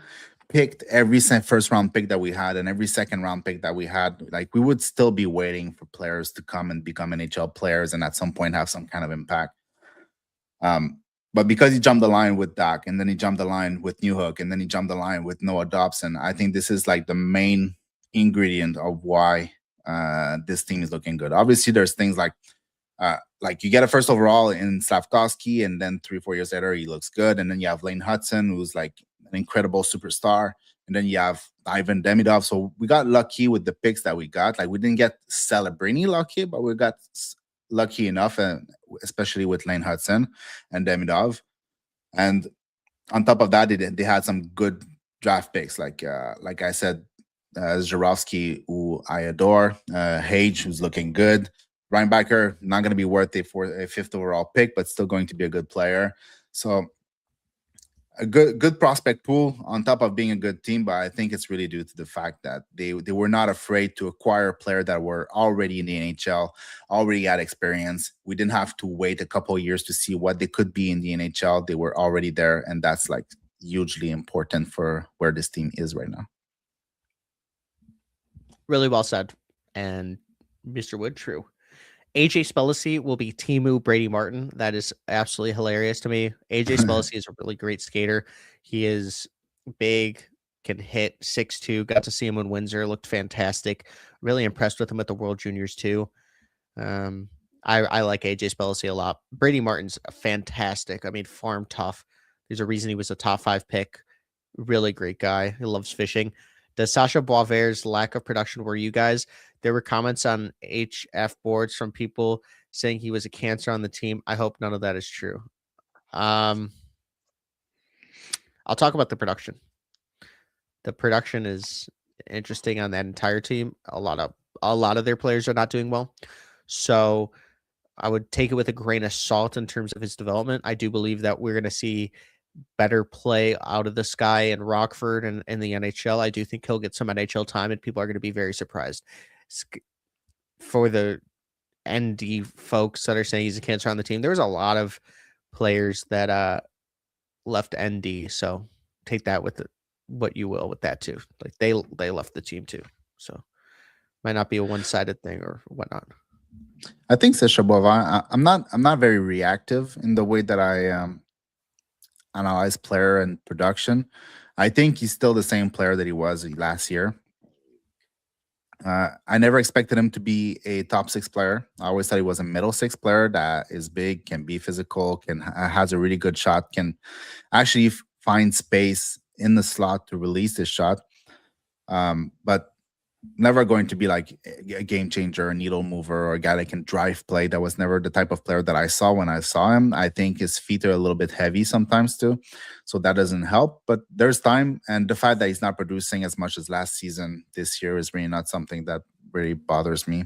picked every first round pick that we had and every second round pick that we had, like we would still be waiting for players to come and become NHL players and at some point have some kind of impact. But because he jumped the line with Dak, and then he jumped the line with Newhook, and then he jumped the line with Noah Dobson, I think this is like the main ingredient of why this team is looking good. Obviously, there's things like you get a first overall in Slavkovsky, and then 3-4 years later he looks good, and then you have Lane Hudson, who's like an incredible superstar, and then you have Ivan Demidov. So we got lucky with the picks that we got. Like we didn't get Celebrini lucky, but we got lucky enough, and especially with Lane Hudson and Demidov. And on top of that, they had some good draft picks, like I said, Zharovsky, who I adore, Hage, who's looking good. Reinbacher, not going to be worth it for a 5th overall pick, but still going to be a good player. So a good prospect pool on top of being a good team, but I think it's really due to the fact that they were not afraid to acquire a player that were already in the NHL, already had experience. We didn't have to wait a couple of years to see what they could be in the NHL. They were already there, and that's like hugely important for where this team is right now. Really well said. And Mr. Wood, true. AJ Spelcy will be Timu Brady Martin. That is absolutely hilarious to me. AJ Spelcy is a really great skater. He is big, can hit 6'2". Got to see him in Windsor, looked fantastic. Really impressed with him at the World Juniors too. I like AJ Spellacy a lot. Brady Martin's fantastic. I mean, farm tough. There's a reason he was a top 5 pick. Really great guy. He loves fishing. Does Sasha Boisvert's lack of production worry you guys? There were comments on HF boards from people saying he was a cancer on the team. I hope none of that is true. I'll talk about the production. The production is interesting on that entire team. A lot of their players are not doing well. So I would take it with a grain of salt in terms of his development. I do believe that we're going to see better play out of this guy in Rockford and in the NHL. I do think he'll get some NHL time, and people are going to be very surprised. For the ND folks that are saying he's a cancer on the team, there was a lot of players that left ND, so take that with what you will with that too. Like they left the team too, so might not be a one-sided thing or whatnot. I think Sasha Boivin, I'm not very reactive in the way that I analyze player and production. I think he's still the same player that he was last year. I never expected him to be a top 6 player. I always thought he was a middle 6 player that is big, can be physical, has a really good shot, can actually find space in the slot to release his shot. But never going to be like a game changer, a needle mover, or a guy that can drive play. That was never the type of player that I saw when I saw him. I think his feet are a little bit heavy sometimes too, so that doesn't help. But there's time, and the fact that he's not producing as much as last season this year is really not something that really bothers me.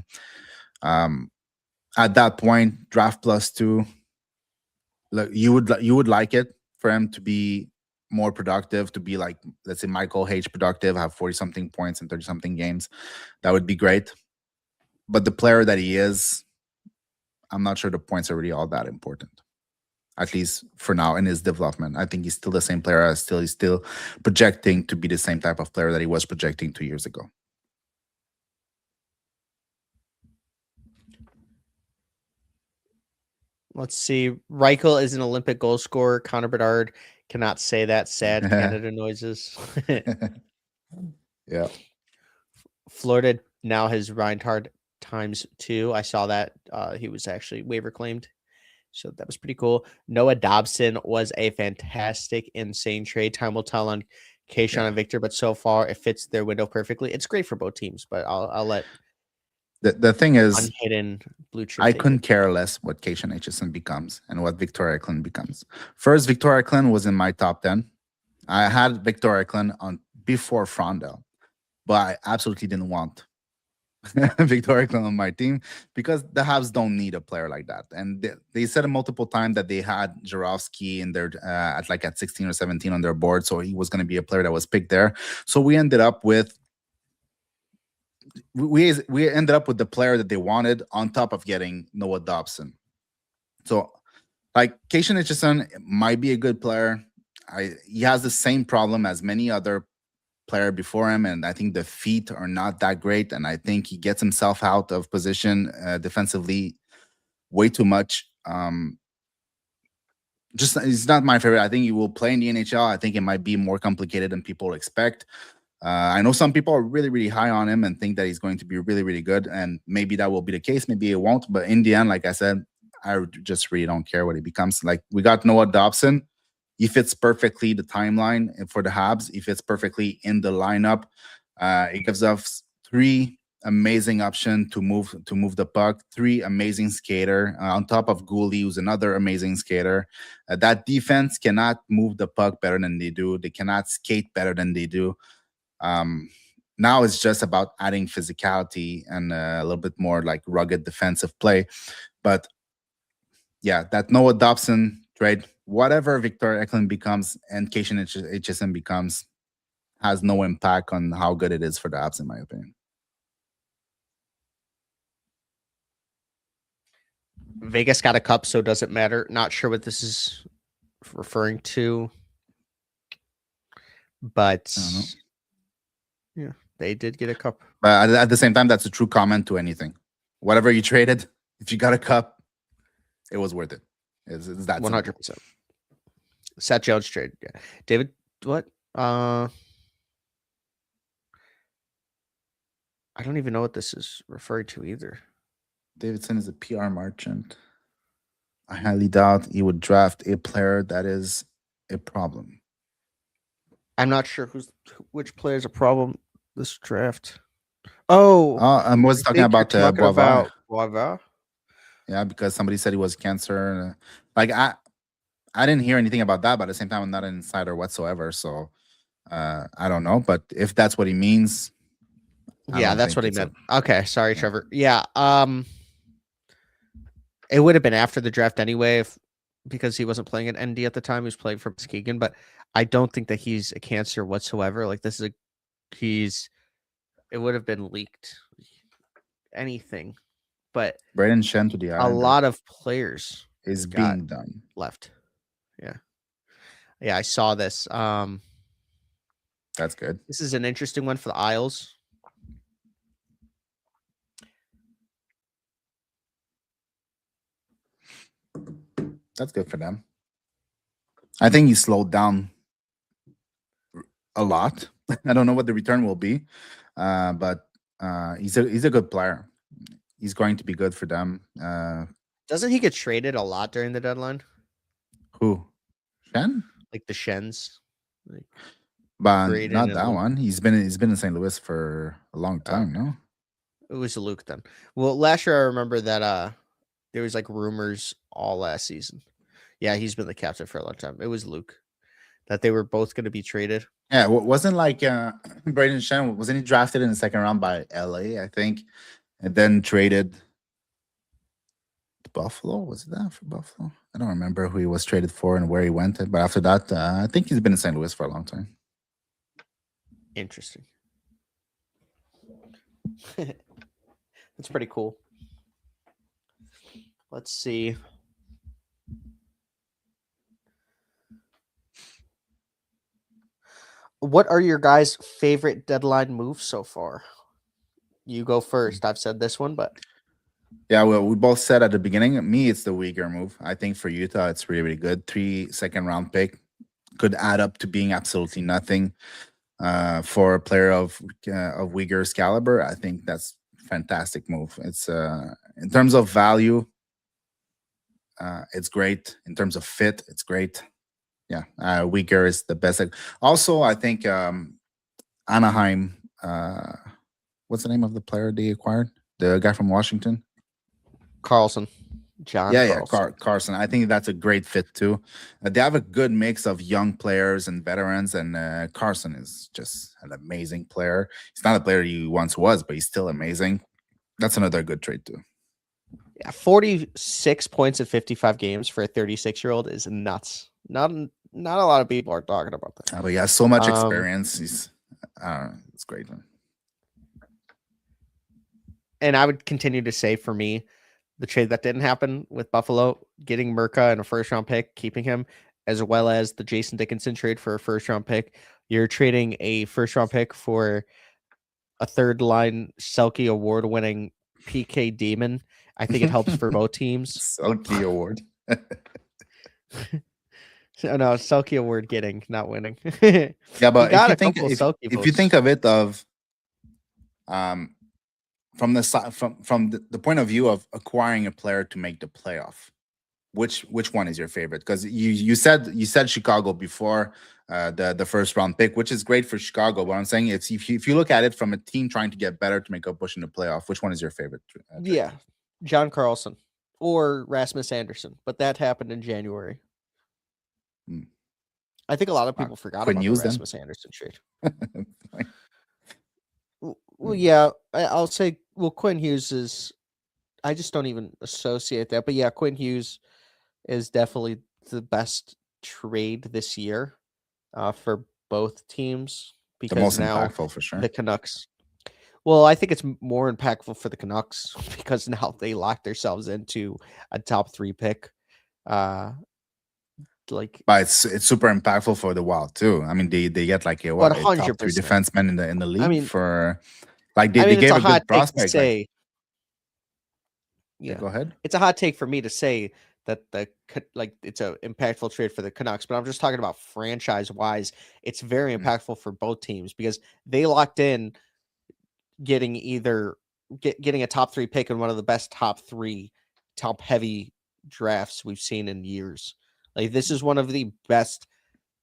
At that point, draft +2, look, you would like it for him to be more productive, to be like, let's say, Michael H productive, have 40-something points in 30-something games. That would be great. But the player that he is, I'm not sure the points are really all that important, at least for now in his development. I think he's still the same player. He's still projecting to be the same type of player that he was projecting 2 years ago. Let's see. Reichel is an Olympic goal scorer. Connor Bedard cannot say that. Sad Canada noises. Yeah. Florida now has Reinhard ×2. I saw that. He was actually waiver claimed. So that was pretty cool. Noah Dobson was a fantastic, insane trade. Time will tell on Kayshawn and Victor, but so far it fits their window perfectly. It's great for both teams, but I'll let the thing is, unhidden blue chip. I couldn't care less what Kayshawn Aitchison becomes and what Victor Eklund becomes. First, Victor Eklund was in my top 10. I had Victor Eklund on before Frondel, but I absolutely didn't want Victor Eklund on my team because the Habs don't need a player like that. And they said it multiple times that they had Jarowski in their at 16 or 17 on their board, so he was going to be a player that was picked there. So we ended up with the player that they wanted on top of getting Noah Dobson. So, like, Kayshawn Aitchison might be a good player. He has the same problem as many other player before him, and I think the feet are not that great, and I think he gets himself out of position defensively way too much. He's not my favorite. I think he will play in the NHL. I think it might be more complicated than people expect. I know some people are really, really high on him and think that he's going to be really, really good, and maybe that will be the case. Maybe it won't, but in the end, like I said, I just really don't care what he becomes. Like, we got Noah Dobson. He fits perfectly the timeline for the Habs. He fits perfectly in the lineup. It gives us 3 amazing options to move the puck. 3 amazing skater on top of Gouli, who's another amazing skater. That defense cannot move the puck better than they do. They cannot skate better than they do. Now it's just about adding physicality and a little bit more like rugged defensive play. But yeah, that Noah Dobson trade, whatever Victor Eklund becomes and Kayshawn Aitchison becomes, has no impact on how good it is for the Habs, in my opinion. Vegas got a cup, so it doesn't matter. Not sure what this is referring to, but yeah, they did get a cup. But at the same time, that's a true comment to anything. Whatever you traded, if you got a cup, it was worth it. It's that 100%. Seth Jones trade. Yeah. David, what? I don't even know what this is referred to either. Davidson is a PR merchant. I highly doubt he would draft a player that is a problem. I'm not sure which player is a problem this draft. Oh, I was I talking think you're about talking Boisvert. about Boisvert. Yeah, because somebody said he was cancer. Like I didn't hear anything about that, but at the same time, I'm not an insider whatsoever. So I don't know. But if that's what he means, I Yeah, don't that's think what he it's meant. Okay, sorry, yeah. Trevor. Yeah, it would have been after the draft anyway, because he wasn't playing at ND at the time. He was playing for Muskegon, but I don't think that he's a cancer whatsoever. Like this is it would have been leaked anything, but Braden Shen to the a Islander lot of players is got being done. left. Yeah, I saw this. That's good. This is an interesting one for the Isles. That's good for them. I think he slowed down a lot. I don't know what the return will be, but he's a good player. He's going to be good for them. Doesn't he get traded a lot during the deadline? Who? Shen? Like the Shens? Like, But Braden not and that Luke. one. He's been in St. Louis for a long time, Okay. no? It was Luke then. Well, last year I remember that there was like rumors all last season. Yeah, he's been the captain for a long time. It was Luke that they were both going to be traded. Yeah, wasn't like Braden Shen, wasn't he drafted in the second round by LA, I think, and then traded to Buffalo? Was it that for Buffalo? I don't remember who he was traded for and where he went. But after that, I think he's been in St. Louis for a long time. Interesting. That's pretty cool. Let's see. What are your guys' favorite deadline moves so far? You go first. I've said this one, but yeah, well, we both said at the beginning. Me, it's the Uyghur move. I think for Utah, it's really, really good. 3 second-round pick could add up to being absolutely nothing for a player of Uyghur's caliber. I think that's fantastic move. It's in terms of value, it's great. In terms of fit, it's great. Yeah, Uyghur is the best. Also, I think Anaheim. What's the name of the player they acquired? The guy from Washington. Carlson. John Carlson. Carson. I think that's a great fit too. They have a good mix of young players and veterans, and Carson is just an amazing player. He's not a player he once was, but he's still amazing. That's another good trade too. Yeah, 46 points in 55 games for a 36-year-old is nuts. Not a lot of people are talking about that. But he has so much experience. He's it's great. And I would continue to say, for me, the trade that didn't happen with Buffalo, getting Murka and a first-round pick, keeping him, as well as the Jason Dickinson trade for a first-round pick. You're trading a first-round pick for a third-line Selke award-winning PK Demon. I think it helps for both teams. Selke award. No, Selke award getting, not winning. Yeah, but if you think of it from the point of view of acquiring a player to make the playoff, which one is your favorite? Because you said Chicago before the first round pick, which is great for Chicago. But I'm saying if you look at it from a team trying to get better to make a push in the playoff, which one is your favorite? Yeah, John Carlson or Rasmus Anderson, but that happened in January. I think a lot of people forgot about the Rasmus Anderson trade. Well, yeah, I'll say. Well, Quinn Hughes is. I just don't even associate that, but yeah, Quinn Hughes is definitely the best trade this year for both teams, because the most now impactful for sure. The Canucks. Well, I think it's more impactful for the Canucks because now they locked themselves into a top 3 pick. But it's super impactful for the Wild too. I mean, they get like a top 3 defenseman in the league. I mean, for like they gave a good prospect. Yeah, go ahead. It's a hot take for me to say that like it's a impactful trade for the Canucks, but I'm just talking about franchise wise. It's very impactful for both teams because they locked in getting getting a top 3 pick in one of the best top heavy drafts we've seen in years. Like this is one of the best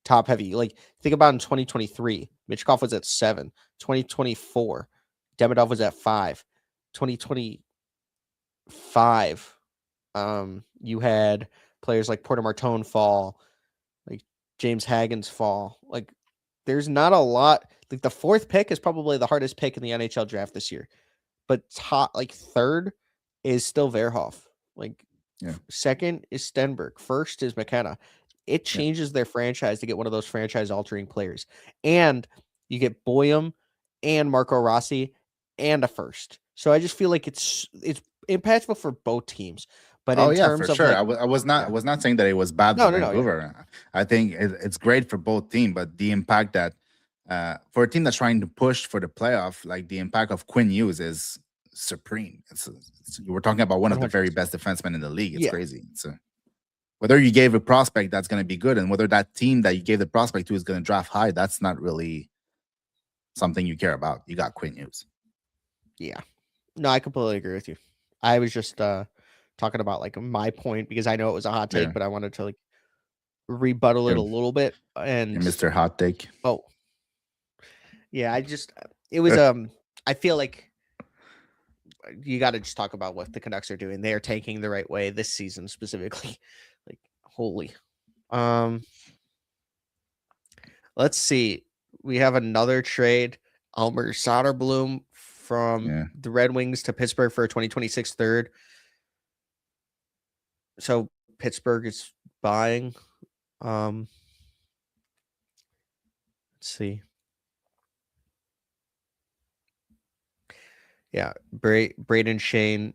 top heavy. Like think about in 2023, Michkov was at 7. 2024, Demidov was at 5. 2025, you had players like Porter Martone fall, like James Haggins fall. Like there's not a lot. Like the 4th pick is probably the hardest pick in the NHL draft this year, but top like 3rd is still Verhoff. Like second is Stenberg. First is McKenna. It changes their franchise to get one of those franchise altering players. And you get Boyum and Marco Rossi and a first. So I just feel like it's impactful for both teams. But in terms for of sure. like, I was not saying that it was bad for Vancouver. I think it's great for both teams, but the impact that for a team that's trying to push for the playoff, like the impact of Quinn Hughes is supreme. We're talking about one of the very best defensemen in the league. It's crazy. So whether you gave a prospect that's going to be good and whether that team that you gave the prospect to is going to draft high, that's not really something you care about. You got Quinn Hughes. Yeah. No, I completely agree with you. I was just talking about like my point because I know it was a hot take, but I wanted to like rebuttal it a little bit. And Mr. Hot Take. Oh, yeah. It was I feel like you got to just talk about what the Canucks are doing. They are taking the right way this season specifically. Like holy. Let's see. We have another trade. Elmer Soderblom from the Red Wings to Pittsburgh for a 2026 third. So Pittsburgh is buying. Let's see. Yeah, Braden Shane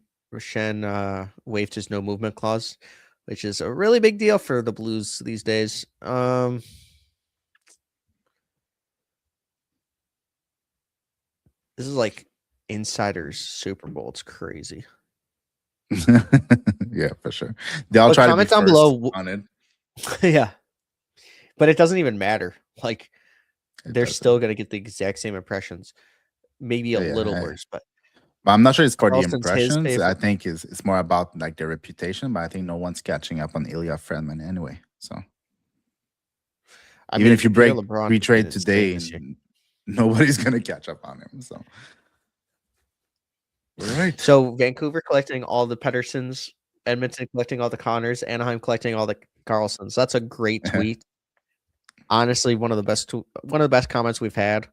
waived his no movement clause, which is a really big deal for the Blues these days. This is like insiders Super Bowl. It's crazy. Yeah, for sure. They'll try to comment down below on it. Yeah, but it doesn't even matter. Like they're still gonna get the exact same impressions, maybe a little worse, but I'm not sure it's for the impressions. I think it's more about like their reputation. But I think no one's catching up on Ilya Friedman anyway. So even if you break retrade today, nobody's gonna catch up on him. So. Right. So Vancouver collecting all the Petterssons, Edmonton collecting all the Connors, Anaheim collecting all the Carlsons. That's a great tweet. Honestly, one of the best comments we've had.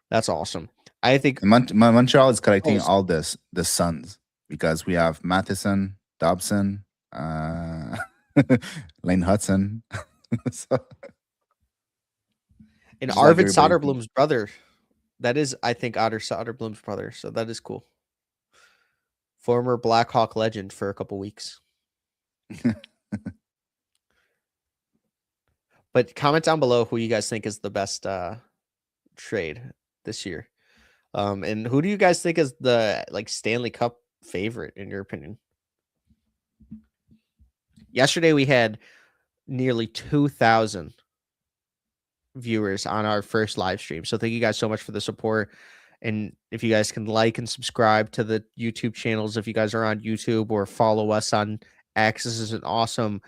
That's awesome. I think Montreal is collecting all the Suns because we have Matheson, Dobson, Lane Hudson, and Arvid Soderblom's brother. That is, I think, Arvid Soderblom's brother. So that is cool. Former Blackhawk legend for a couple weeks. But comment down below who you guys think is the best trade this year. And who do you guys think is the like Stanley Cup favorite in your opinion? Yesterday we had nearly 2,000 viewers on our first live stream. So thank you guys so much for the support. And if you guys can like and subscribe to the YouTube channels, if you guys are on YouTube or follow us on X, this is an awesome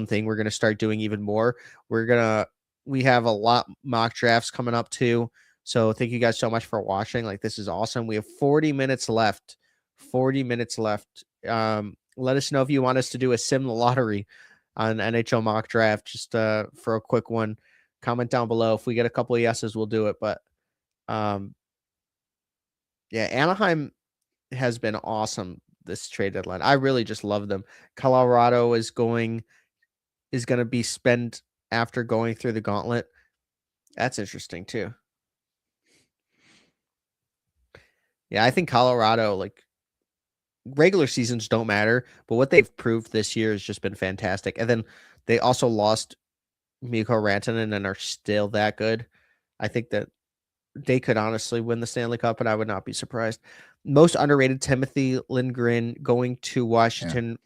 thing. We're going to start doing even more. We have a lot mock drafts coming up too. So thank you guys so much for watching. Like this is awesome. We have 40 minutes left. 40 minutes left. Let us know if you want us to do a sim lottery on NHL mock draft, just for a quick one. Comment down below. If we get a couple of yeses, we'll do it. But yeah, Anaheim has been awesome this trade deadline. I really just love them. Colorado is going to be spent after going through the gauntlet. That's interesting too. Yeah, I think Colorado, like regular seasons don't matter, but what they've proved this year has just been fantastic. And then they also lost Mikko Rantanen and are still that good. I think that they could honestly win the Stanley Cup, and I would not be surprised. Most underrated, Timothy Lindgren going to Washington.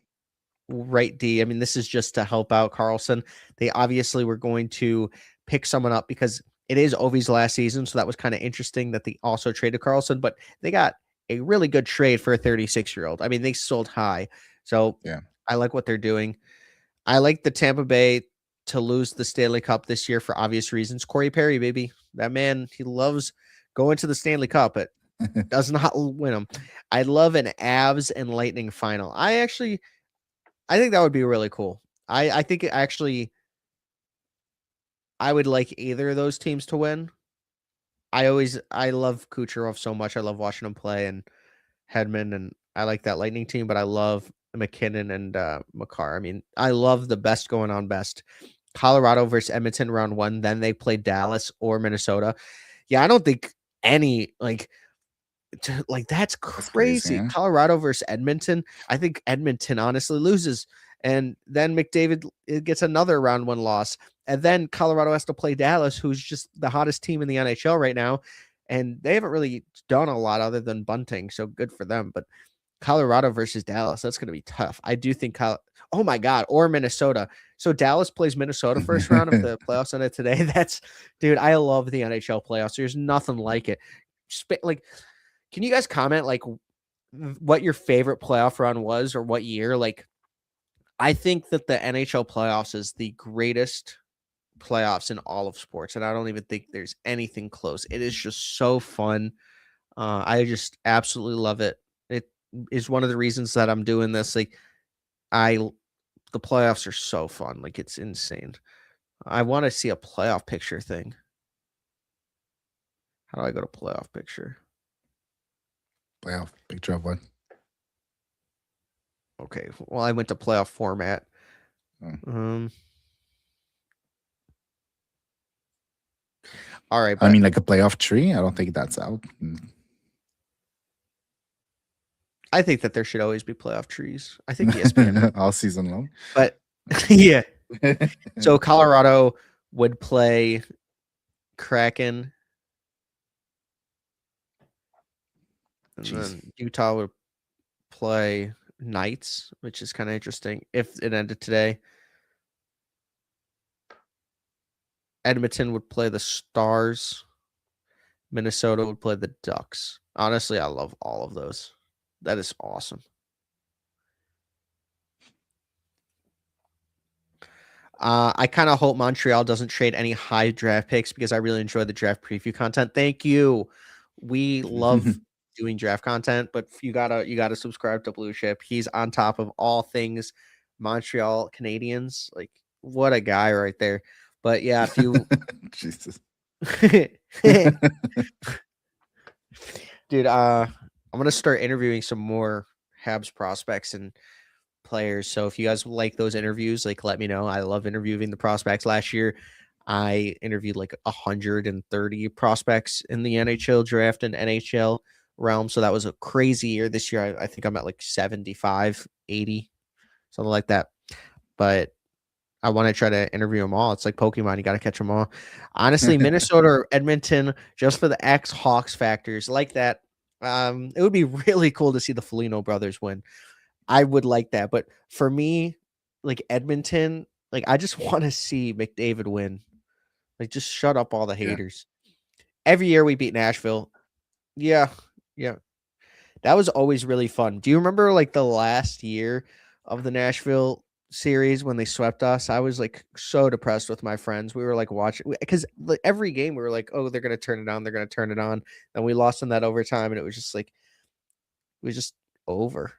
right D. I mean, this is just to help out Carlson. They obviously were going to pick someone up because it is Ovi's last season, so that was kind of interesting that they also traded Carlson, but they got a really good trade for a 36-year-old. I mean, they sold high. So Yeah. I like what they're doing. I like the Tampa Bay to lose the Stanley Cup this year for obvious reasons. Corey Perry, baby. That man, he loves going to the Stanley Cup, but does not win them. I love an Avs and Lightning final. I think that would be really cool. I think I would like either of those teams to win. I love Kucherov so much. I love watching him play and Hedman, and I like that Lightning team, but I love McKinnon and Makar. I mean, I love the best going on best. Colorado versus Edmonton round 1, then they play Dallas or Minnesota. Yeah, I don't think any that's That's crazy. crazy. Yeah? Colorado versus Edmonton. I think Edmonton honestly loses. And then McDavid gets another round 1 loss. And then Colorado has to play Dallas, who's just the hottest team in the NHL right now. And they haven't really done a lot other than bunting. So good for them. But Colorado versus Dallas, that's going to be tough. I do think oh my God, or Minnesota. So Dallas plays Minnesota first round of the playoffs on it today. That's, dude, I love the NHL playoffs. There's nothing like it. Like, can you guys comment like what your favorite playoff round was or what year? Like, I think that the NHL playoffs is the greatest playoffs in all of sports, and I don't even think there's anything close. It is just so fun. I just absolutely love it. It is one of the reasons that I'm doing this. Like, the playoffs are so fun. Like, it's insane. I want to see a playoff picture thing. How do I go to playoff picture? Playoff picture of what? Okay. Well, I went to playoff format. Oh. All right. I mean, like a playoff tree. I don't think that's out. I think that there should always be playoff trees. I think ESPN all season long. But yeah. So Colorado would play Kraken. And then Utah would play Knights, which is kind of interesting if it ended today. Edmonton would play the Stars. Minnesota would play the Ducks. Honestly, I love all of those. That is awesome. I kind of hope Montreal doesn't trade any high draft picks because I really enjoy the draft preview content. Thank you. We love doing draft content, but you gotta subscribe to Blue Chip. He's on top of all things Montreal Canadiens. Like, what a guy right there. But yeah, if you Jesus. Dude, I'm gonna start interviewing some more Habs prospects and players. So if you guys like those interviews, like, let me know. I love interviewing the prospects. Last year, I interviewed like 130 prospects in the NHL draft and NHL realm. So that was a crazy year. This year, I think I'm at like 75, 80, something like that. But I want to try to interview them all. It's like Pokemon. You got to catch them all. Honestly, Minnesota or Edmonton, just for the ex-Hawks factors like that. It would be really cool to see the Foligno brothers win. I would like that. But for me, like Edmonton, like I just want to see McDavid win. Like, just shut up all the haters. Every year we beat Nashville. Yeah. Yeah. That was always really fun. Do you remember like the last year of the Nashville series when they swept us? I was like so depressed with my friends. We were like watching because every game we were like, oh, they're gonna turn it on, they're gonna turn it on. And we lost in that overtime, and it was just like it was just over.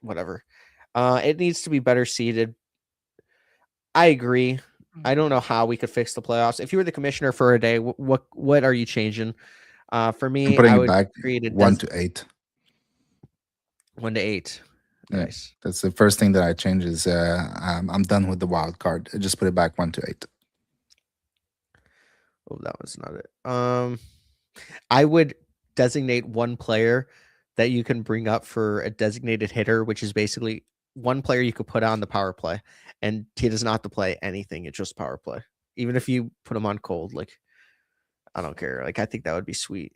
Whatever. It needs to be better seeded. I agree. I don't know how we could fix the playoffs. If you were the commissioner for a day, what are you changing? For me, I would create a 1 to 8. 1 to 8. Nice. Yeah, that's the first thing that I change is I'm done with the wild card. I just put it back 1 to 8. Oh, that was not it. I would designate one player that you can bring up for a designated hitter, which is basically one player you could put on the power play, and he does not have to play anything. It's just power play. Even if you put him on cold, like, I don't care. Like, I think that would be sweet.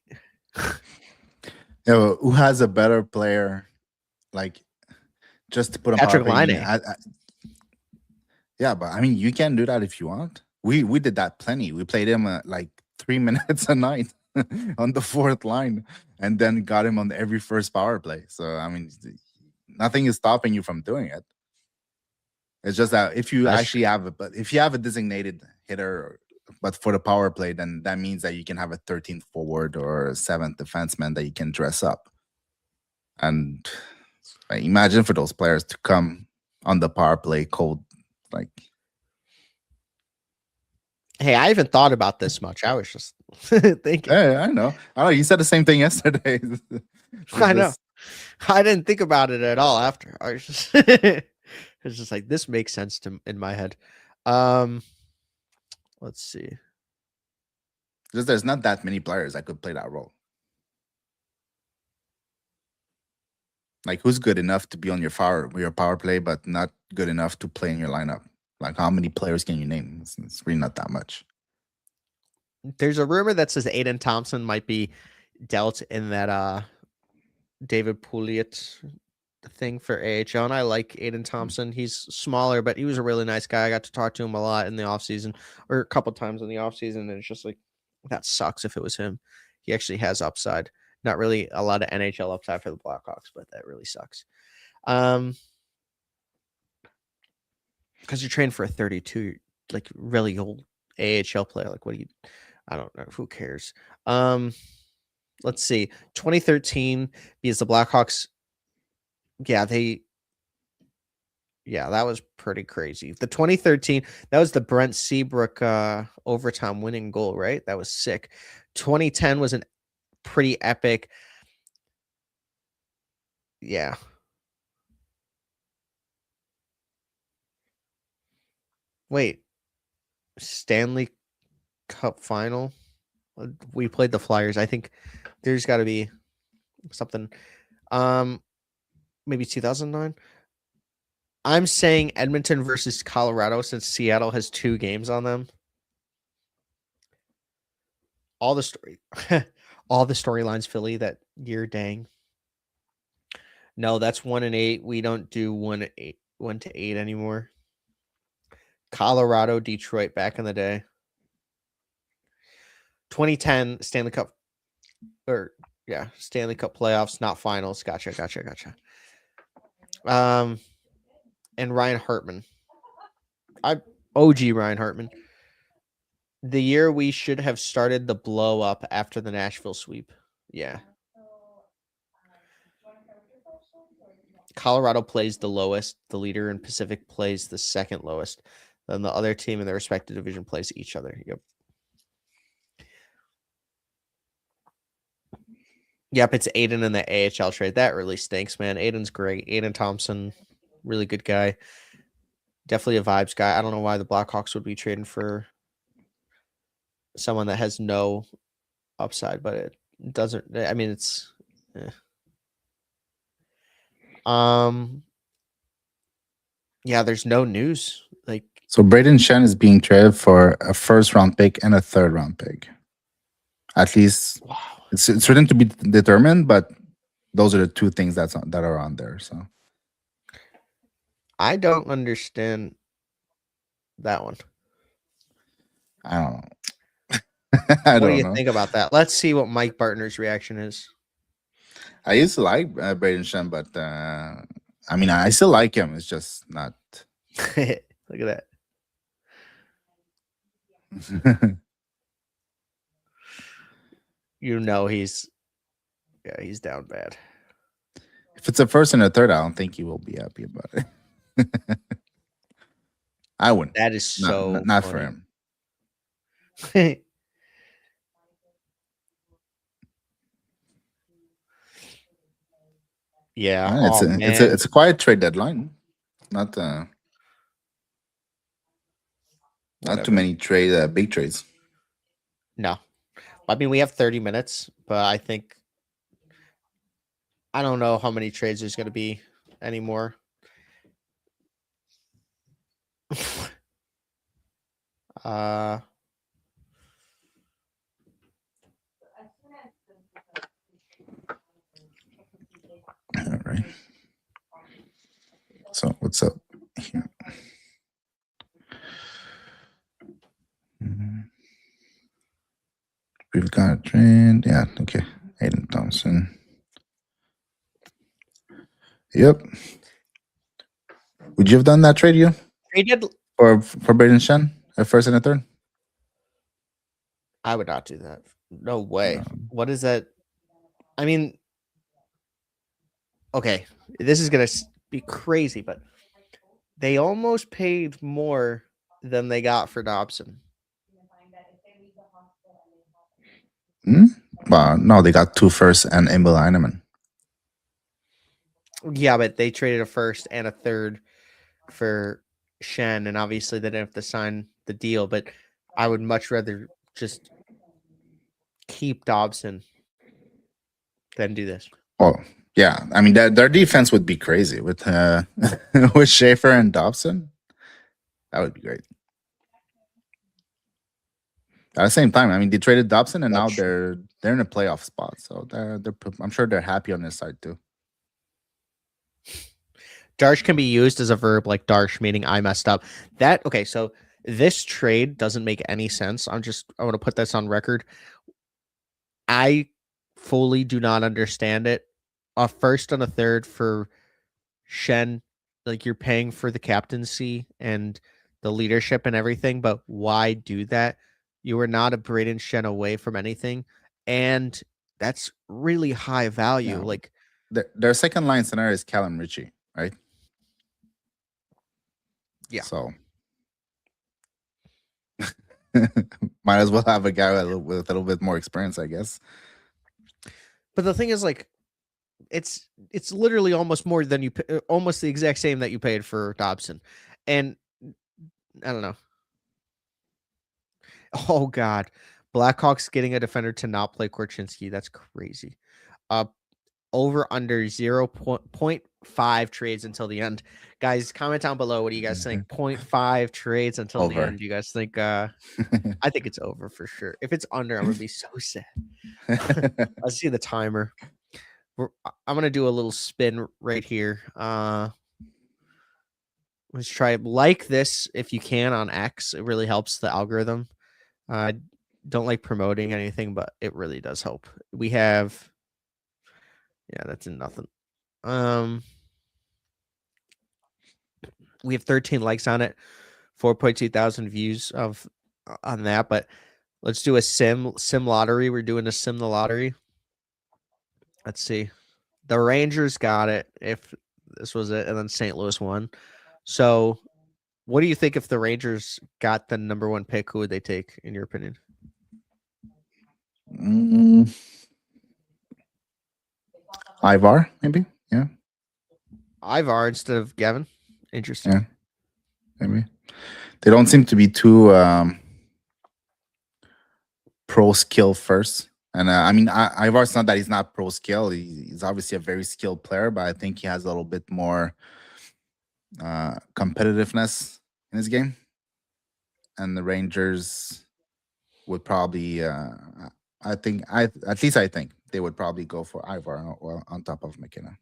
Yeah, who has a better player? Like, just to put on power Patrick play. You mean, Laine. yeah, but I mean, you can do that if you want. We did that plenty. We played him like 3 minutes a night on the fourth line, and then got him on every first power play. So I mean, nothing is stopping you from doing it. It's just that if you That's actually have but if you have a designated hitter, but for the power play, then that means that you can have a 13th forward or a 7th defenseman that you can dress up. And imagine for those players to come on the power play cold, like. Hey, I haven't thought about this much. I was just thinking. Yeah, I know. I know. You said the same thing yesterday. I know. I didn't think about it at all after. I was just it's just like this makes sense to in my head. Let's see. Just there's not that many players that could play that role. Like who's good enough to be on your power play, but not good enough to play in your lineup? Like how many players can you name? It's really not that much. There's a rumor that says Aiden Thompson might be dealt in that David Pouliot thing for AHL, and I like Aiden Thompson. He's smaller, but he was a really nice guy. I got to talk to him a lot in the offseason, or a couple times in the offseason, and it's just like that sucks if it was him. He actually has upside. Not really a lot of NHL upside for the Blackhawks, but that really sucks. Because you're trained for a 32, like really old AHL player. Like, what do you? I don't know. Who cares? Let's see. 2013, because the Blackhawks. Yeah, that was pretty crazy. The 2013, that was the Brent Seabrook overtime winning goal, right? That was sick. 2010 was an pretty epic. Yeah. Wait. Stanley Cup final? We played the Flyers. I think there's got to be something. Maybe 2009. I'm saying Edmonton versus Colorado since Seattle has 2 games on them. All the storylines Philly that year, dang. No, that's 1-8. We don't do 1-8 anymore. Colorado, Detroit back in the day. 2010 Stanley Cup Stanley Cup playoffs, not finals. Gotcha. And Ryan Hartman. OG Ryan Hartman. The year we should have started the blow up after the Nashville sweep. Yeah. Colorado plays the lowest. The leader in Pacific plays the second lowest. Then the other team in their respective division plays each other. Yep, it's Aiden in the AHL trade. That really stinks, man. Aiden's great. Aiden Thompson, really good guy. Definitely a vibes guy. I don't know why the Blackhawks would be trading for someone that has no upside, but it doesn't. I mean, it's. Yeah, there's no news. Like, so Braden Shen is being traded for a 1st-round pick and a 3rd-round pick. At least wow. It's written to be determined, but those are the 2 things that are on there. So I don't understand that one. I don't know. What do you think about that? Let's see what Mike Bartner's reaction is. I used to like Braden Shen, but I mean, I still like him. It's just not. Look at that. He's down bad. If it's a 1st and a 3rd, I don't think he will be happy about it. I wouldn't. That is so not for him. Yeah, it's a quiet trade deadline. Not too many big trades. No, I mean we have 30 minutes, but I don't know how many trades there's going to be anymore. All right. So what's up here? We've got a trend. Yeah, okay. Aiden Thompson. Yep. Would you have done that trade, you? Traded. For Braden Shen? A first and a third? I would not do that. No way. No. What is that? I mean, okay, this is gonna be crazy, but they almost paid more than they got for Dobson. Hmm? Well, no, they got 2 firsts and Emil Heineman. Yeah, but they traded a first and a third for Shen, and obviously they didn't have to sign the deal. But I would much rather just keep Dobson than do this. Oh, yeah. I mean, their defense would be crazy with with Schaefer and Dobson. That would be great. At the same time, I mean, they traded Dobson, and now That's they're in a playoff spot. So I'm sure they're happy on this side too. Darsh can be used as a verb like Darsh, meaning I messed up. That okay, so this trade doesn't make any sense. I want to put this on record. I fully do not understand it. A first and a third for Shen, like you're paying for the captaincy and the leadership and everything, but why do that? You are not a Braden Shen away from anything, and that's really high value. Yeah. Like Their second line center is Callum Ritchie, right? Yeah. So might as well have a guy with a little bit more experience, I guess. But the thing is, like, it's literally almost more than almost the exact same that you paid for Dobson, and I don't know. Oh God, Blackhawks getting a defender to not play Korchinski. That's crazy. Uh, over under 0.5 trades until the end. Guys, comment down below. What do you guys think? 0.5 trades until the Over. end. Do you guys think? I think it's over for sure. If it's under, I'm gonna be so sad. Let's see the timer. I'm gonna do a little spin right here. Let's try like this if you can on X. It really helps the algorithm. I don't like promoting anything, but it really does help. We have, yeah, that's in nothing. We have 13 likes on it, 4.2 thousand views on that. But let's do a sim lottery. We're doing a sim the lottery. Let's see. The Rangers got it if this was it, and then St. Louis won. So, what do you think if the Rangers got the number 1 pick? Who would they take, in your opinion? Ivar, maybe. Yeah. Ivar instead of Gavin. Interesting. Yeah. Maybe. They don't seem to be too pro skill first. And I mean, Ivar's not that he's not pro skill. He's obviously a very skilled player, but I think he has a little bit more competitiveness in his game. And the Rangers would probably, I think they would probably go for Ivar on top of McKenna.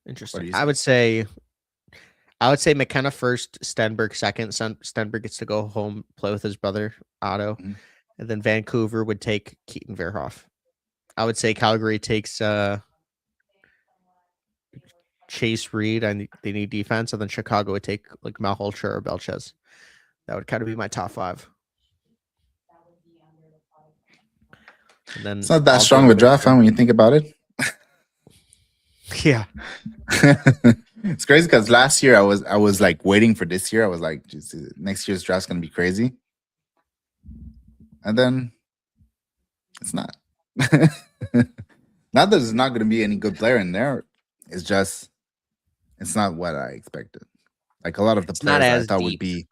Interesting. I would say McKenna first, Stenberg second. Stenberg gets to go home, play with his brother, Otto. Mhm. And then Vancouver would take Keaton Verhoff. I would say Calgary takes Chase Reed, and they need defense. And then Chicago would take like Malholtra or Belchez. That would kind of be my top 5. And then It's not that strong of a draft, when you think about it. Yeah. It's crazy because last year I was like waiting for this year. I was like, next year's draft's gonna be crazy. And then it's not. Not that there's not gonna be any good player in there. It's just it's not what I expected. Like a lot of the players that I thought would be,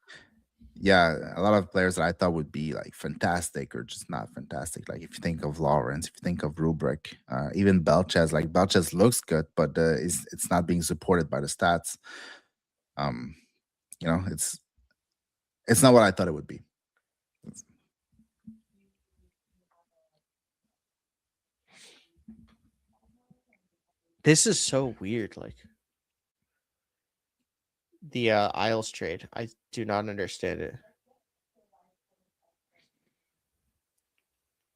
a lot of players that I thought would be like fantastic or just not fantastic. Like if you think of Lawrence, if you think of Rubrick, even Belchez, like Belchez looks good, but it's not being supported by the stats. You know, it's not what I thought it would be. This is so weird. Like the Isles trade, I do not understand it.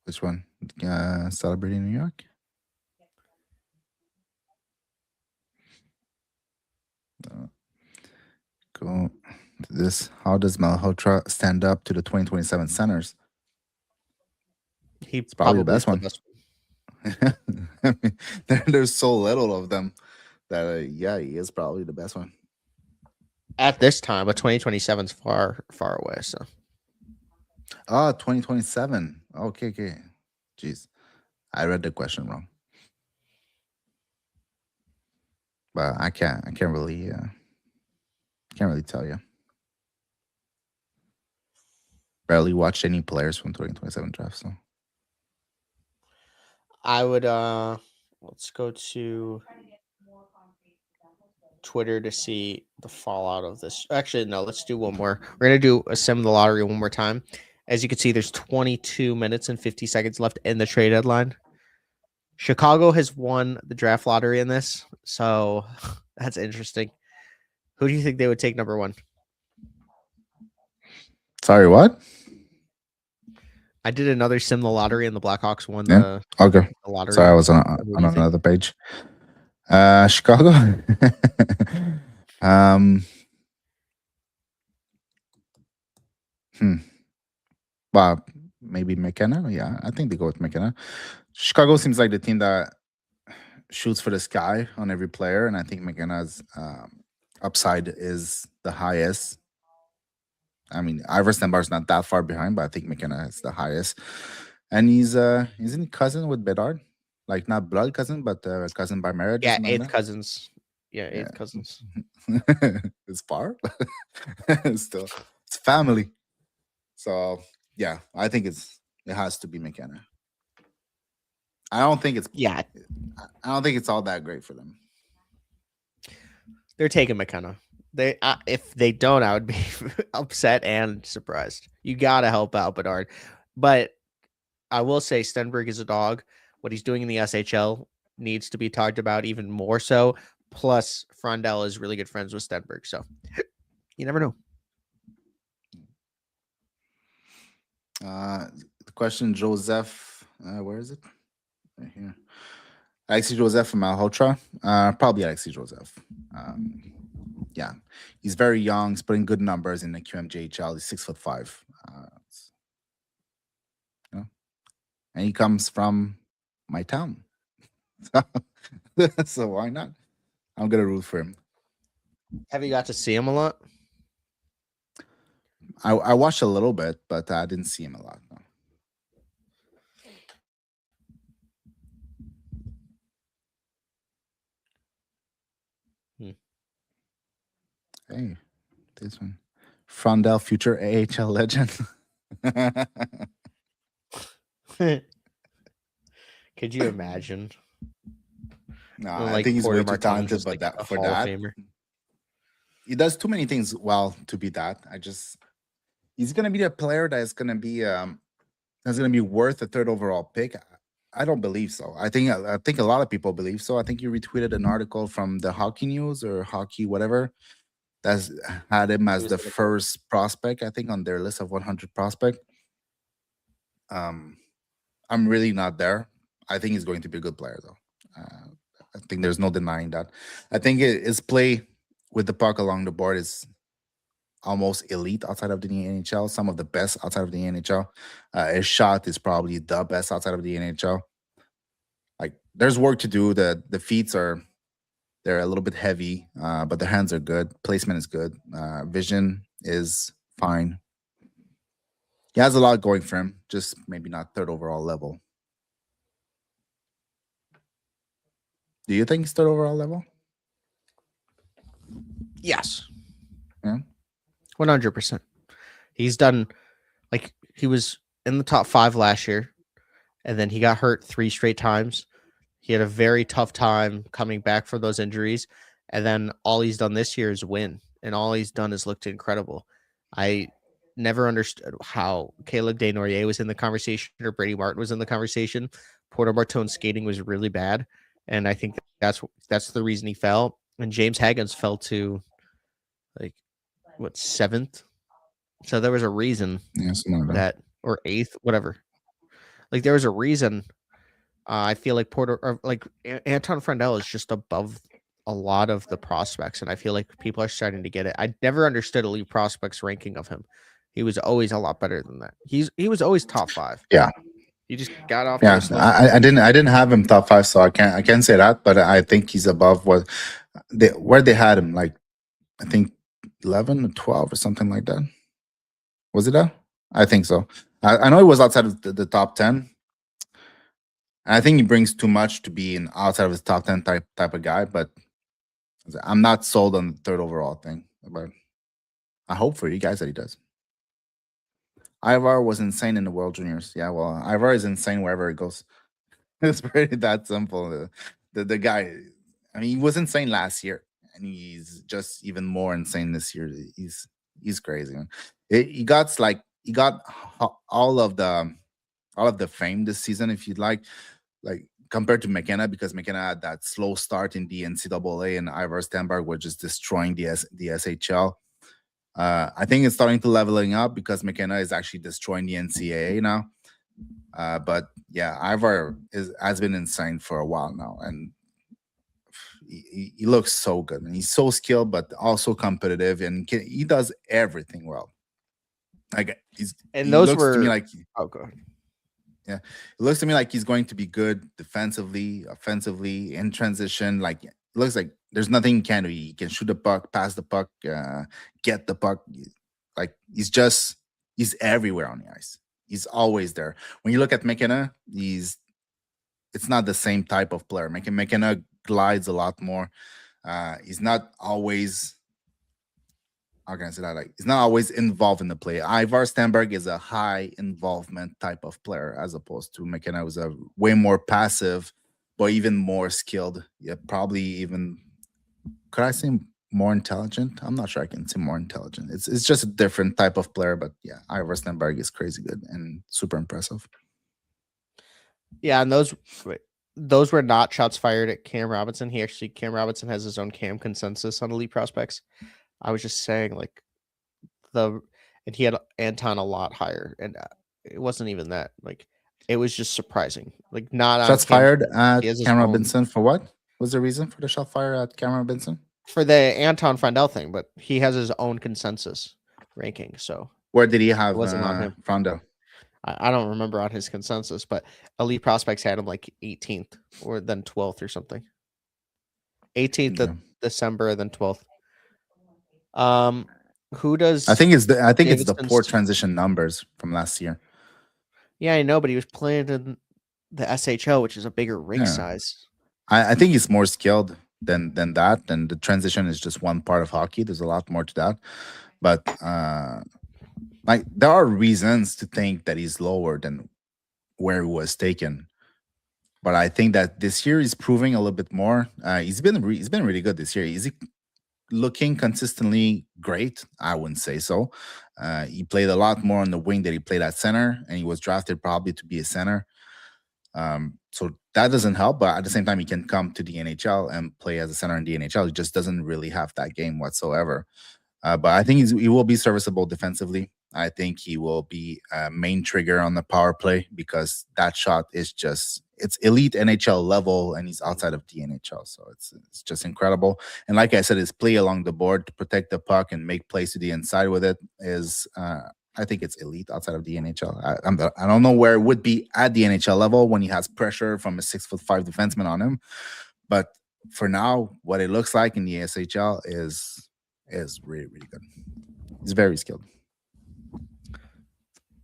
Which one? Celebrating New York? Go to this. How does Malhotra stand up to the 2027 centers? He It's probably the probably is best the one. best. I mean, there's so little of them that, yeah, he is probably the best one. At this time, but 2027 is far, far away. So 2027. Okay, okay. Jeez. I read the question wrong. But I can't really tell you. Barely watched any players from 2027 draft, so I would let's go to Twitter to see the fallout of this. Actually, no, let's do one more. We're gonna do a sim the lottery one more time. As you can see, there's 22 minutes and 50 seconds left in the trade deadline. Chicago has won the draft lottery in this, so that's interesting. Who do you think they would take number one? sorry, what? I did another sim the lottery, and the Blackhawks won Yeah. Okay. the lottery. Sorry, I was on Who do you think? another page. Chicago. um. Well, maybe McKenna. Yeah, I think they go with McKenna. Chicago seems like the team that shoots for the sky on every player, and I think McKenna's upside is the highest. I mean, Iverson Bar's not that far behind, but I think McKenna is the highest. And isn't he cousin with Bedard? Like not blood cousin, but cousin by marriage. or Yeah, something like eighth cousins. Yeah, eighth cousins. that? It's far. Still, it's family. So yeah, I think it has to be McKenna. I don't think it's Yeah, all that great for them. they're taking McKenna. They if they don't, I would be upset and surprised. You gotta help out Bedard, but I will say Stenberg is a dog. What he's doing in the SHL needs to be talked about even more so. Plus, Frondell is really good friends with Stenberg, so you never know. The question, Joseph, where is it? Right here. Alexis Joseph from Malhotra. Probably Alexis Joseph. Yeah, he's very young. He's putting good numbers in the QMJHL. He's 6'5". And he comes from my town, so why not? I'm gonna root for him. Have you got to see him a lot? I watched a little bit, but I didn't see him a lot. No. Hey, this one. Frondell, future AHL legend. Could you imagine? No, When, I think he's way Porter too Martone's talented, just, but a for Hall of that, Famer. he does too many things well to be that. He's gonna be a player that's gonna be worth a third overall pick. I don't believe so. I think a lot of people believe so. I think you retweeted an article from the Hockey News or Hockey whatever that's had him as the first prospect, I think, on their list of 100 prospect. I'm really not there. I think he's going to be a good player though. I think there's no denying that. I think his play with the puck along the board is almost elite outside of the NHL. Some of the best outside of the NHL. His shot is probably the best outside of the NHL. Like there's work to do. The feet they're a little bit heavy, but the hands are good. Placement is good. Vision is fine. He has a lot going for him, just maybe not third overall level. Do you think he's third overall level? Yes. Yeah. 100%. He's done, like, he was in the top 5 last year, and then he got hurt 3 straight times. He had a very tough time coming back from those injuries, and then all he's done this year is win, and all he's done is looked incredible. I never understood how Caleb Desnoyers was in the conversation or Brady Martin was in the conversation. Porter Martone's skating was really bad, and I think That's the reason he fell. And James Haggins fell to like what, 7th? So there was a reason Yeah, something like that. that, or 8th, whatever. Like there was a reason. I feel like Anton Frandell is just above a lot of the prospects, and I feel like people are starting to get it. I never understood Elite Prospects ranking of him. He was always a lot better than that. He was always top 5. Yeah. He just got off to Yeah, a slow start. I didn't have him top 5, so I can't say that, but I think he's above where they had him, like I think 11 or 12 or something like that. Was it that? I think so. I know he was outside of the top 10. And I think he brings too much to be an outside of his top 10 type of guy, but I'm not sold on the 3rd overall thing. But I hope for you guys that he does. Ivar was insane in the World Juniors. Yeah, well, Ivar is insane wherever he goes. It's pretty that simple. The guy, I mean, he was insane last year, and he's just even more insane this year. He's crazy, man. He got all of the fame this season, if you'd like compared to McKenna, because McKenna had that slow start in the NCAA, and Ivar Stenberg was just destroying the SHL. I think it's starting to leveling up because McKenna is actually destroying the NCAA now. But yeah, Ivar has been insane for a while now, and he looks so good, and he's so skilled, but also competitive, and he does everything well. Like he those looks to me like oh, go ahead. Yeah, it looks to me like he's going to be good defensively, offensively, in transition. Like it looks like there's nothing he can do. He can shoot the puck, pass the puck, get the puck. Like he's everywhere on the ice. He's always there. When you look at McKenna, it's not the same type of player. McKenna glides a lot more. He's not always, how can I say that? Like he's not always involved in the play. Ivar Stenberg is a high involvement type of player, as opposed to McKenna, who's a way more passive, but even more skilled. Yeah, probably even, could I say more intelligent? I'm not sure I can say more intelligent. It's just a different type of player, but yeah, Ivar Stenberg is crazy good and super impressive. Yeah, and those were not shots fired at Cam Robinson. Cam Robinson has his own Cam consensus on Elite Prospects. I was just saying, like, and he had Anton a lot higher, and it wasn't even that. Like, it was just surprising. Like, not shots fired at Cam Robinson for what? Was the reason for the shot fire at Cam Robinson? For the Anton Frandell thing, but he has his own consensus ranking. So where did he have wasn't on him. Frandell? I don't remember on his consensus, but Elite Prospects had him like 18th or then 12th or something. 18th of December, then 12th. Who does? I think it's the poor transition numbers from last year. Yeah, I know, but he was playing in the SHL, which is a bigger rink size. I think he's more skilled than that, and the transition is just one part of hockey. There's a lot more to that, but like there are reasons to think that he's lower than where he was taken. But I think that this year he's proving a little bit more. He's been really good this year. Is he looking consistently great? I wouldn't say so. He played a lot more on the wing than he played at center, and he was drafted probably to be a center. So that doesn't help, but at the same time, he can come to the NHL and play as a center in the NHL. He just doesn't really have that game whatsoever. But I think he will be serviceable defensively. I think he will be a main trigger on the power play, because that shot is it's elite NHL level, and he's outside of the NHL. So it's just incredible. And like I said, his play along the board to protect the puck and make plays to the inside with it is, I think it's elite outside of the NHL. I don't know where it would be at the NHL level when he has pressure from a 6'5" defenseman on him. But for now, what it looks like in the SHL is really, really good. He's very skilled.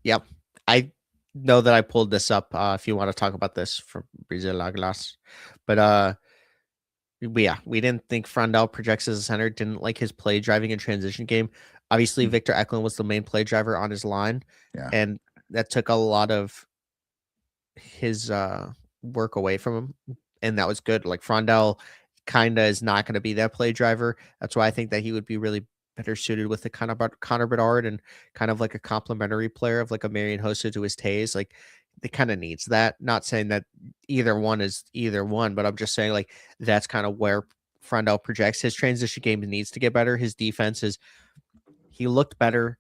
Yep. I know that I pulled this up if you want to talk about this from Brazil Laglas. But we didn't think Frandell projects as a center, didn't like his play driving and transition game. Obviously, Victor Eklund was the main play driver on his line, and that took a lot of his work away from him, and that was good. Like Frandell kind of is not going to be that play driver. That's why I think that he would be really better suited with the kind of Connor Bedard and kind of like a complementary player of like a Marian Hossa to his Tays. Like it kind of needs that. Not saying that either one is either one, but I'm just saying like that's kind of where Frondell projects his transition game needs to get better. His defense is he looked better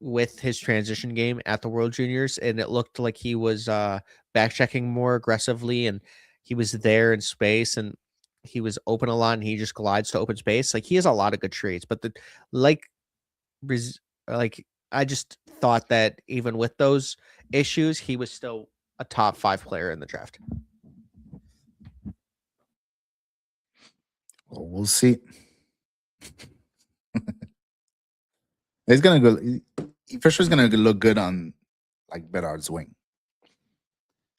with his transition game at the World Juniors, and it looked like he was back checking more aggressively, and he was there in space, and he was open a lot, and he just glides to open space. Like he has a lot of good traits, but the like like I just thought that even with those issues, he was still a top 5 player in the draft. Well, we'll see. It's gonna go. For sure, it's gonna look good on like Bedard's wing.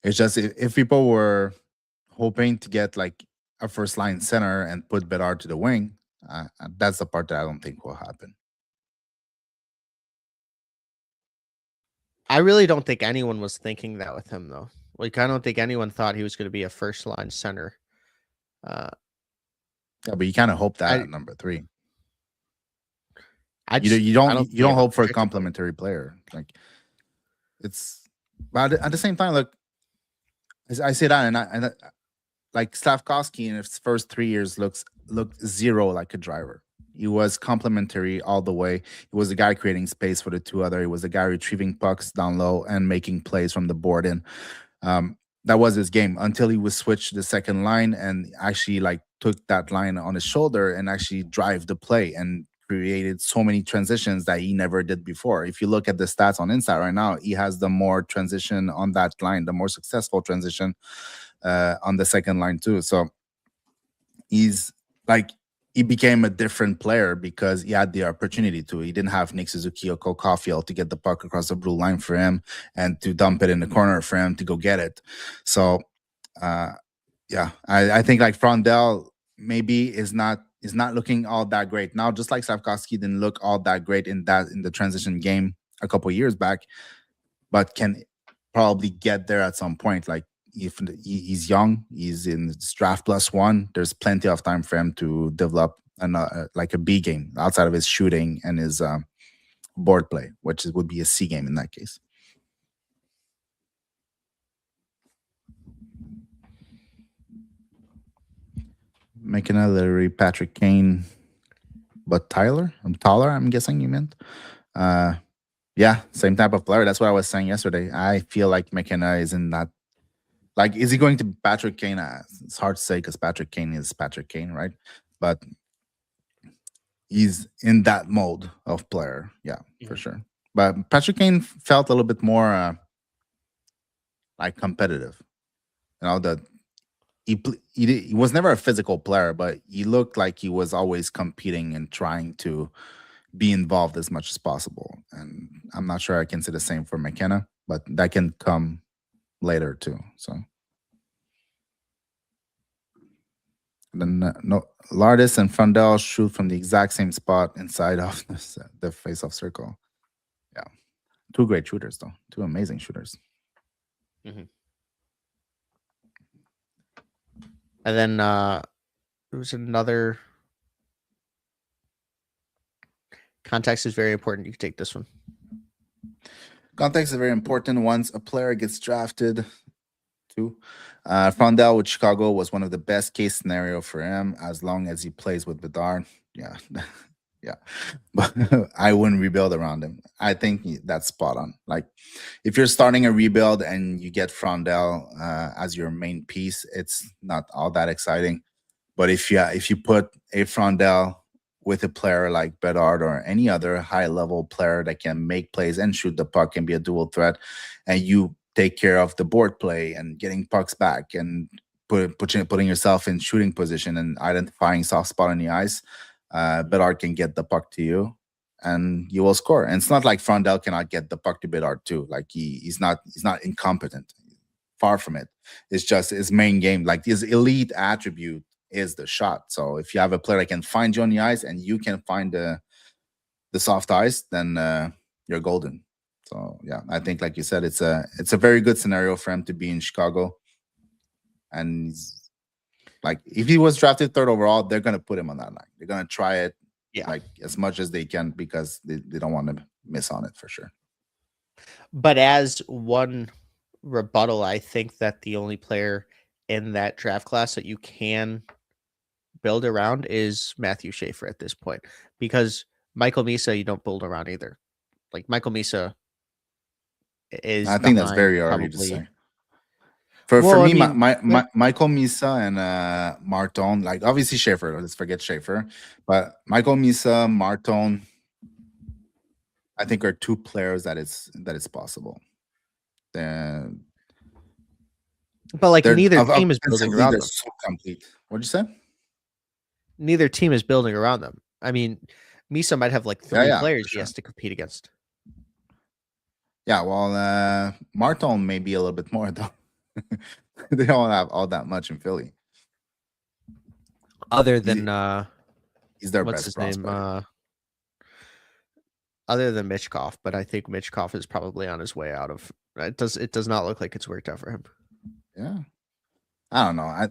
It's just if people were hoping to get like a first line center and put Bedard to the wing, that's the part that I don't think will happen. I really don't think anyone was thinking that with him though. Like I don't think anyone thought he was going to be a first line center. Yeah, but you kind of hope that I- at number 3. I You just, you I don't don't you don't think hope for a predictable. complementary player. Like it's, but at the same time, look, I say that, and like Slavkovsky in his first 3 years looked zero like a driver. He was complementary all the way. He was the guy creating space for the 2 other. He was the guy retrieving pucks down low and making plays from the board. And that was his game until he was switched to the second line and actually like took that line on his shoulder and actually drive the play and created so many transitions that he never did before. If you look at the stats on Inside right now, he has the more transition on that line, the more successful transition on the second line too. So he's like, he became a different player because he had the opportunity to. He didn't have Nick Suzuki or Cole Caulfield to get the puck across the blue line for him and to dump it in the corner for him to go get it. So yeah, I think like Frondell maybe is not looking all that great now, just like Slavkovsky didn't look all that great in the transition game a couple years back, but can probably get there at some point. Like if he's young, he's in draft +1. There's plenty of time for him to develop like a B game outside of his shooting and his board play, which would be a C game in that case. McKenna, Larry, Patrick Kane, but Taller, I'm guessing you meant. Yeah, same type of player. That's what I was saying yesterday. I feel like McKenna is in that. Like, is he going to be Patrick Kane? It's hard to say because Patrick Kane is Patrick Kane, right? But he's in that mode of player. Yeah, for sure. But Patrick Kane felt a little bit more like competitive. You know, that he was never a physical player, but he looked like he was always competing and trying to be involved as much as possible. And I'm not sure I can say the same for McKenna, but that can come later too. So and then no, Lardis and Frondell shoot from the exact same spot inside of the face-off circle. Yeah, 2 great shooters though, 2 amazing shooters. And then there was another. Context is very important. You can take this one. Context is very important once a player gets drafted. Too. Frondell with Chicago was one of the best case scenario for him as long as he plays with Bedard. Yeah, yeah. But I wouldn't rebuild around him. I think that's spot on. Like, if you're starting a rebuild and you get Frondell as your main piece, it's not all that exciting. But if you put a Frondell with a player like Bedard or any other high-level player that can make plays and shoot the puck and be a dual threat, and you take care of the board play and getting pucks back and putting yourself in shooting position and identifying soft spot on the ice, Bedard can get the puck to you and you will score. And it's not like Frondell cannot get the puck to Bedard too. Like he's not incompetent. Far from it. It's just his main game. Like his elite attribute is the shot. So if you have a player that can find you on the ice and you can find the soft ice, then you're golden. So yeah, I think like you said, it's a very good scenario for him to be in Chicago. And like if he was drafted 3rd overall, they're gonna put him on that line. They're gonna try it like as much as they can because they don't want to miss on it for sure. But as one rebuttal, I think that the only player in that draft class that you can build around is Matthew Schaefer at this point, because Michael Misa you don't build around either. Like Michael Misa is I think that's behind very early to probably. say. For Well, I me, mean, Michael Misa and Marton, like obviously Schaefer, let's forget Schaefer, but Michael Misa, Marton, I think are two players that it's possible. They're, but like they're neither team is building offensively around they're them. so complete. What'd you say? Neither team is building around them. I mean, Misa might have like Yeah, three yeah, players for he sure. has to compete against. Yeah, well, Marton may be a little bit more though. They don't have all that much in Philly. Other He, than he's their what's best his name? prospect. Other than Mitchkov, but I think Mitchkov is probably on his way out of. It does not look like it's worked out for him. Yeah, I don't know.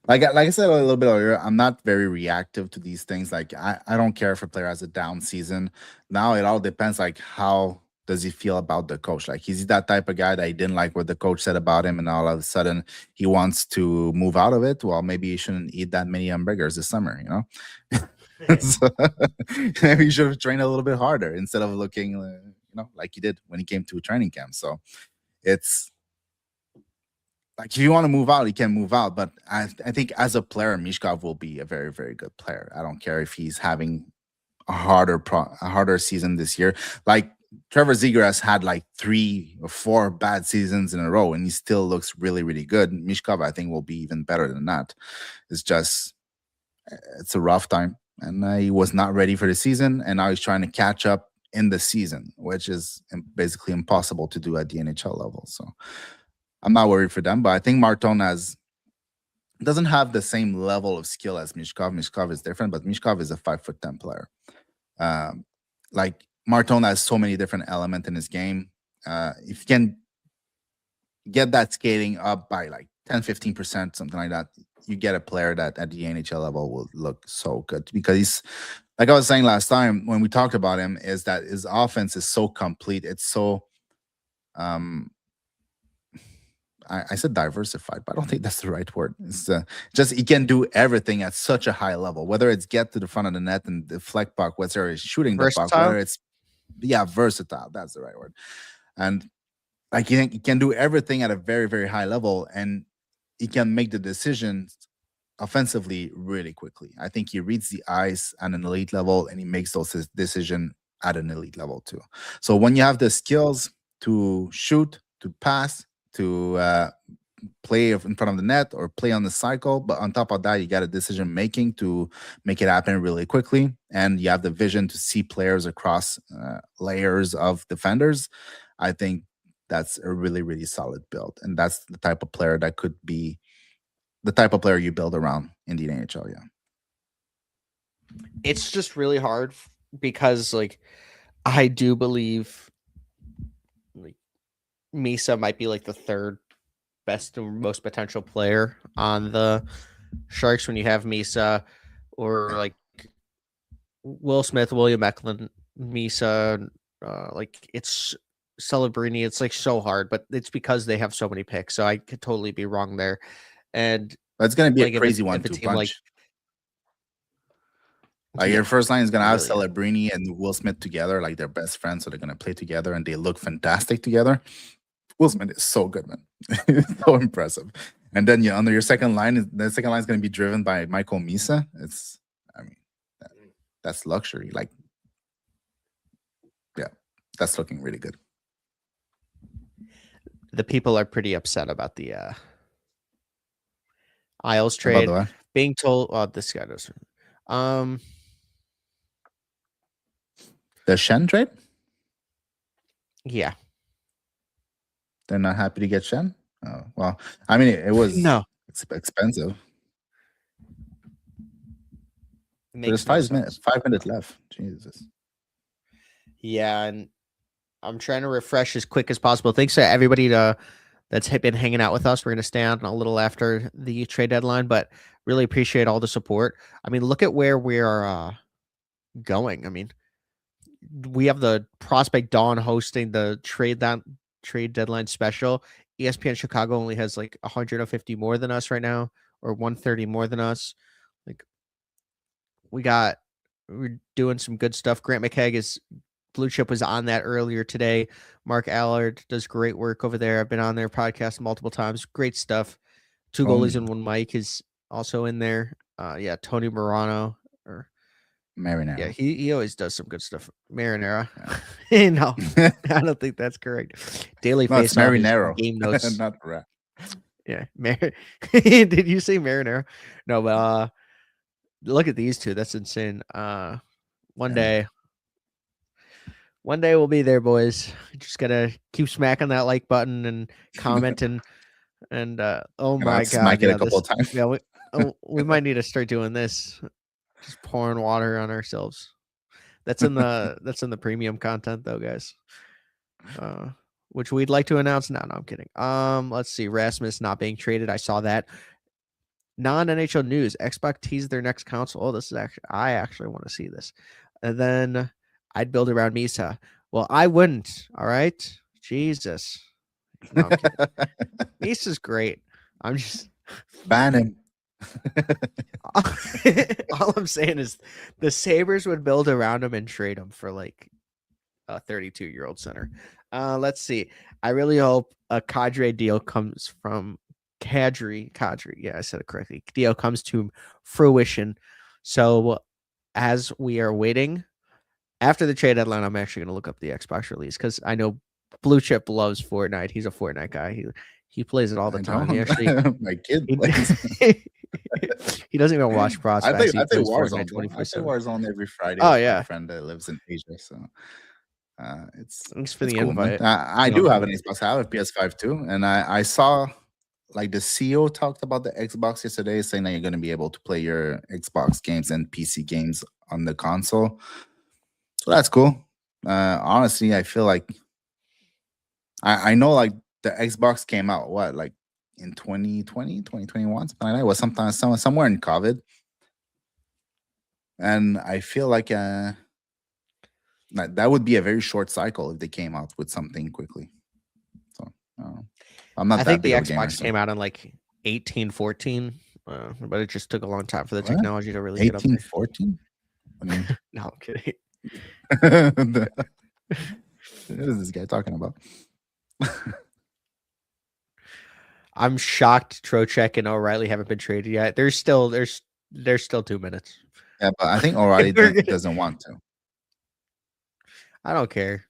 Like I said a little bit earlier, I'm not very reactive to these things. Like I don't care if a player has a down season. Now it all depends like how does he feel about the coach? Like is he that type of guy that he didn't like what the coach said about him and all of a sudden he wants to move out of it? Well, maybe he shouldn't eat that many hamburgers this summer, you know? So, maybe he should have trained a little bit harder instead of looking like he did when he came to training camp. So it's like if you want to move out, he can move out. But I think as a player, Mishkov will be a very, very good player. I don't care if he's having a harder season this year. Like Trevor Ziegler has had like 3 or 4 bad seasons in a row, and he still looks really, really good. Mishkov, I think, will be even better than that. It's just it's a rough time, and he was not ready for the season, and now he's trying to catch up in the season, which is basically impossible to do at the NHL level. So I'm not worried for them, but I think Marton doesn't have the same level of skill as Mishkov. Mishkov is different, but Mishkov is a 5'10" player. Like Marton has so many different elements in his game. If you can get that skating up by like 10-15%, something like that, you get a player that at the NHL level will look so good, because he's, like I was saying last time when we talked about him, is that his offense is so complete. It's so I said diversified, but I don't think that's the right word. It's just he can do everything at such a high level, whether it's get to the front of the net and deflect puck, whether it's shooting the puck, Versatile. whether it's versatile. That's the right word. And like he can do everything at a very, very high level, and he can make the decisions offensively really quickly. I think he reads the ice at an elite level, and he makes those decisions at an elite level too. So when you have the skills to shoot, to pass, to play in front of the net or play on the cycle, but on top of that, you got a decision making to make it happen really quickly, and you have the vision to see players across layers of defenders. I think that's a really, really solid build, and that's the type of player that could be the type of player you build around in the NHL. Yeah, It's just really hard because like I do believe like Misa might be like the third best or most potential player on the Sharks when you have Misa or like Will Smith, William Eklund, Misa, like it's Celebrini. It's like so hard, but it's because they have so many picks. So I could totally be wrong there. And but it's gonna be like a crazy one if a to team like punch. Like your first line is gonna it have really is. Celebrini and Will Smith together, like they're best friends, so they're gonna play together and they look fantastic together. Will Smith is so good, man. It's so impressive. And then under your second line, the second line is gonna be driven by Michael Misa. I mean, that's luxury. Like, yeah, that's looking really good. The people are pretty upset about the Isles By trade the way, being told. Oh, this guy doesn't. the Shen trade, Yeah. they're not happy to get Shen. Oh, well, I mean, it was No. expensive. Makes There's no 5 minutes left. Jesus. Yeah, and I'm trying to refresh as quick as possible. Thanks to everybody that's been hanging out with us. We're going to stay on a little after the trade deadline, but really appreciate all the support. I mean, look at where we are going. I mean, we have the Prospect Dawn hosting the trade deadline special ESPN Chicago only has like 150 more than us right now, or 130 more than us. Like we're doing some good stuff. Grant McKegg is Blue Chip was on that earlier today. Mark Allard does great work over there. I've been on their podcast multiple times. Great stuff. Two goalies and one mic is also in there. Yeah, Tony Morano or Marinaro. yeah, he always does some good stuff. Marinara. Yeah. No, I don't think that's correct. Daily No, it's Face Marinaro. game notes. Not rap. Yeah, did you say Marinara? No, but look at these two. That's insane. One day we'll be there, boys. Just gotta keep smacking that like button and commenting. And oh my god, smack it a couple of times. Yeah, we might need to start doing this. Just pouring water on ourselves. That's in the premium content though, guys. Which we'd like to announce now. No, I'm kidding. Let's see. Rasmus not being traded. I saw that. Non-NHL news. Xbox teased their next console. Oh, this is I actually want to see this. And then I'd build around Misa. Well, I wouldn't. All right. Jesus. No, I'm kidding. Misa's great. I'm just ban him. All I'm saying is the Sabres would build around him and trade him for like a 32-year-old center. Let's see. I really hope a Kadri deal comes from Kadri. Yeah, I said it correctly. Deal comes to fruition. So as we are waiting after the trade deadline, I'm actually going to look up the Xbox release because I know Blue Chip loves Fortnite. He's a Fortnite guy. He plays it all the time. He actually, my kid plays. He doesn't even watch Prospects. I play Warzone. I play Warzone every Friday. Oh yeah, my friend that lives in Asia, so thanks for the cool, invite. I do have an Xbox. I have a PS5 too, and I saw like the CEO talked about the Xbox yesterday, saying that you're going to be able to play your Xbox games and PC games on the console. So that's cool. Honestly, I feel like I know like the Xbox came out like in 2020, 2021, something like that. It was somewhere in COVID. And I feel like that would be a very short cycle if they came out with something quickly. So I'm not. I think the Xbox came out in like 1814, but it just took a long time for the technology to really get up there. 1814? I mean, no, I'm kidding. What is this guy talking about? I'm shocked Trocheck and O'Reilly haven't been traded yet. There's still 2 minutes. Yeah, but I think O'Reilly doesn't want to. I don't care.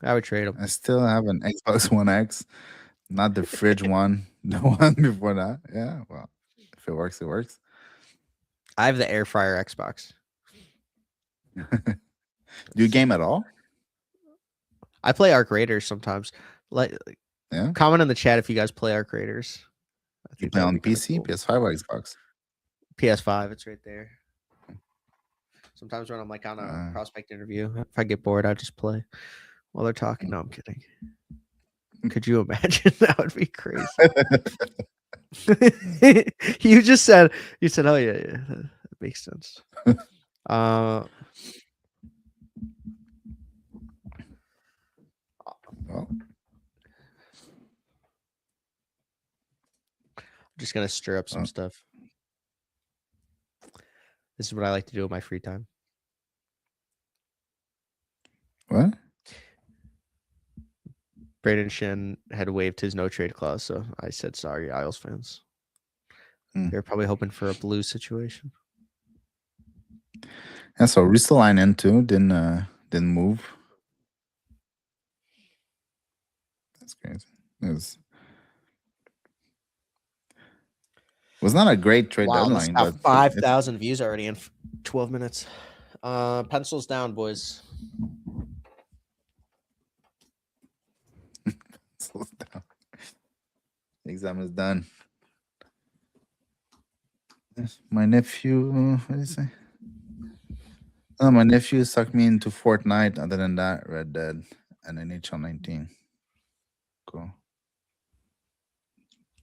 I would trade him. I still have an Xbox One X, not the fridge one, the one before that. Yeah, well, if it works, it works. I have the air fryer Xbox. Do you game at all? I play Arc Raiders sometimes. Yeah. Comment in the chat if you guys play Arc Raiders. You play on PC, cool. PS5, or Xbox? PS5. It's right there. Sometimes when I'm like on a prospect interview, if I get bored, I just play while they're talking. No, I'm kidding. Could you imagine? That would be crazy. You said, oh yeah, that makes sense. Well. I'm just gonna stir up some stuff. This is what I like to do in my free time. What? Braden Shen had waived his no trade clause, so I said sorry, Isles fans. They're probably hoping for a blue situation. And so Ristolainen in too didn't move. That's crazy. It was not a great trade deadline. But 5,000 views already in 12 minutes. Pencils down, boys. Pencils down. The exam is done. My nephew, what did he say? Oh, my nephew sucked me into Fortnite. Other than that, Red Dead and NHL 19. Cool.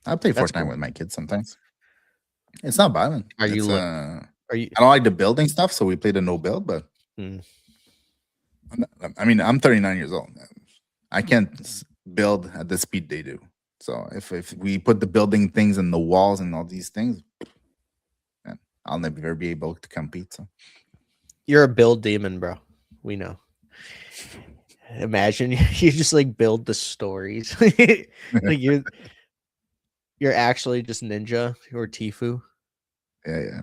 I play Fortnite with my kids sometimes. It's not violent. Are you? I don't like the building stuff, so we play the no build. But I mean, I'm 39 years old. I can't build at the speed they do. So if we put the building things and the walls and all these things, man, I'll never be able to compete. So You're a build demon, bro. We know. Imagine you just like build the stories. Like you're actually just Ninja or Tifu. yeah.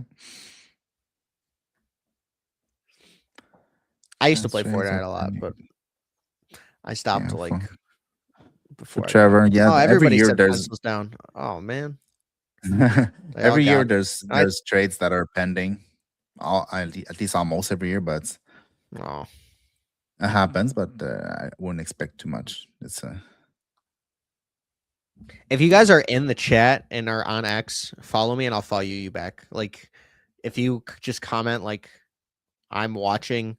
I used to play Straight Fortnite up a lot, and- but I stopped yeah, like for before I Trevor. moved. Yeah, Oh, every everybody year said there's pencils down. Oh man, they all every year got me. there's trades that are pending. At least almost every year, but Oh, it happens. But I wouldn't expect too much. It's if you guys are in the chat and are on X, follow me and I'll follow you back. Like, if you just comment like I'm watching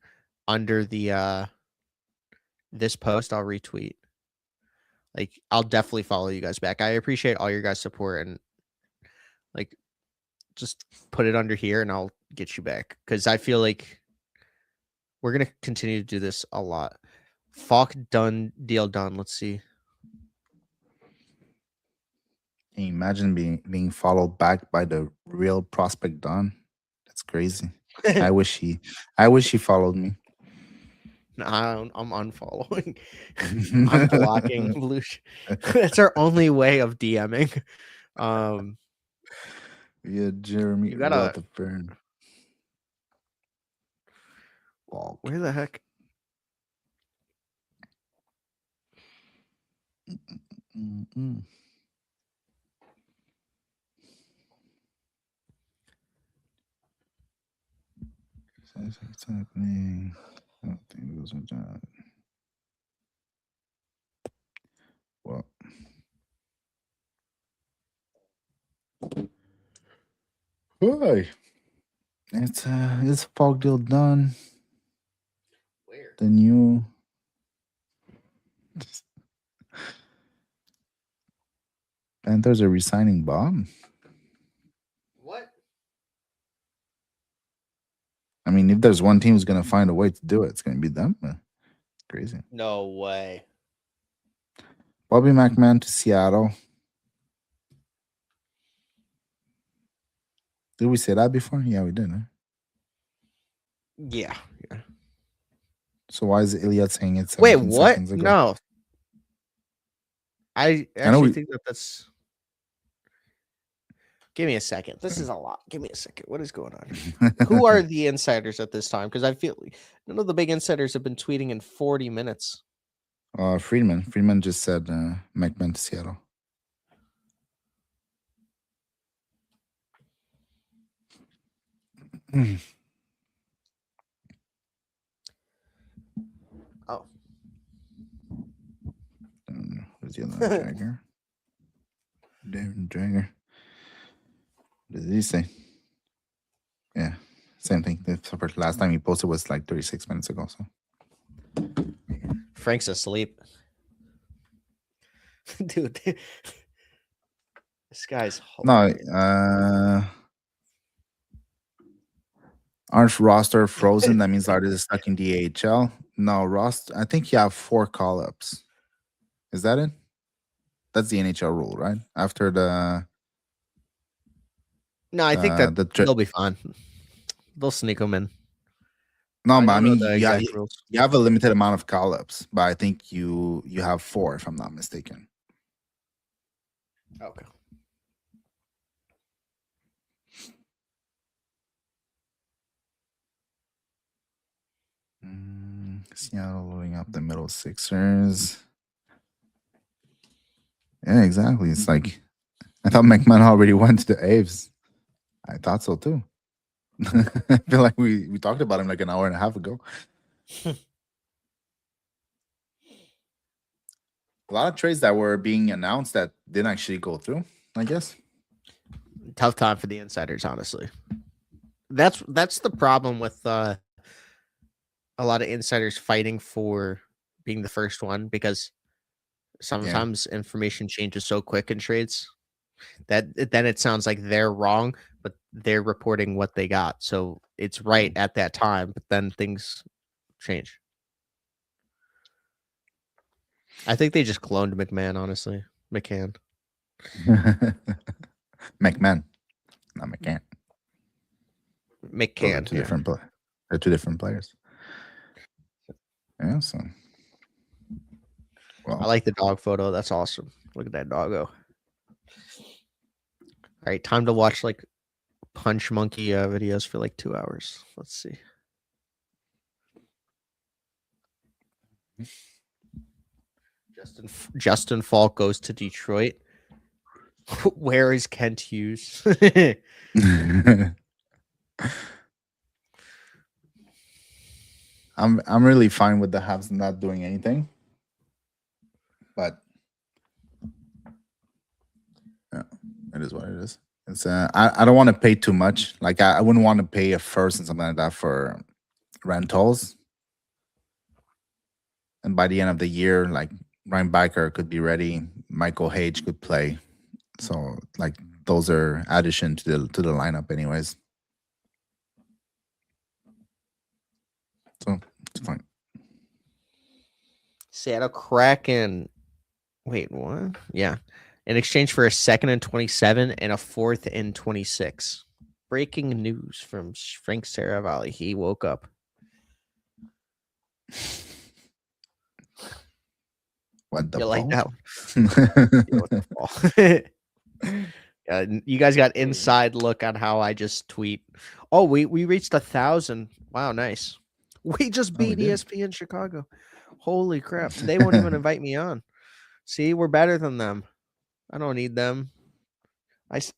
under the this post, I'll retweet. Like, I'll definitely follow you guys back. I appreciate all your guys' support and like just put it under here and I'll get you back because I feel like we're gonna continue to do this a lot. Falk done, deal done. Let's see. Can you imagine being followed back by the real prospect Don? That's crazy. I wish he followed me. I'm unfollowing. I'm blocking blue. That's our only way of DMing. Yeah, Jeremy You gotta. Rutherford. Where the heck? Mm-mm. It's happening. I don't think those are done. Well, hi. It's a fog deal done. Where? The new Panthers are resigning Bob. What? I mean, if there's one team who's gonna find a way to do it, it's gonna be them. Crazy. No way. Bobby McMahon to Seattle. Did we say that before? Yeah, we did. Huh? Yeah. So why is Iliad saying it? Wait, 17 what? seconds ago? No. I know actually we- think that's. Give me a second. This is a lot. Give me a second. What is going on? Who are the insiders at this time? Because I feel none of the big insiders have been tweeting in 40 minutes. Friedman? Friedman just said McMahon to Seattle. Oh. Who's the other Dragger? Darren Dragger. What did he say? Yeah, same thing. The last time he posted was like 36 minutes ago. So Frank's asleep. Dude. This guy's hilarious. no. Aren't roster frozen? That means artist is stuck in the AHL. No, roster. I think you have 4 call-ups. Is that it? That's the NHL rule, right? After the No, I think that the they'll be fine. They'll sneak them in. no, but I don't know mean, the yeah, exact rules. you have a limited amount of call-ups, but I think you have 4, if I'm not mistaken. Okay. Seattle loading up the middle Sixers. Yeah, exactly. It's like I thought McMahon already went to the Aves. I thought so too. I feel like we talked about him like an hour and a half ago. A lot of trades that were being announced that didn't actually go through, I guess. Tough time for the insiders, honestly. That's the problem with a lot of insiders fighting for being the first one because sometimes information changes so quick in trades that then it sounds like they're wrong, but they're reporting what they got. So it's right at that time, but then things change. I think they just cloned McMahon, honestly. McCann. McMahon, not McCann. Those are McCann. two Yeah. different they're two different players. Yeah, so I well, like the dog photo. That's awesome. Look at that doggo. All right, time to watch like Punch Monkey videos for like 2 hours. Let's see. Justin Falk goes to Detroit. Where is Kent Hughes? I'm really fine with the Habs not doing anything, but yeah, it is what it is. It's I don't want to pay too much. Like I wouldn't want to pay a first and something like that for rentals. And by the end of the year, like Ryan Baker could be ready, Michael Hage could play. So like those are addition to the lineup, anyways. So it's fine. Seattle Kraken. Wait, what? Yeah. In exchange for a second and 27 and a fourth and 26. Breaking news from Frank Saravalli. He woke up. What the You like balls? that one? Yeah, you guys got inside look on how I just tweet. Oh, we reached 1,000. Wow, nice. We just Oh, we beat did. ESPN Chicago. Holy crap. They won't even invite me on. See, we're better than them. I don't need them. That's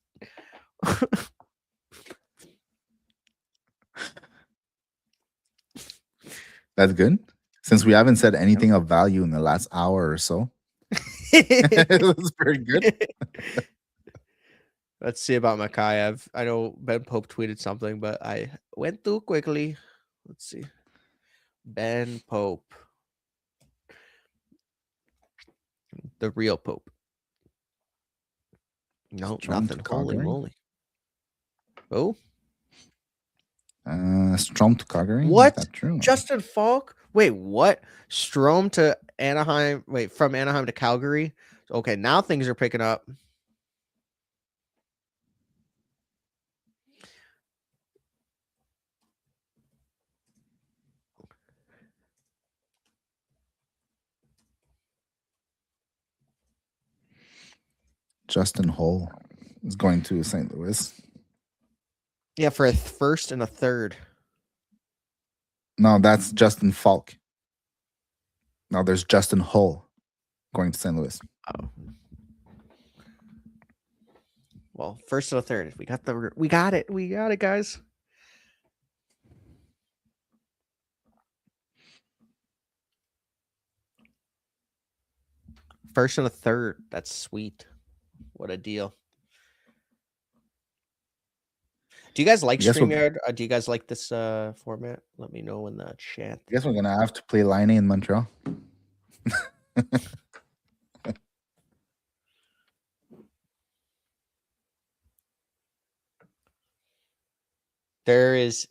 good. Since we haven't said anything of value in the last hour or so. It was pretty good. Let's see about Mikheyev. I know Ben Pope tweeted something, but I went too quickly. Let's see. Ben Pope. The real Pope. No, Strom to nothing. Holy Calgary. moly. Oh, Strom to Calgary. what? Is that true? Justin Falk? Wait, what? Strom to Anaheim. Wait, from Anaheim to Calgary. Okay, now things are picking up. Justin Hull is going to St. Louis. Yeah, for a first and a third. No, that's Justin Falk. Now there's Justin Hull going to St. Louis. Oh. Well, first and a third. We got it. We got it, guys. First and a third. That's sweet. What a deal. Do you guys like StreamYard? Do you guys like this format? Let me know in the chat. I guess we're gonna have to play Line in Montreal.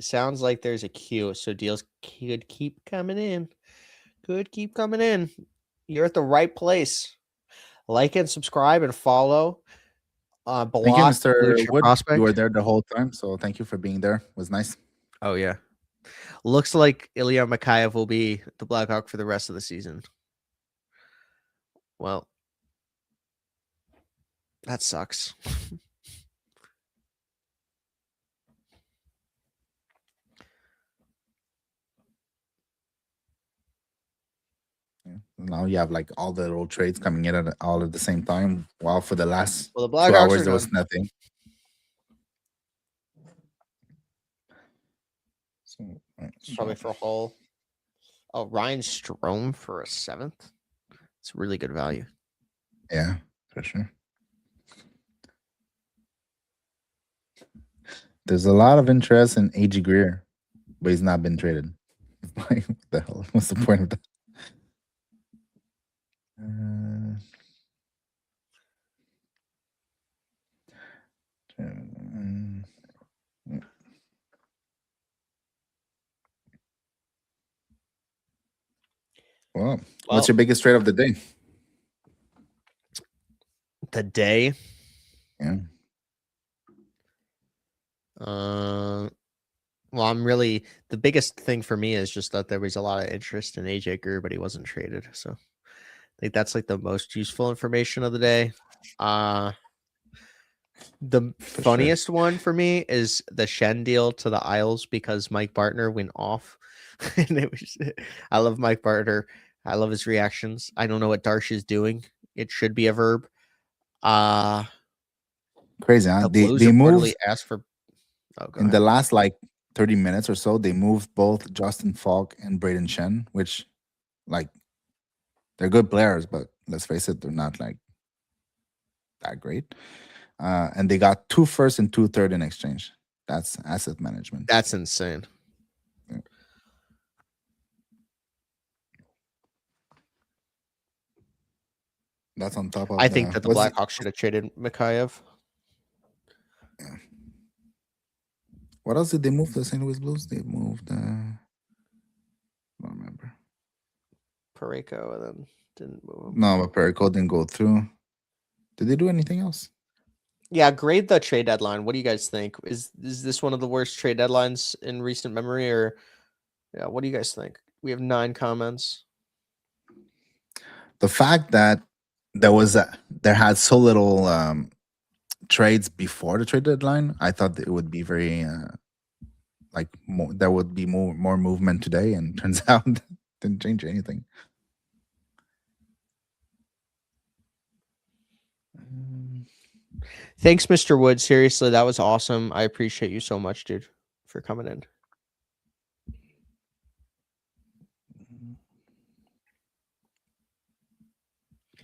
Sounds like there's a queue, so deals could keep coming in. Could keep coming in. You're at the right place. Like and subscribe and follow. Thank you, Block Mr. Wood. Prospect. You were there the whole time, so thank you for being there. It was nice. Oh yeah. Looks like Ilya Mikheyev will be the Blackhawk for the rest of the season. Well, that sucks. Now you have like all the little trades coming in all at the same time. While for the last Well, the 2 Blackhawks hours are there was done. nothing. So Probably for Hull. Oh, Ryan Strome for a 7th. It's really good value. Yeah, for sure. There's a lot of interest in A.G. Greer, but he's not been traded. Like, what the hell? What's the point of that? Well, what's your biggest trade of the day? The day. Yeah. Well, the biggest thing for me is just that there was a lot of interest in AJ Greer, but he wasn't traded. So I think that's like the most useful information of the day. The For sure. funniest one for me is the Shen deal to the Isles because Mike Bartner went off. And I love Mike Bartner. I love his reactions. I don't know what Darsh is doing. It should be a verb. Crazy, huh? The They Blues they reportedly moved asked for. Oh, go in the ahead. last like 30 minutes or so. They moved both Justin Falk and Braden Shen, which like they're good players, but let's face it, they're not like that great. And they got 2 firsts and 2 third in exchange. That's asset management. That's insane. Yeah. That's on top of I think that the what's Blackhawks should have traded Mikheyev. yeah. What else did they move the St. Louis Blues? They moved I don't remember. Pareko and then didn't move him. No, but Perico didn't go through. Did they do anything else? Yeah, grade the trade deadline. What do you guys think? Is this one of the worst trade deadlines in recent memory, or yeah? What do you guys think? We have 9 comments. The fact that there had so little trades before the trade deadline, I thought that it would be very like there would be more movement today, and turns out didn't change anything. Thanks, Mr. Wood. Seriously, that was awesome. I appreciate you so much, dude, for coming in.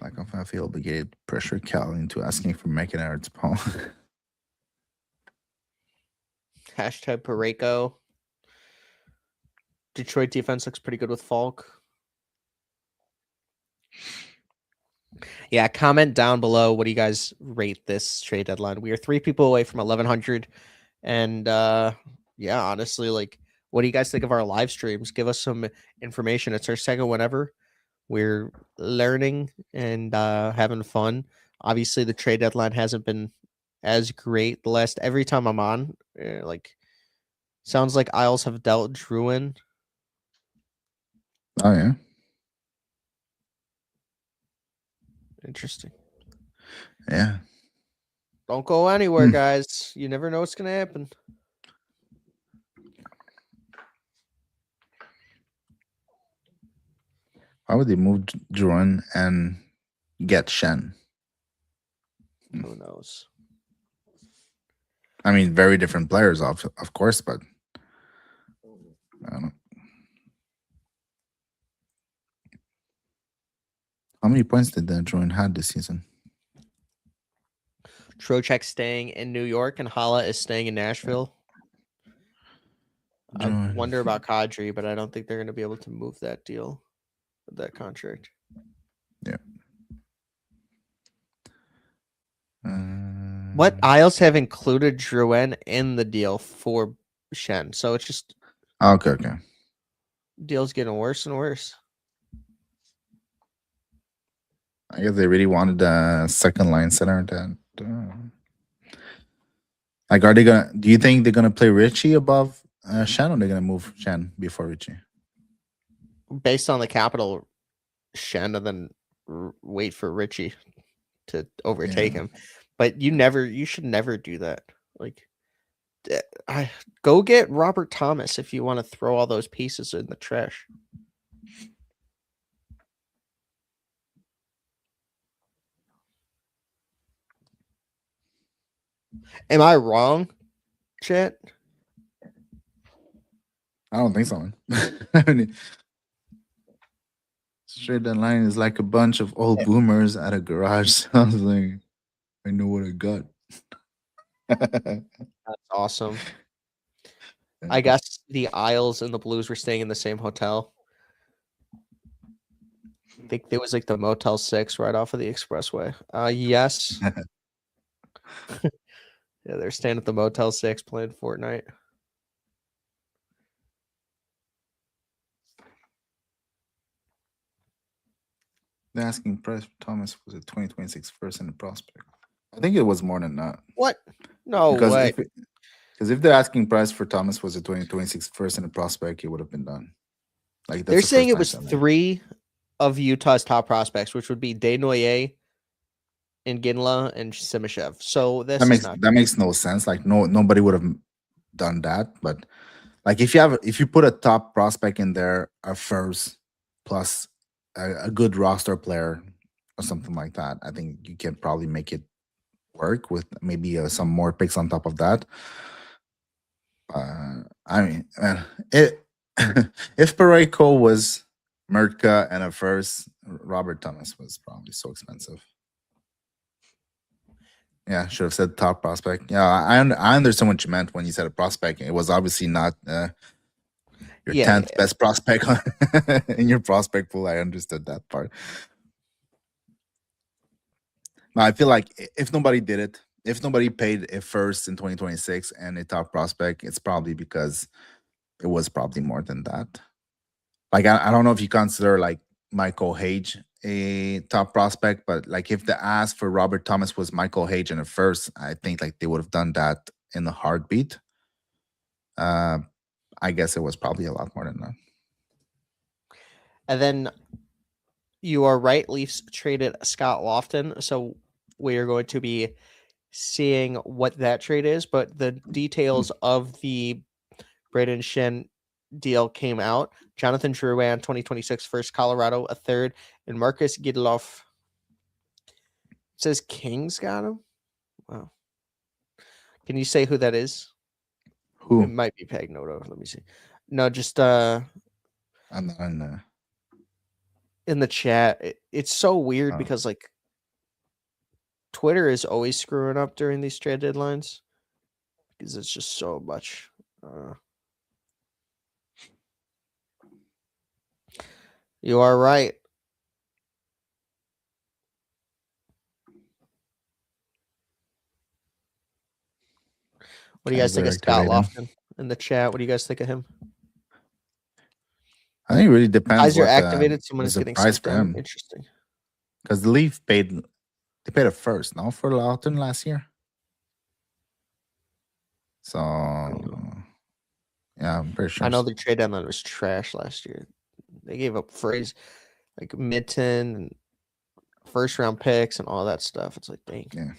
Like I feel obligated to pressure Cal into asking for McInerney's Paul. Hashtag Pareko. Detroit defense looks pretty good with Falk. Yeah, comment down below. What do you guys rate this trade deadline? We are 3 people away from 1,100. And yeah, honestly, like, what do you guys think of our live streams? Give us some information. It's our second one ever. We're learning and having fun. Obviously, the trade deadline hasn't been as great the last every time I'm on. Like, sounds like Isles have dealt Drouin. Oh yeah. Interesting. Yeah. Don't go anywhere, guys. You never know what's gonna happen. Why would they move Duran and get Shen? Who knows? I mean, very different players, of course, but I don't know. How many points did Duran had this season? Trocheck staying in New York and Hala is staying in Nashville. I wonder about Kadri, but I don't think they're going to be able to move that deal, that contract. Yeah. What Isles have included Drouin in the deal for Shen, so it's just okay. deal's getting worse and worse. I guess they really wanted a second line center. That like, are they gonna? Do you think they're gonna play Richie above Shen, or they're gonna move Shen before Richie? Based on the capital, Shen, and then wait for Richie to overtake him. But you should never do that. Like, go get Robert Thomas if you want to throw all those pieces in the trash. Am I wrong, chat? I don't think so, man. I mean, straight down line is like a bunch of old boomers at a garage. Sounds like I know what I got. That's awesome. I guess the Isles and the Blues were staying in the same hotel. I think there was like the Motel 6 right off of the expressway. Yes. Yeah, they're staying at the Motel 6 playing Fortnite. The asking price for Thomas was a 2026 first and a prospect. I think it was more than that. What? No Because way. if the asking price for Thomas was a 2026 first and a prospect, it would have been done. Like They're that's the saying first it time was something. 3 of Utah's top prospects, which would be Desnoyers, and Ginla, and Simashev. So this is not that makes no sense. Like nobody would have done that. But like if you put a top prospect in there, a first plus a good roster player or something like that, I think you can probably make it work with maybe some more picks on top of that. I mean, it if Parayko was Mertka and a first, Robert Thomas was probably so expensive. Yeah, should have said top prospect. Yeah, I understand what you meant when you said a prospect. It was obviously not your Yeah, 10th best prospect in your prospect pool. I understood that part. But I feel like if nobody did it, if nobody paid a first in 2026 and a top prospect, it's probably because it was probably more than that. Like I don't know if you consider like Michael Hage a top prospect, but like if the ask for Robert Thomas was Michael Hage in a first, I think like they would have done that in a heartbeat. I guess it was probably a lot more than that. and then you are right. Leafs traded Scott Lofton, so we are going to be seeing what that trade is. But the details of the Braden Shen deal came out. Jonathan Drouin, 2026 first, Colorado a third, and Marcus Gidloff. It says Kings got him. Wow. Can you say who that is? It Who? might be Pagnoto. Let me see. No, just I'm not in the chat. It's so weird Oh. because like Twitter is always screwing up during these trade deadlines because it's just so much. You are right. What do you guys think of Scott Lofton in the chat? What do you guys think of him? I think it really depends. Eyes are what activated. Someone was is the getting price sent for down. him? Interesting. Because the Leaf paid a first, no, for Lawton last year. So yeah, I'm pretty sure. I know the trade deadline was trash last year. They gave up phrase like Mitten and first round picks and all that stuff. It's like, dang. Yeah.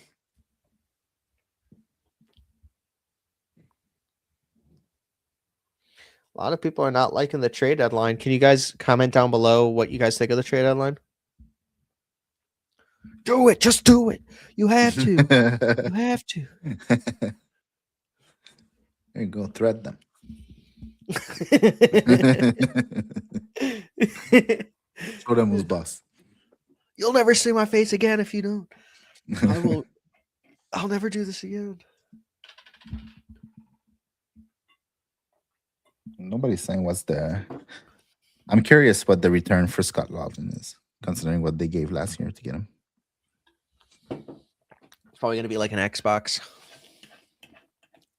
A lot of people are not liking the trade deadline. Can you guys comment down below what you guys think of the trade deadline? Do it. Just do it. You have to. You have to. There you go. Thread them. Show them who's boss. You'll never see my face again if you don't. I will. I'll never do this again. Nobody's saying what's the. I'm curious what the return for Scott Lawton is, considering what they gave last year to get him. It's probably gonna be like an Xbox.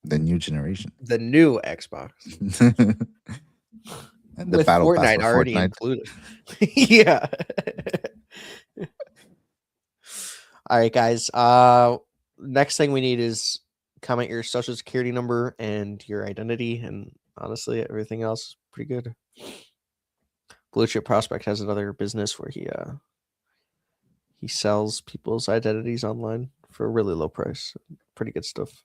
The new generation. The new Xbox. And the with battle Fortnite pass for already Fortnite. included. Yeah. All right, guys. Next thing we need is comment your social security number and your identity, and honestly, everything else is pretty good. Blue Chip Prospect has another business where he sells people's identities online for a really low price. Pretty good stuff.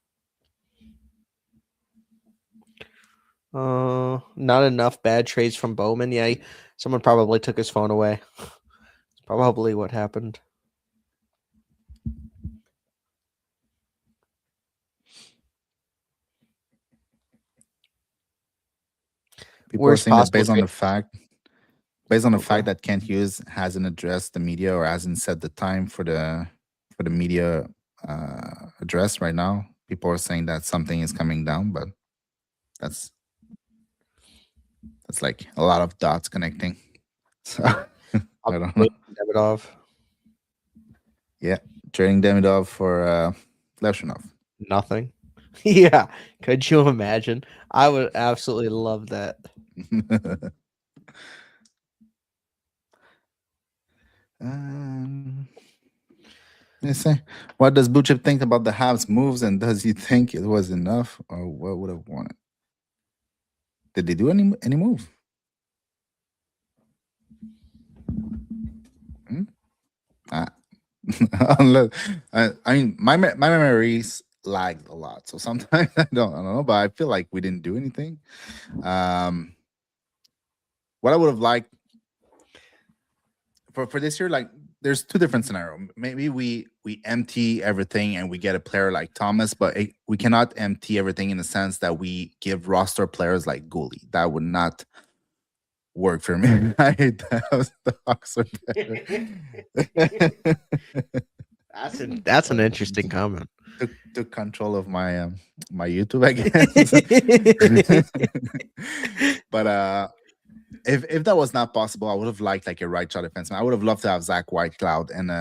Not enough bad trades from Bowman. Yeah, someone probably took his phone away. It's probably what happened. People are saying that based on the fact that Kent Hughes hasn't addressed the media or hasn't set the time for the media address right now, people are saying that something is coming down, but that's like a lot of dots connecting. So I don't know. Davidov. Yeah, trading Demidov for Levshinov. Nothing. Yeah. Could you imagine? I would absolutely love that. Um, let's say, what does Blue Chip think about the Habs moves, and does he think it was enough, or what would have won it? Did they do any move? Hmm? Ah. Unless, I mean, my memories lagged a lot, so sometimes I don't know, but I feel like we didn't do anything. What I would have liked for this year, like there's two different scenarios. Maybe we empty everything and we get a player like Thomas, but we cannot empty everything in the sense that we give roster players like Goalie. That would not work for me. I hate that. The Hawks are better. That's an interesting comment. Took control of my my YouTube, I guess. But if that was not possible, I would have liked like a right shot defenseman. I would have loved to have Zach Whitecloud and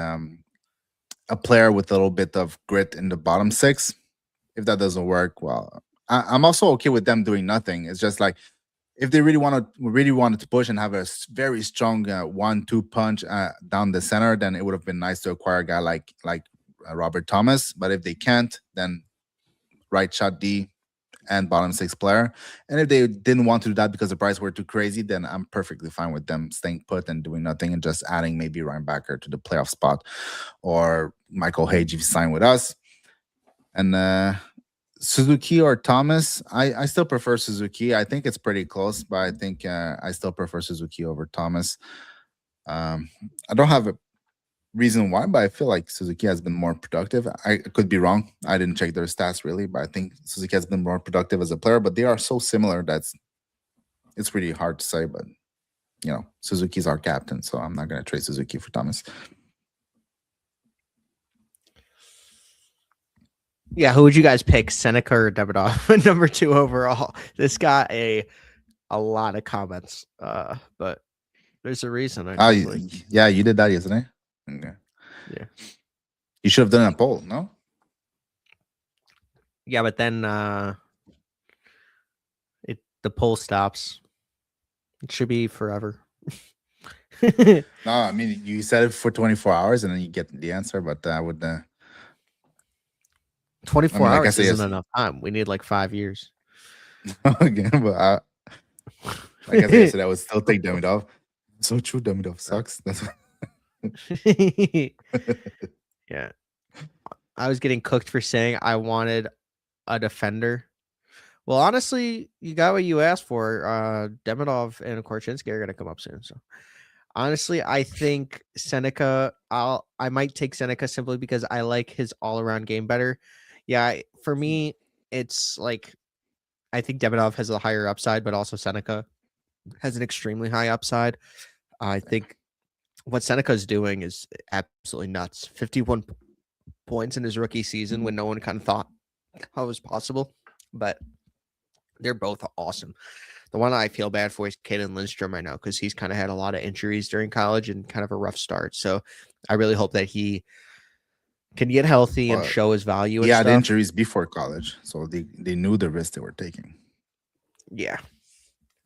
a player with a little bit of grit in the bottom six. If that doesn't work, well, I'm also okay with them doing nothing. It's just like if they really wanted to push and have a very strong 1-2 punch down the center, then it would have been nice to acquire a guy like Robert Thomas. But if they can't, then right shot D and bottom six player. And if they didn't want to do that because the price were too crazy, then I'm perfectly fine with them staying put and doing nothing and just adding maybe Ryan Backer to the playoff spot or Michael Hage if you sign with us. And Suzuki or Thomas, I still prefer Suzuki. I think it's pretty close, but I think I still prefer Suzuki over Thomas. I don't have a reason why, but I feel like Suzuki has been more productive. I could be wrong. I didn't check their stats really, but I think Suzuki has been more productive as a player. But they are so similar that it's really hard to say. But Suzuki's our captain, so I'm not going to trade Suzuki for Thomas. Yeah, who would you guys pick, Seneca or Davidoff? Number 2 overall. This got a lot of comments, but there's a reason. Yeah, you did that yesterday. Okay. Yeah, you should have done a poll, no? Yeah, but then the poll stops. It should be forever. No, I mean you said it for 24 hours and then you get the answer, but I would 24 hours isn't enough time. We need like 5 years. Again, but like I said yesterday, I would still take Demidov. So true, Demidov sucks. That's yeah. I was getting cooked for saying I wanted a defender. Well, honestly, you got what you asked for. Demidov and Korchinski are gonna come up soon. So honestly, I think Seneca. I might take Seneca simply because I like his all-around game better. Yeah, for me, it's like I think Demidov has a higher upside, but also Seneca has an extremely high upside. I think what Seneca's doing is absolutely nuts. 51 points in his rookie season when no one kind of thought how it was possible, but they're both awesome. The one I feel bad for is Caden Lindstrom right now because he's kind of had a lot of injuries during college and kind of a rough start. So I really hope that he can get healthy and show his value. He had injuries before college, so they knew the risk they were taking. Yeah.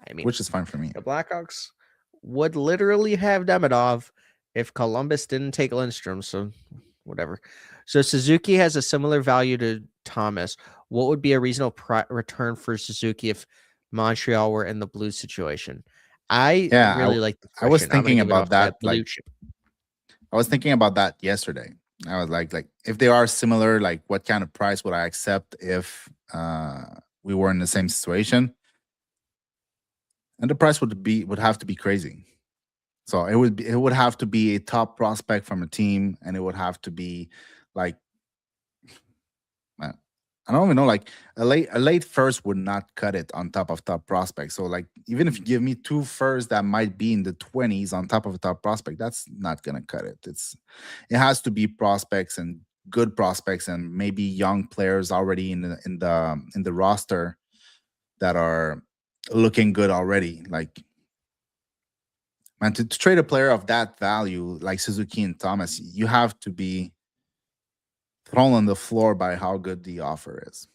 I mean, which is fine for me. The Blackhawks would literally have Demidov if Columbus didn't take Lindstrom. So whatever. So Suzuki has a similar value to Thomas. What would be a reasonable return for Suzuki if Montreal were in the blue situation? I really like the question. I was thinking about that. I was thinking about that yesterday. I was like if they are similar, like what kind of price would I accept if we were in the same situation? And the price would have to be crazy. So it would have to be a top prospect from a team, and it would have to be like I don't even know, like a late first would not cut it on top of top prospect. So like even if you give me 2 firsts that might be in the 20s on top of a top prospect, that's not gonna cut it. It has to be prospects and good prospects and maybe young players already in the roster that are looking good already. Like man, to trade a player of that value like Suzuki and Thomas, you have to be thrown on the floor by how good the offer is.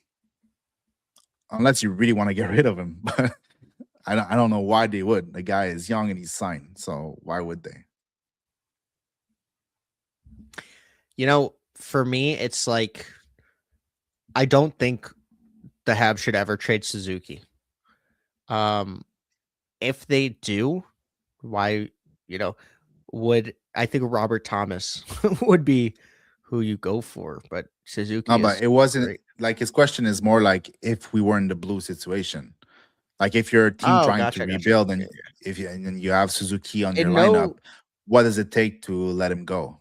Unless you really want to get rid of him. But I don't know why they would. The guy is young and he's signed. So why would they? For me, it's like I don't think the Habs should ever trade Suzuki. Um, if they do, why, you know, would I think Robert Thomas would be who you go for, but No, Suzuki but is it wasn't great. like his question is more like if we were in the blue situation. Like if you're a team Oh, trying to gotcha. rebuild Yeah, and yeah. if you and then you have Suzuki on your In lineup, no what does it take to let him go?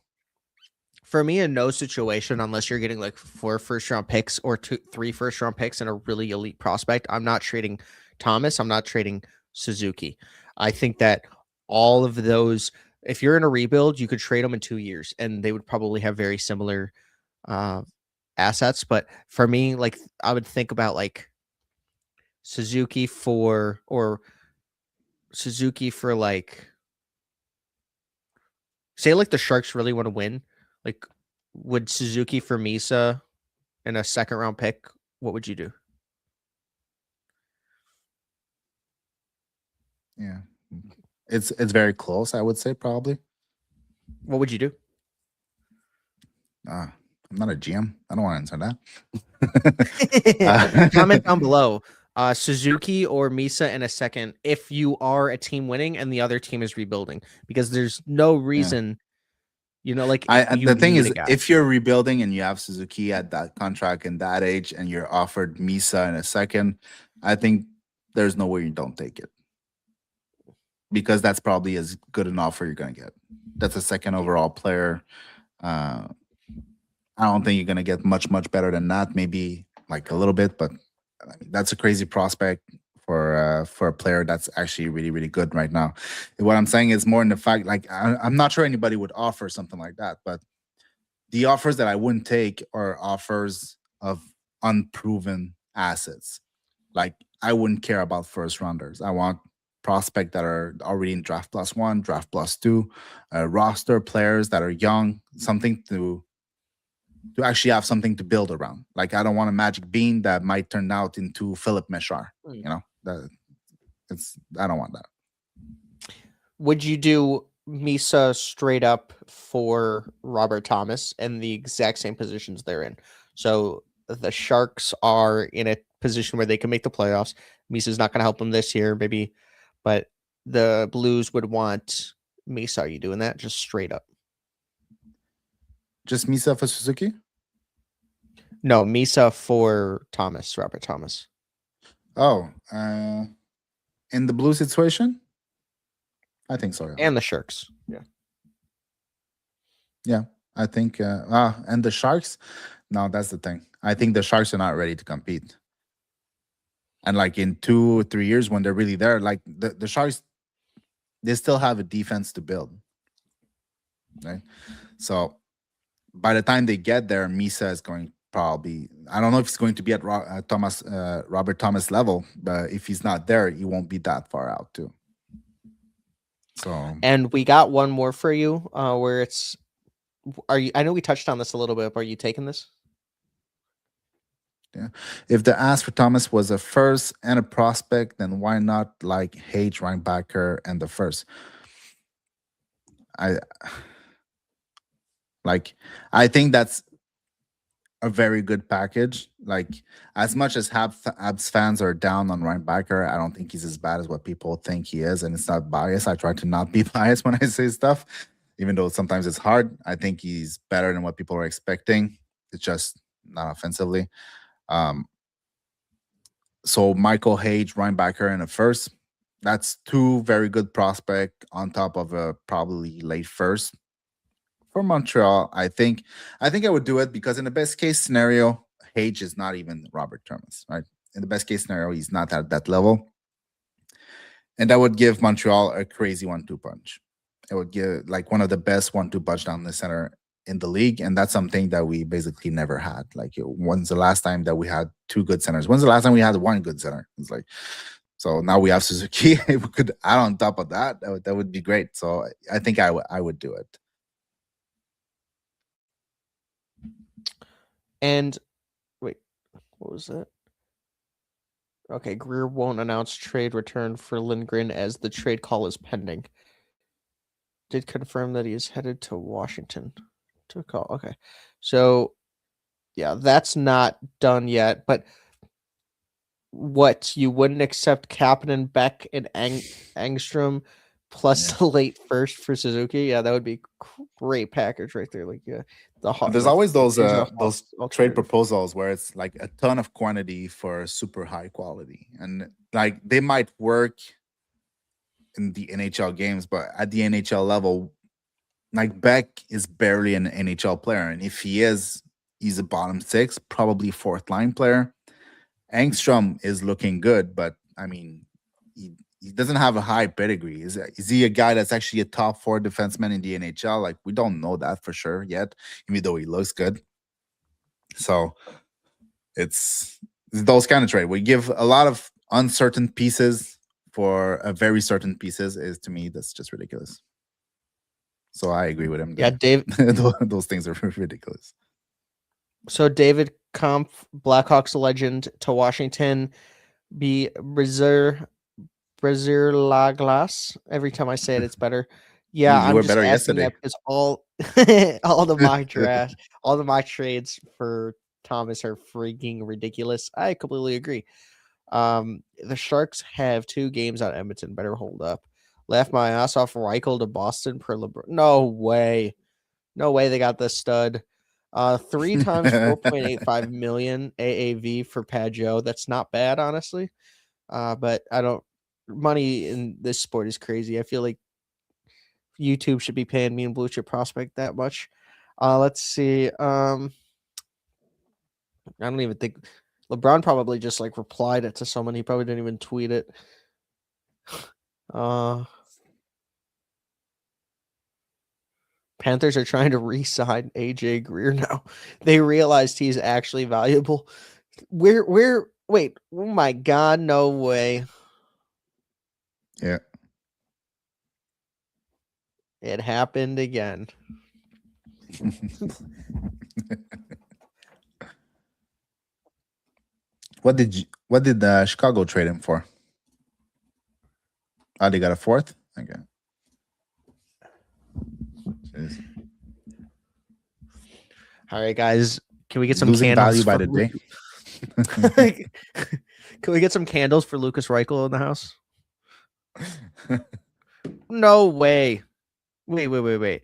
For me, in no situation, unless you're getting like 4 first round picks or 3 first round picks and a really elite prospect, I'm not trading Thomas. I'm not trading Suzuki. I think that all of those, if you're in a rebuild, you could trade them in 2 years and they would probably have very similar uh, assets. But for me, like I would think about like Suzuki for, or Suzuki for like, say like the Sharks really want to win. Like, would Suzuki for Misa and a second round pick, what would you do? Yeah. It's very close, I would say probably. What would you do? I'm not a GM. I don't want to answer that. Comment down below. Suzuki or Misa in a second if you are a team winning and the other team is rebuilding, because there's no Yeah. reason, like The you thing need a is, guy. if you're rebuilding and you have Suzuki at that contract and that age, and you're offered Misa in a second, I think there's no way you don't take it because that's probably as good an offer you're gonna get. That's a second overall player. Uh, I don't think you're gonna get much better than that. Maybe like a little bit, but I mean, that's a crazy prospect for a player that's actually really good right now. What I'm saying is more in the fact, like I'm not sure anybody would offer something like that, but the offers that I wouldn't take are offers of unproven assets. Like I wouldn't care about first rounders. I want prospects that are already in draft plus one, draft plus two, roster players that are young, something to actually have something to build around. Like I don't want a magic bean that might turn out into Philip Meshar. Hmm. I don't want that. Would you do Misa straight up for Robert Thomas and the exact same positions they're in? So the Sharks are in a position where they can make the playoffs. Misa's not going to help them this year, maybe, but the Blues would want Misa. Are you doing that just straight up? Just Misa for Suzuki? No, Misa for Thomas, Robert Thomas. Oh, in the blue situation? I think so. Yeah. And the Sharks. Yeah. Yeah. I think and the Sharks, no, that's the thing. I think the Sharks are not ready to compete. And like in 2 or 3 years when they're really there, like the Sharks, they still have a defense to build. Right. So by the time they get there, Misa is going probably, I don't know if it's going to be at Robert Thomas level, but if he's not there, he won't be that far out too. So, and we got one more for you, where it's, I know we touched on this a little bit, but are you taking this? Yeah. If the ask for Thomas was a first and a prospect, then why not like Hage, Reinbacher, and the first? I I think that's a very good package. Like as much as Habs fans are down on Reinbacher, I don't think he's as bad as what people think he is, and it's not biased. I try to not be biased when I say stuff, even though sometimes it's hard. I think he's better than what people are expecting. It's just not offensively. So Michael Hage, Reinbacher, and a first. That's 2 very good prospect on top of a probably late first for Montreal. I think I would do it because in the best case scenario, Hage is not even Robert Thomas, right? In the best case scenario, he's not at that level, and that would give Montreal a crazy 1-2 punch. It would give like one of the best 1-2 punch down the center in the league, and that's something that we basically never had. Like, when's the last time that we had 2 good centers? When's the last time we had 1 good center? It's like, so now we have Suzuki. If we could add on top of that, that would be great. So I think I would do it. And wait, what was that? Okay, Greer won't announce trade return for Lindgren as the trade call is pending. Did confirm that he is headed to Washington. to call. Okay, so yeah, that's not done yet. But what, you wouldn't accept Kapanen, Beck, and Angstrom plus Yeah. the late first for Suzuki? Yeah, that would be great package right there. Like There's like always if there's a those trade alternative. proposals where it's like a ton of quantity for super high quality, and like they might work in the NHL games, but at the NHL level, like Beck is barely an NHL player, and if he is, he's a bottom six, probably fourth line player. Angstrom is looking good, but I mean, he doesn't have a high pedigree. Is he a guy that's actually a top four defenseman in the NHL? Like, we don't know that for sure yet, even though he looks good. So it's those kind of trade. We give a lot of uncertain pieces for a very certain pieces. Is, to me, that's just ridiculous. So I agree with him. Yeah, Dave. Those things are ridiculous. So David Kampf, Blackhawks legend to Washington, be Brazil Laglas. Every time I say it, it's better. Yeah, You I'm were just better asking yesterday. that because all the mock drafts, all the mock trades for Thomas are freaking ridiculous. I completely agree. The Sharks have 2 games on Edmonton. Better hold up. Left my ass off Reichel to Boston per LeBron. No way. No way they got this stud. 3 times 4.85 million AAV for Pageau. That's not bad, honestly. But I don't. Money in this sport is crazy. I feel like YouTube should be paying me and Blue Chip Prospect that much. Let's see. I don't even think LeBron probably just like replied it to someone. He probably didn't even tweet it. Panthers are trying to re-sign AJ Greer now. They realized he's actually valuable. Wait, oh my god, no way. Yeah. It happened again. What did Chicago trade him for? Oh, they got a fourth? Okay. Jeez. All right, guys. Can we get some Losing candles value by the day? Can we get some candles for Lucas Reichel in the house? No way. Wait.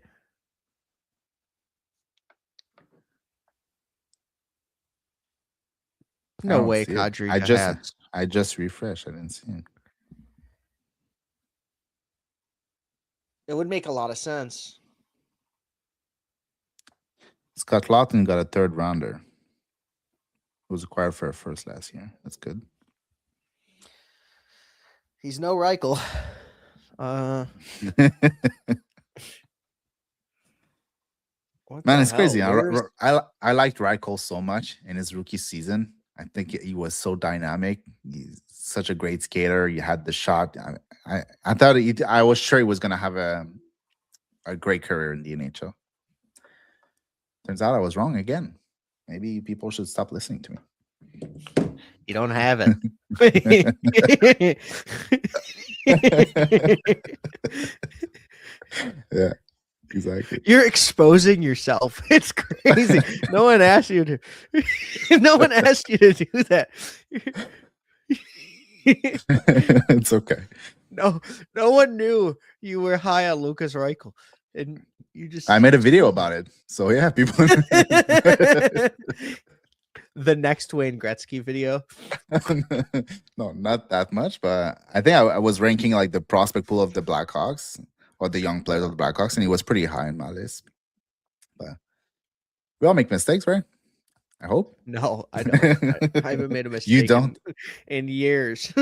No way, Kadri. I just refreshed. I didn't see it. It would make a lot of sense. Scott Lawton got a third rounder. Who was acquired for a first last year. That's good. He's no Reichel. Man, it's crazy. I liked Reichel so much in his rookie season. I think he was so dynamic. He's such a great skater. You had the shot. I thought I was sure he was going to have a great career in the NHL. Turns out I was wrong again. Maybe people should stop listening to me. You don't have it. Yeah, exactly. You're exposing yourself. It's crazy. No one asked you to. No one asked you to do that. It's okay. No one knew you were high on Lucas Reichel, and you just. I made a video about it, so yeah, people. The next Wayne Gretzky video. No, not that much, but I think I was ranking like the prospect pool of the Blackhawks or the young players of the Blackhawks, and he was pretty high in my list. But we all make mistakes, right? I hope. No, I don't. I haven't made a mistake. You don't? In years.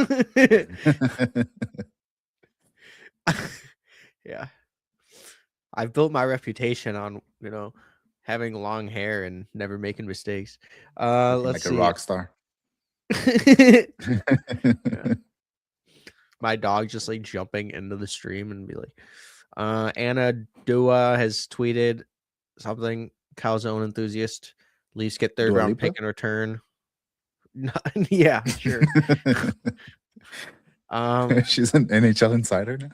Yeah. I've built my reputation on, having long hair and never making mistakes. Let's see. Like a rock star. Yeah. My dog just like jumping into the stream and be like, Anna Dua has tweeted something. Calzone enthusiast. Leafs get third round pick in return. Yeah, sure. She's an NHL insider now.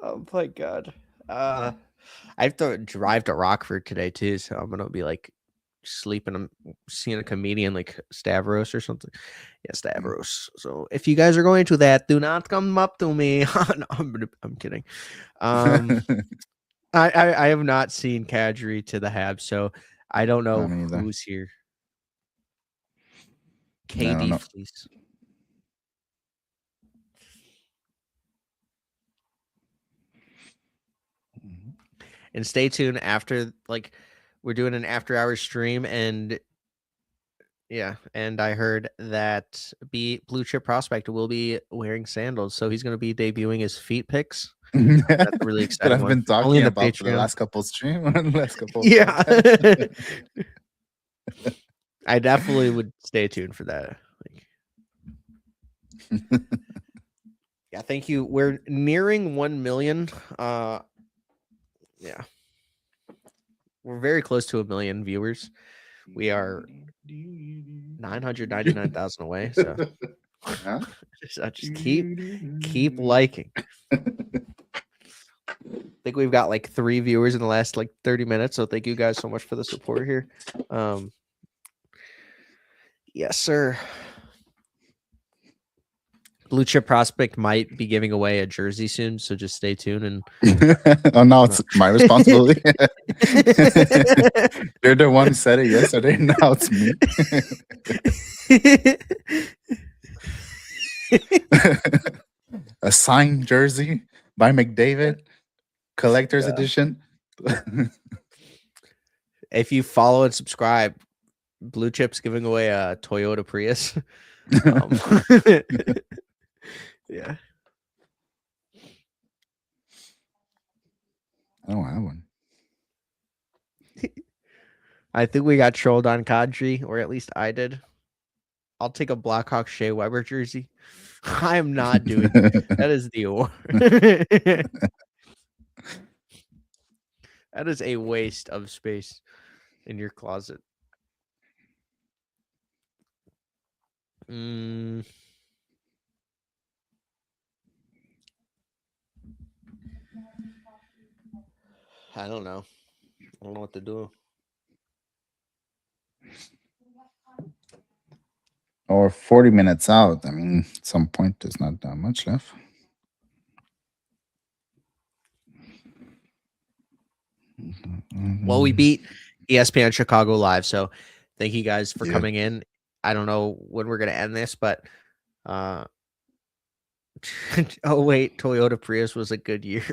Oh my god. I have to drive to Rockford today too, so I'm gonna be like sleeping. I'm seeing a comedian like Stavros or something. Yeah, Stavros. So if you guys are going to that, do not come up to me. No, I'm kidding. Um, I have not seen Kadri to the Habs, so I don't know Me either. who's here. I don't KD know. Fleece. And stay tuned after, like, we're doing an after hours stream, and yeah, and I heard that Blue Chip Prospect will be wearing sandals, so he's going to be debuting his feet pics. That's a really That exciting I've one. been Only talking in the about for the Patreon. last couple stream, last couple Yeah. podcasts. I definitely would stay tuned for that. Yeah, thank you. We're nearing 1 million. Yeah. We're very close to 1 million viewers. We are 999,000 away, so Huh? just keep liking. I think we've got like 3 viewers in the last like 30 minutes, so thank you guys so much for the support here. Yes, sir. Blue Chip Prospect might be giving away a jersey soon, so just stay tuned. And Oh, now it's my responsibility. You're the one who said it yesterday. Now it's me. A signed jersey by McDavid, collector's edition. If you follow and subscribe, Blue Chip's giving away a Toyota Prius. Yeah. I don't have one. I think we got trolled on Kadri, or at least I did. I'll take a Blackhawk Shea Weber jersey. I am not doing that. Is the that is a waste of space in your closet. I don't know. I don't know what to do. Or 40 minutes out. I mean, at some point, there's not that much left. Well, we beat ESPN Chicago live, so thank you guys for coming in. I don't know when we're gonna end this, but oh wait, Toyota Prius was a good year.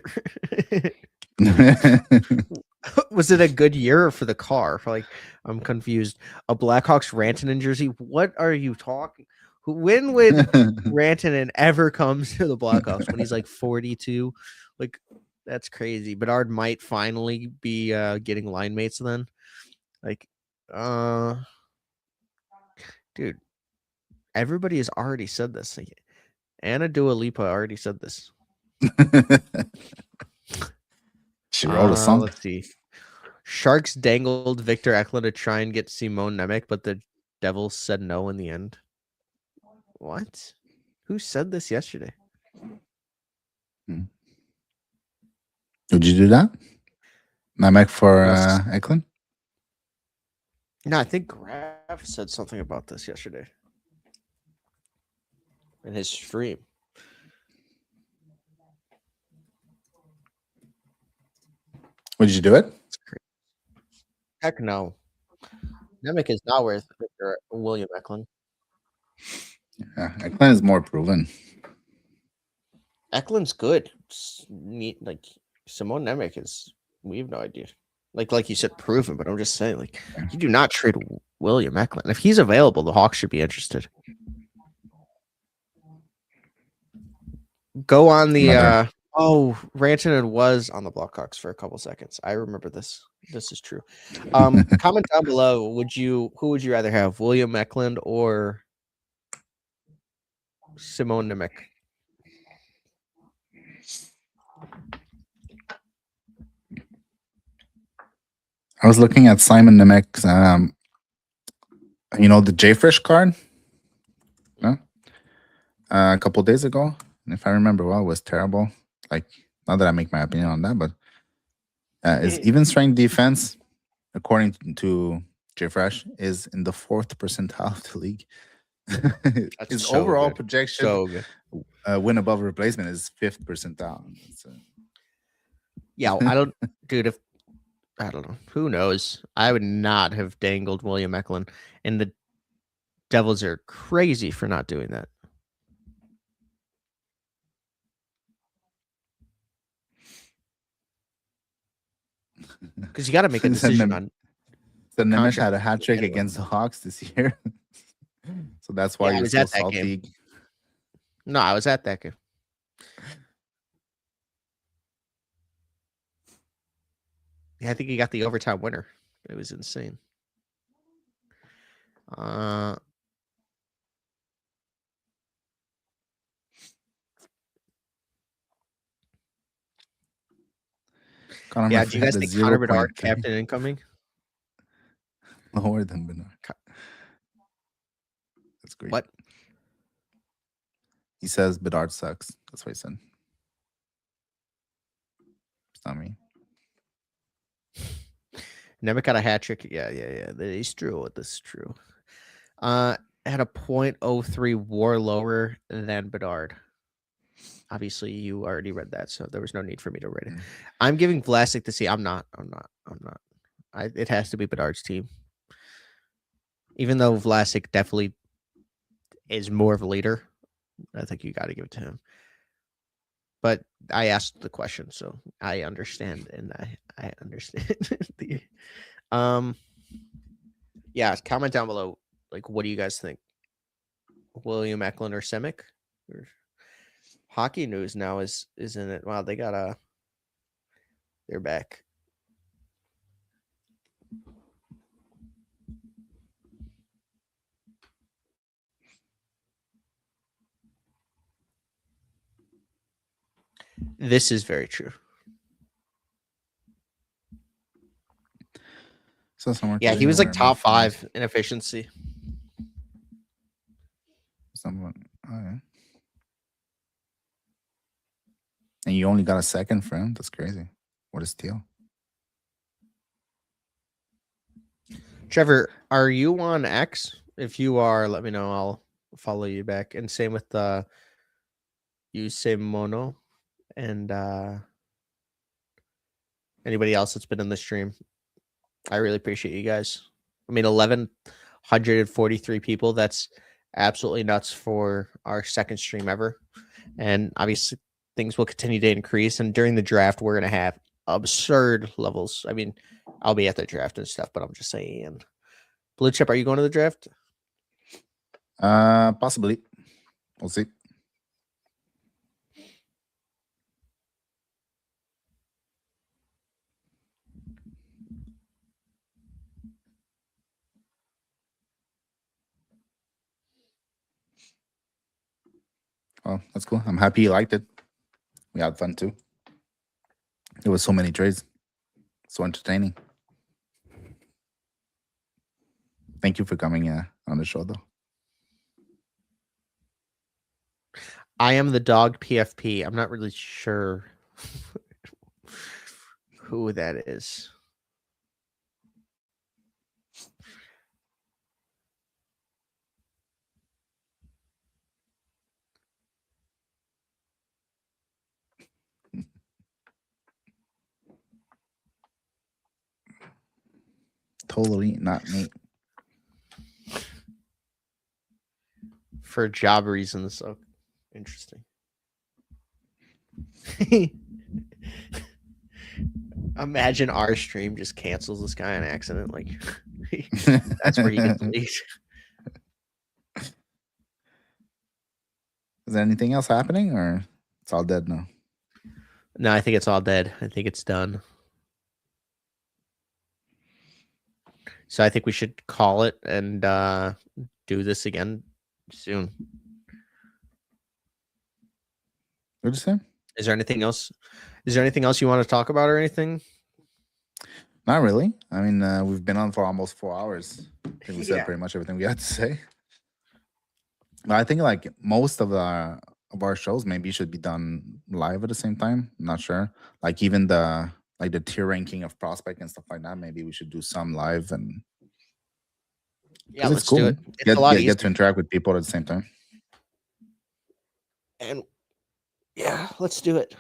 Was it a good year for the car? Like, I'm confused. A Blackhawks Rantanen jersey? What are you talking? When would Rantanen ever come to the Blackhawks? When he's like 42? Like, that's crazy. Bedard might finally be getting line mates then. Like, dude, everybody has already said this. Like, Anna Dua Lipa already said this. She wrote a song. Let's see. Sharks dangled Victor Eklund to try and get Simone Nemec, but the Devils said no in the end. What? Who said this yesterday? Would you do that? Nemec for Eklund? No, I think Graf said something about this yesterday in his stream. Would you do it? Heck no. Nemec is not worth Victor William Eklund. Yeah, Eklund is more proven. Eklund's good. Like Simone Nemec is, we have no idea. Like you said, proven, but I'm just saying, like, you do not trade William Eklund. If he's available, the Hawks should be interested. Go on the Rantanen was on the Blackhawks for a couple seconds. I remember this. This is true. Comment down below. Who would you rather have, William Eklund or Simone Nemec? I was looking at Simon Nemec's, the J-Fresh card, a couple days ago. And if I remember well, it was terrible. Like, Not that I make my opinion on that, but is even strength defense, according to JFresh, is in the 4th percentile of the league. That's His so overall good. projection So good. win above replacement is 5th percentile. Yeah, I don't, dude. If I don't know, who knows? I would not have dangled William Eklund, and the Devils are crazy for not doing that. Because you got to make a decision on. So Nemeth contract had a hat trick anyway. against the Hawks this year, so that's why Yeah, I you're was so at that game. salty. No, I was at that game. Yeah, I think he got the overtime winner. It was insane. Connor Yeah, McDavid do you guys had a think Connor Bedard 0.3 captain incoming? lower than Bernard. That's great. What? He says Bedard sucks. That's what he said. It's not me. Nemeth got a hat trick. Yeah. That is true. This is true. Had a .03 WAR lower than Bedard. Obviously, you already read that, so there was no need for me to read it. I'm giving Vlasic to see. I'm not. It has to be Bedard's team. Even though Vlasic definitely is more of a leader, I think you got to give it to him. But I asked the question, so I understand, and I understand. Yeah, comment down below. Like, what do you guys think? William Eklund or Simic? Or Hockey News now is in it. Wow, they're back. This is very true. So yeah, he was like top 5 in efficiency. Someone, and you only got a second for him. That's crazy. What a steal. Trevor, are you on X? If you are, let me know. I'll follow you back. And same with Yusei Mono and anybody else that's been in the stream. I really appreciate you guys. I mean, 1,143 people. That's absolutely nuts for our second stream ever. And obviously, things will continue to increase. And during the draft, we're going to have absurd levels. I mean, I'll be at the draft and stuff, but I'm just saying. Blue Chip, are you going to the draft? Possibly. We'll see. Well, that's cool. I'm happy you liked it. We had fun too. There was so many trades. So entertaining. Thank you for coming on the show, though. I am the dog PFP. I'm not really sure who that is. Totally not me. For job reasons, so interesting. Imagine our stream just cancels this guy on accident. Like, that's where he gets leaked. Is there anything else happening, or it's all dead now? No, I think it's all dead. I think it's done. So I think we should call it and do this again soon. What did you say? Is there anything else? Is there anything else you want to talk about or anything? Not really. I mean, we've been on for almost 4 hours. I think we said pretty much everything we had to say. But I think like most of our of our shows maybe should be done live at the same time. I'm not sure. Like even the tier ranking of prospect and stuff like that. Maybe we should do some live, and Yeah, because it's let's do cool. it. It's a lot Get to easier. interact with people at the same time. And yeah, let's do it.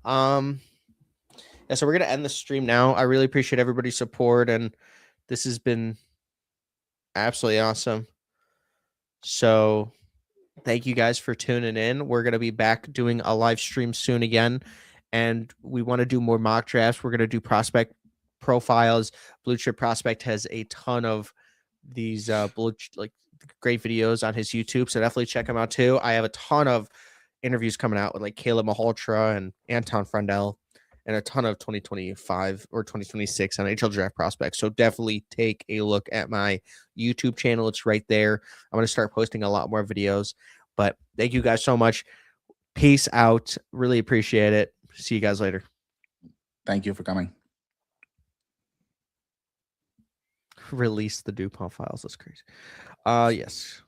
Yeah, so we're gonna end the stream now. I really appreciate everybody's support, and this has been absolutely awesome. So thank you guys for tuning in. We're gonna be back doing a live stream soon again, and we want to do more mock drafts. We're gonna do prospect profiles. Blue Chip Prospect has a ton of these great videos on his YouTube, so definitely check him out too. I have a ton of interviews coming out with like Caleb Maholtra and Anton Frundell, and a ton of 2025 or 2026 NHL draft prospects. So definitely take a look at my YouTube channel. It's right there. I'm going to start posting a lot more videos. But thank you guys so much. Peace out. Really appreciate it. See you guys later. Thank you for coming. Release the DuPont files. That's crazy. Yes.